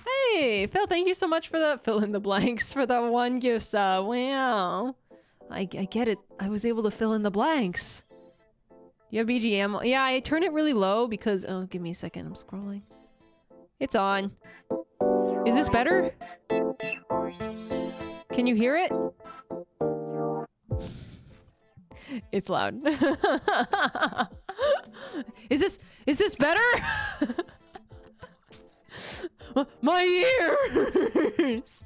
Hey, Phil, thank you so much for the fill in the blanks for the 1 gift sub. Wow. I get it. I was able to fill in the blanks. Do you have BGM? Yeah, I turn it really low because... Oh, give me a second. I'm scrolling. It's on. Is this better? Can you hear it? It's loud. Is this better? My ears!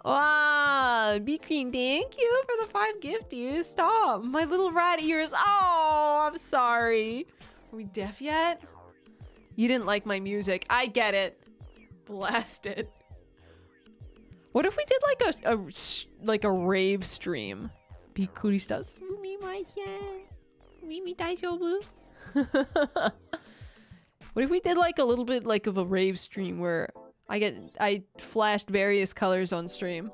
Wow, B Queen, thank you for the 5 gifties. Stop, my little rat ears. Oh, I'm sorry. Are we deaf yet? You didn't like my music. I get it. Blast it. What if we did like a rave stream? Bikurishita. What if we did like a little bit like of a rave stream where I flashed various colors on stream?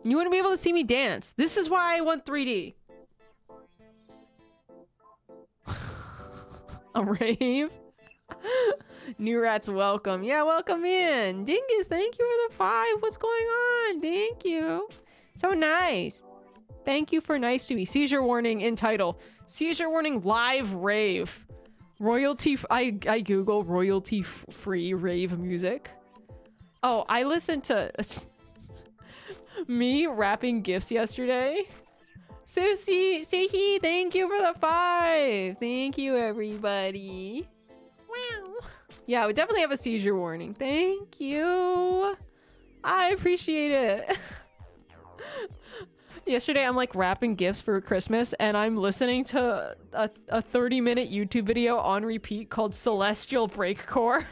You wouldn't be able to see me dance. This is why I want 3D. A rave? New rats, welcome. Yeah, welcome in. Dingus, thank you for the 5. What's going on? Thank you. So nice. Thank you for nice to me. Seizure warning in title. Seizure warning live rave. Royalty. I Google royalty free rave music. Oh, I listened to me rapping GIFs yesterday. Sushi, thank you for the 5. Thank you, everybody. Wow. Yeah, we definitely have a seizure warning. Thank you. I appreciate it. Yesterday, I'm like rapping GIFs for Christmas, and I'm listening to a 30-minute YouTube video on repeat called Celestial Breakcore.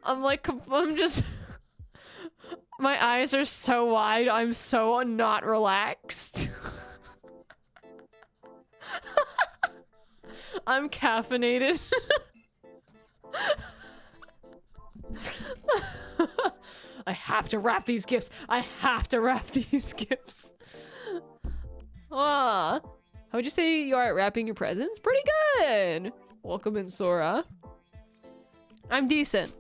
I'm just... My eyes are so wide, I'm so not relaxed. I'm caffeinated. I have to wrap these gifts. I have to wrap these gifts. How would you say you are at wrapping your presents? Pretty good. Welcome in, Sora. I'm decent.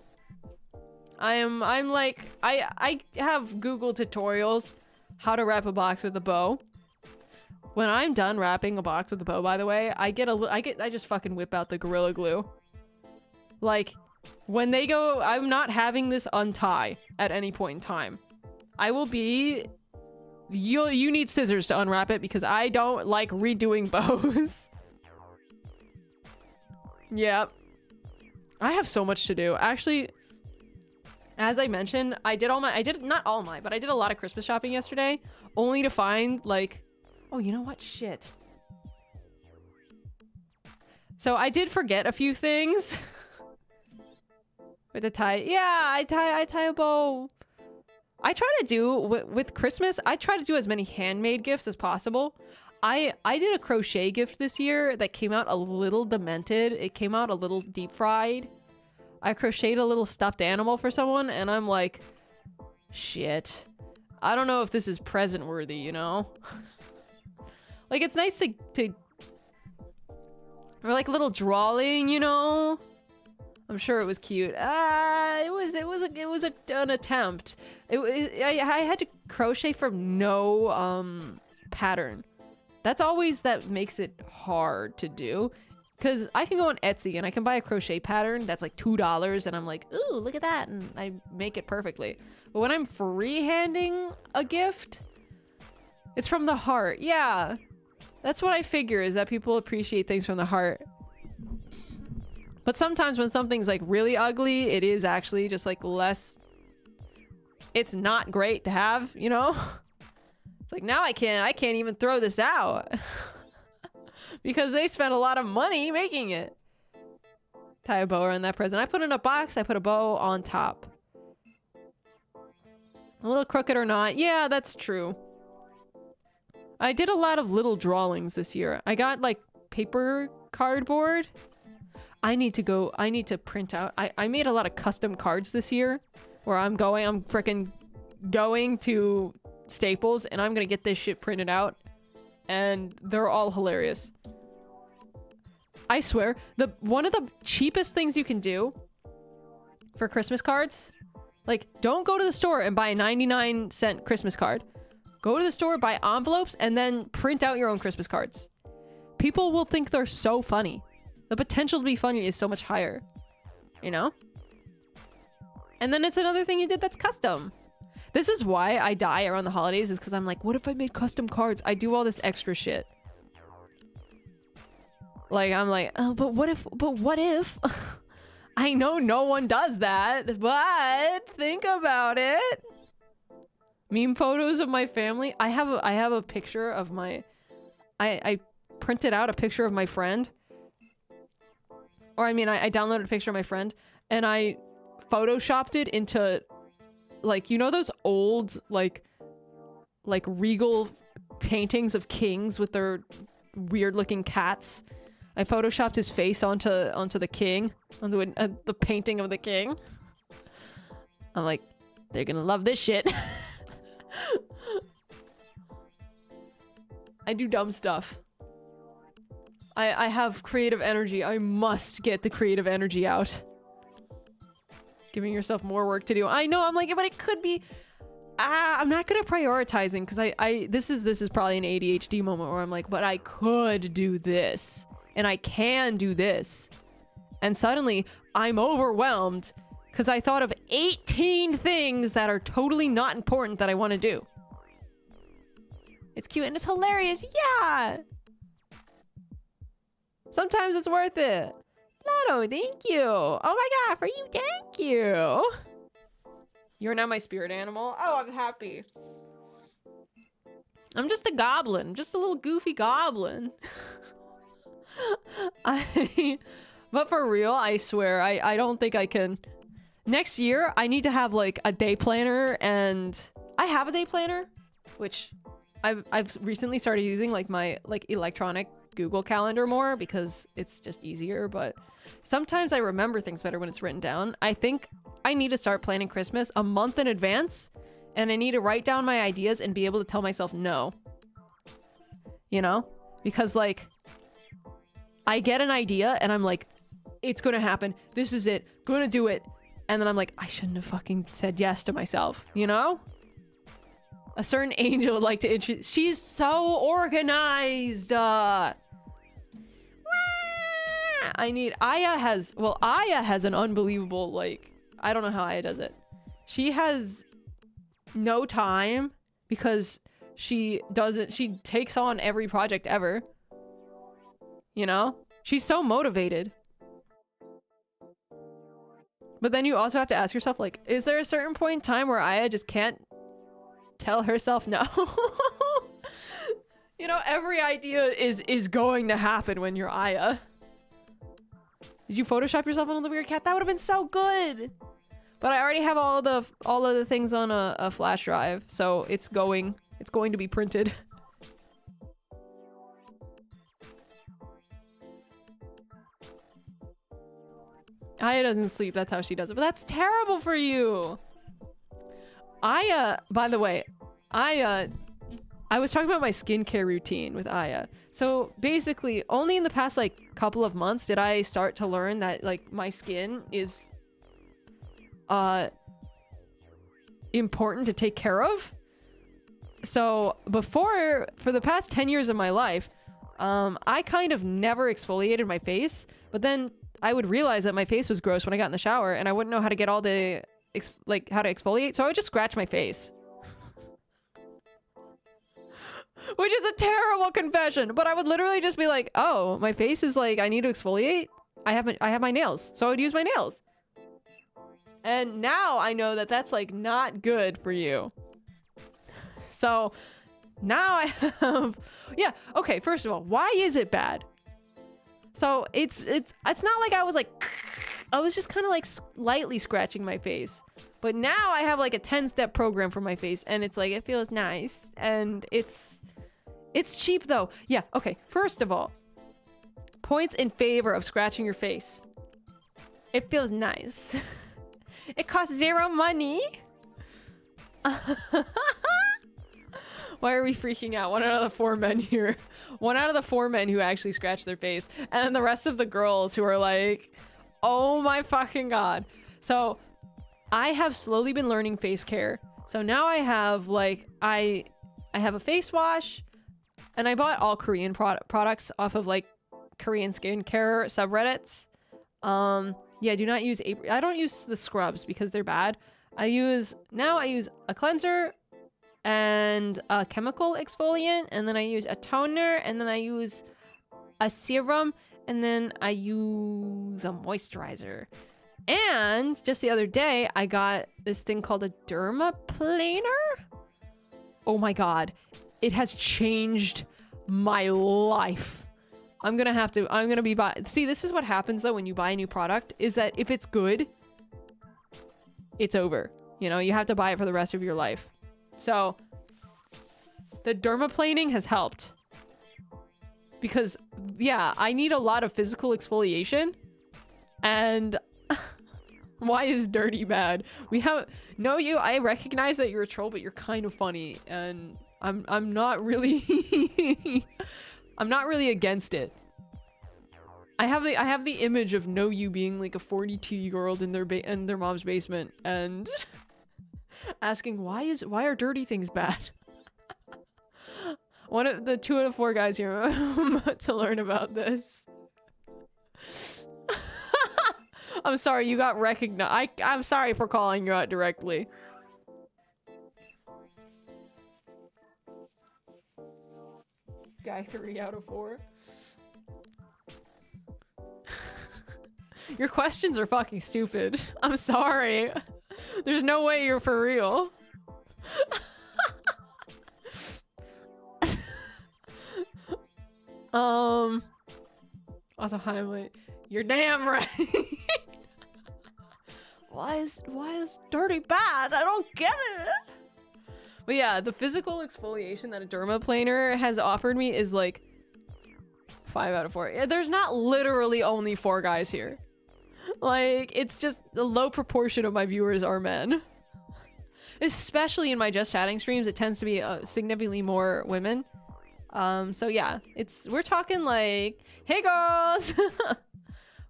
I'm like, I have Google tutorials how to wrap a box with a bow. When I'm done wrapping a box with a bow, by the way, I just fucking whip out the Gorilla Glue. Like, when they go, I'm not having this untie at any point in time. I will be... You need scissors to unwrap it because I don't like redoing bows. Yep. I have so much to do. Actually, as I mentioned, I did not all my, but I did a lot of Christmas shopping yesterday, only to find, like... Oh, you know what? Shit. So I did forget a few things. With the tie. Yeah, I tie a bow. I try to do, with Christmas, I try to do as many handmade gifts as possible. I did a crochet gift this year that came out a little demented. It came out a little deep fried. I crocheted a little stuffed animal for someone, and I'm like, shit. I don't know if this is present worthy, you know? Like, it's nice to or like a little drawing, you know? I'm sure it was cute. It was an attempt. I had to crochet from no pattern. That's always that makes it hard to do. Because I can go on Etsy and I can buy a crochet pattern that's like $2 and I'm like, ooh, look at that, and I make it perfectly. But when I'm freehanding a gift, it's from the heart. Yeah. That's what I figure, is that people appreciate things from the heart. But sometimes when something's like really ugly, it is actually just like less... It's not great to have, you know? It's like, now I can't even throw this out. Because they spent a lot of money making it. Tie a bow around that present. I put in a box, I put a bow on top. A little crooked or not. Yeah, that's true. I did a lot of little drawings this year. I got like paper cardboard. I need to print out. I made a lot of custom cards this year where I'm freaking going to Staples and I'm gonna get this shit printed out. And they're all hilarious. I swear, one of the cheapest things you can do for Christmas cards, like, don't go to the store and buy a 99-cent Christmas card. Go to the store, buy envelopes, and then print out your own Christmas cards. People will think they're so funny. The potential to be funny is so much higher. You know? And then it's another thing you did that's custom. This is why I die around the holidays, is because I'm like, what if I made custom cards? I do all this extra shit. Like, I'm like, oh, but what if? I know no one does that, but think about it. meme photos of my family. I have a picture of my... I printed out a picture of my friend. Or I mean, I downloaded a picture of my friend. And I photoshopped it into... Like, you know those old, like regal paintings of kings with their weird-looking cats? I photoshopped his face onto the king, onto the painting of the king. I'm like, they're gonna love this shit. I do dumb stuff. I have creative energy. I must get the creative energy out. Giving yourself more work to do. I know, I'm like, but it could be... I'm not good at prioritizing, because this is probably an ADHD moment where I'm like, but I could do this. And I can do this. And suddenly, I'm overwhelmed, because I thought of 18 things that are totally not important that I want to do. It's cute and it's hilarious, yeah! Sometimes it's worth it. Lotto, thank you. Oh my god, for you, thank you. You're now my spirit animal. Oh, I'm happy. I'm just a goblin. Just a little goofy goblin. But for real, I swear, I don't think I can... Next year, I need to have, like, a day planner, and... I have a day planner, which I've recently started using, like, my, like, electronic Google Calendar more, because it's just easier, but... Sometimes I remember things better when it's written down. I think I need to start planning Christmas a month in advance, and I need to write down my ideas and be able to tell myself no. You know? Because, like, I get an idea and I'm like, it's gonna happen. This is it. Gonna do it. And then I'm like, I shouldn't have fucking said yes to myself. You know? A certain angel would like to introduce... She's so organized! I need... Aya has an unbelievable, like... I don't know how Aya does it. She has no time because she takes on every project ever. You know? She's so motivated. But then you also have to ask yourself, like, is there a certain point in time where Aya just can't tell herself no? You know, every idea is going to happen when you're Aya. Did you Photoshop yourself on the weird cat? That would have been so good. But I already have all of the things on a flash drive, so it's going to be printed. Aya doesn't sleep, that's how she does it. But that's terrible for you! Aya, by the way, I was talking about my skincare routine with Aya. So basically, only in the past, like, couple of months did I start to learn that, like, my skin is important to take care of. So before, for the past 10 years of my life, I kind of never exfoliated my face, but then I would realize that my face was gross when I got in the shower, and I wouldn't know how to get all the how to exfoliate, so I would just scratch my face. Which is a terrible confession, but I would literally just be like, oh, my face is like, I need to exfoliate. I have my nails, so I would use my nails. And now I know that that's like not good for you. So now I have, yeah, okay, first of all, why is it bad? So it's not like I was just kind of like lightly scratching my face. But now I have like a 10-step program for my face, and it's like, it feels nice, and it's cheap though. Yeah, okay, first of all, points in favor of scratching your face. It feels nice. It costs 0 money. Why are we freaking out? 1 out of the 4 men here. 1 out of the 4 men who actually scratch their face. And the rest of the girls who are like, oh my fucking god. So I have slowly been learning face care. So now I have like, I have a face wash, and I bought all Korean products off of like Korean skincare subreddits. Yeah, do not use I don't use the scrubs because they're bad. I use a cleanser and a chemical exfoliant, and then I use a toner, and then I use a serum, and then I use a moisturizer. And just the other day, I got this thing called a dermaplaner. Oh my god. It has changed my life. I'm gonna be see, this is what happens though when you buy a new product, is that if it's good, it's over. You know, you have to buy it for the rest of your life. So, the dermaplaning has helped. Because, yeah, I need a lot of physical exfoliation. And why is dirty bad? We have no you. I recognize that you're a troll, but you're kind of funny, and I'm not really I'm not really against it. I have the image of no you being like a 42-year-old in their mom's basement and asking why are dirty things bad. One of the 2 out of 4 guys here to learn about this. I'm sorry, you got recognized. I'm sorry for calling you out directly. Guy 3 out of 4. Your questions are fucking stupid. I'm sorry. There's no way you're for real. Also, Heimlich, you're damn right. Why is dirty bad? I don't get it. But yeah, the physical exfoliation that a dermaplaner has offered me is like 5 out of 4. Yeah, there's not literally only 4 guys here. Like, it's just a low proportion of my viewers are men. Especially in my just chatting streams, it tends to be significantly more women. So yeah, we're talking like, hey girls!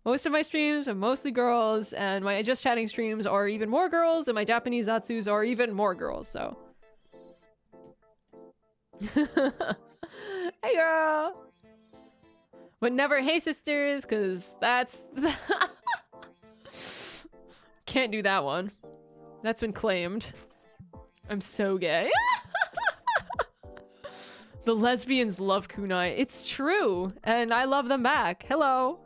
Most of my streams are mostly girls, and my just chatting streams are even more girls, and my Japanese ZATSUs are even more girls, so. Hey girl! But never hey sisters, because that's... Can't do that one. That's been claimed. I'm so gay. The lesbians love kunai. It's true, and I love them back. Hello.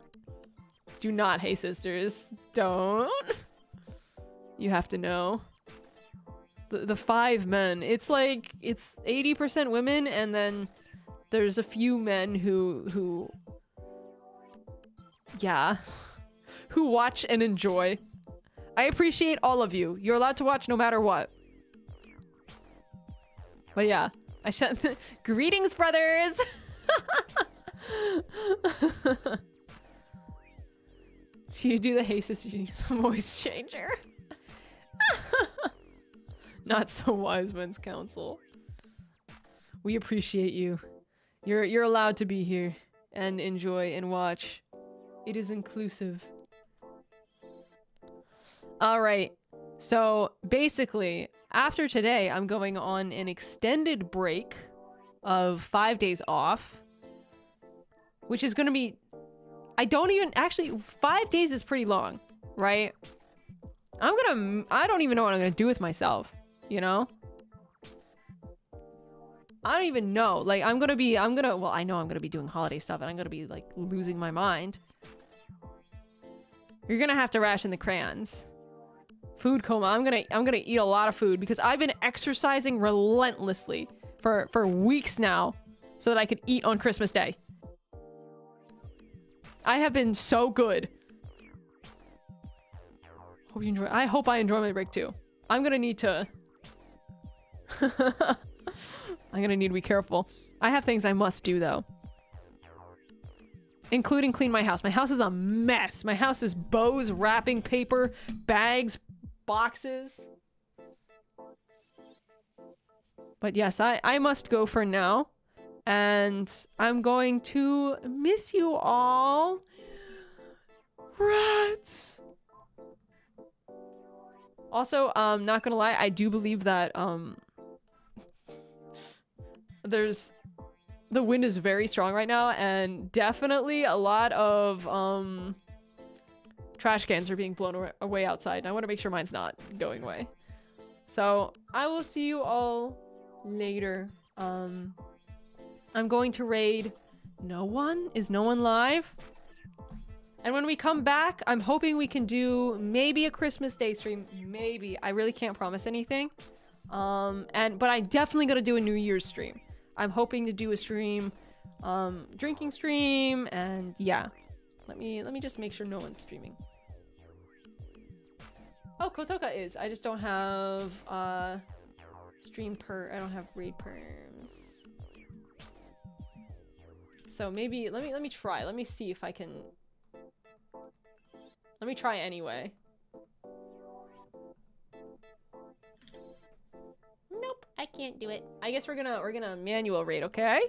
Do not hey sisters. Don't. You have to know. The 5 men. It's like, it's 80% women, and then there's a few men who yeah, who watch and enjoy. I appreciate all of you. You're allowed to watch no matter what. But yeah, I should. Greetings, brothers. You do the hey sis voice changer. Not so wise men's counsel. We appreciate you. You're allowed to be here and enjoy and watch. It is inclusive. All right. So basically, after today, I'm going on an extended break of 5 days off, which is going to be, I don't even 5 days is pretty long, right? I don't even know what I'm going to do with myself, you know? I don't even know. Like, well, I know I'm going to be doing holiday stuff, and I'm going to be like losing my mind. You're going to have to ration the crayons. Food coma. I'm gonna eat a lot of food because I've been exercising relentlessly for weeks now so that I could eat on Christmas Day. I have been so good. Hope you enjoy. I hope I enjoy my break too. I'm gonna need to I'm gonna need to be careful. I have things I must do though. Including clean my house. My house is a mess. My house is bows, wrapping paper, bags, boxes. But yes, I must go for now. And I'm going to miss you all. Rats! Also, not gonna lie, I do believe that, the wind is very strong right now, and definitely a lot of, trash cans are being blown away outside, and I want to make sure mine's not going away. So, I will see you all later. I'm going to raid No One? Is No One live? And when we come back, I'm hoping we can do maybe a Christmas Day stream. Maybe. I really can't promise anything. But I'm definitely gonna do a New Year's stream. I'm hoping to do a stream, drinking stream, and yeah. Let me just make sure no one's streaming. Oh, Kotoka is. I just don't have I don't have raid perms. So maybe let me try. Let me see if I can. Let me try anyway. Nope, I can't do it. I guess we're gonna manual raid, okay?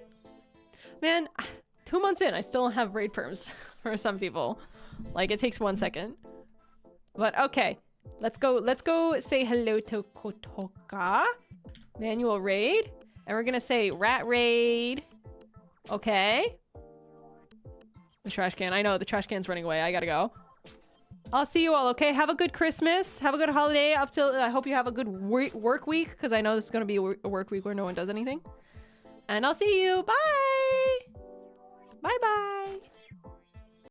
Man, 2 months in, I still don't have raid perms for some people. Like, it takes 1 second. But okay, let's go say hello to Kotoka. Manual raid, and we're gonna say rat raid. Okay. The trash can. I know the trash can's running away. I gotta go. I'll see you all, okay? Have a good Christmas. Have a good holiday up till... I hope you have a good work week, because I know this is going to be a work week where no one does anything. And I'll see you. Bye! Bye-bye!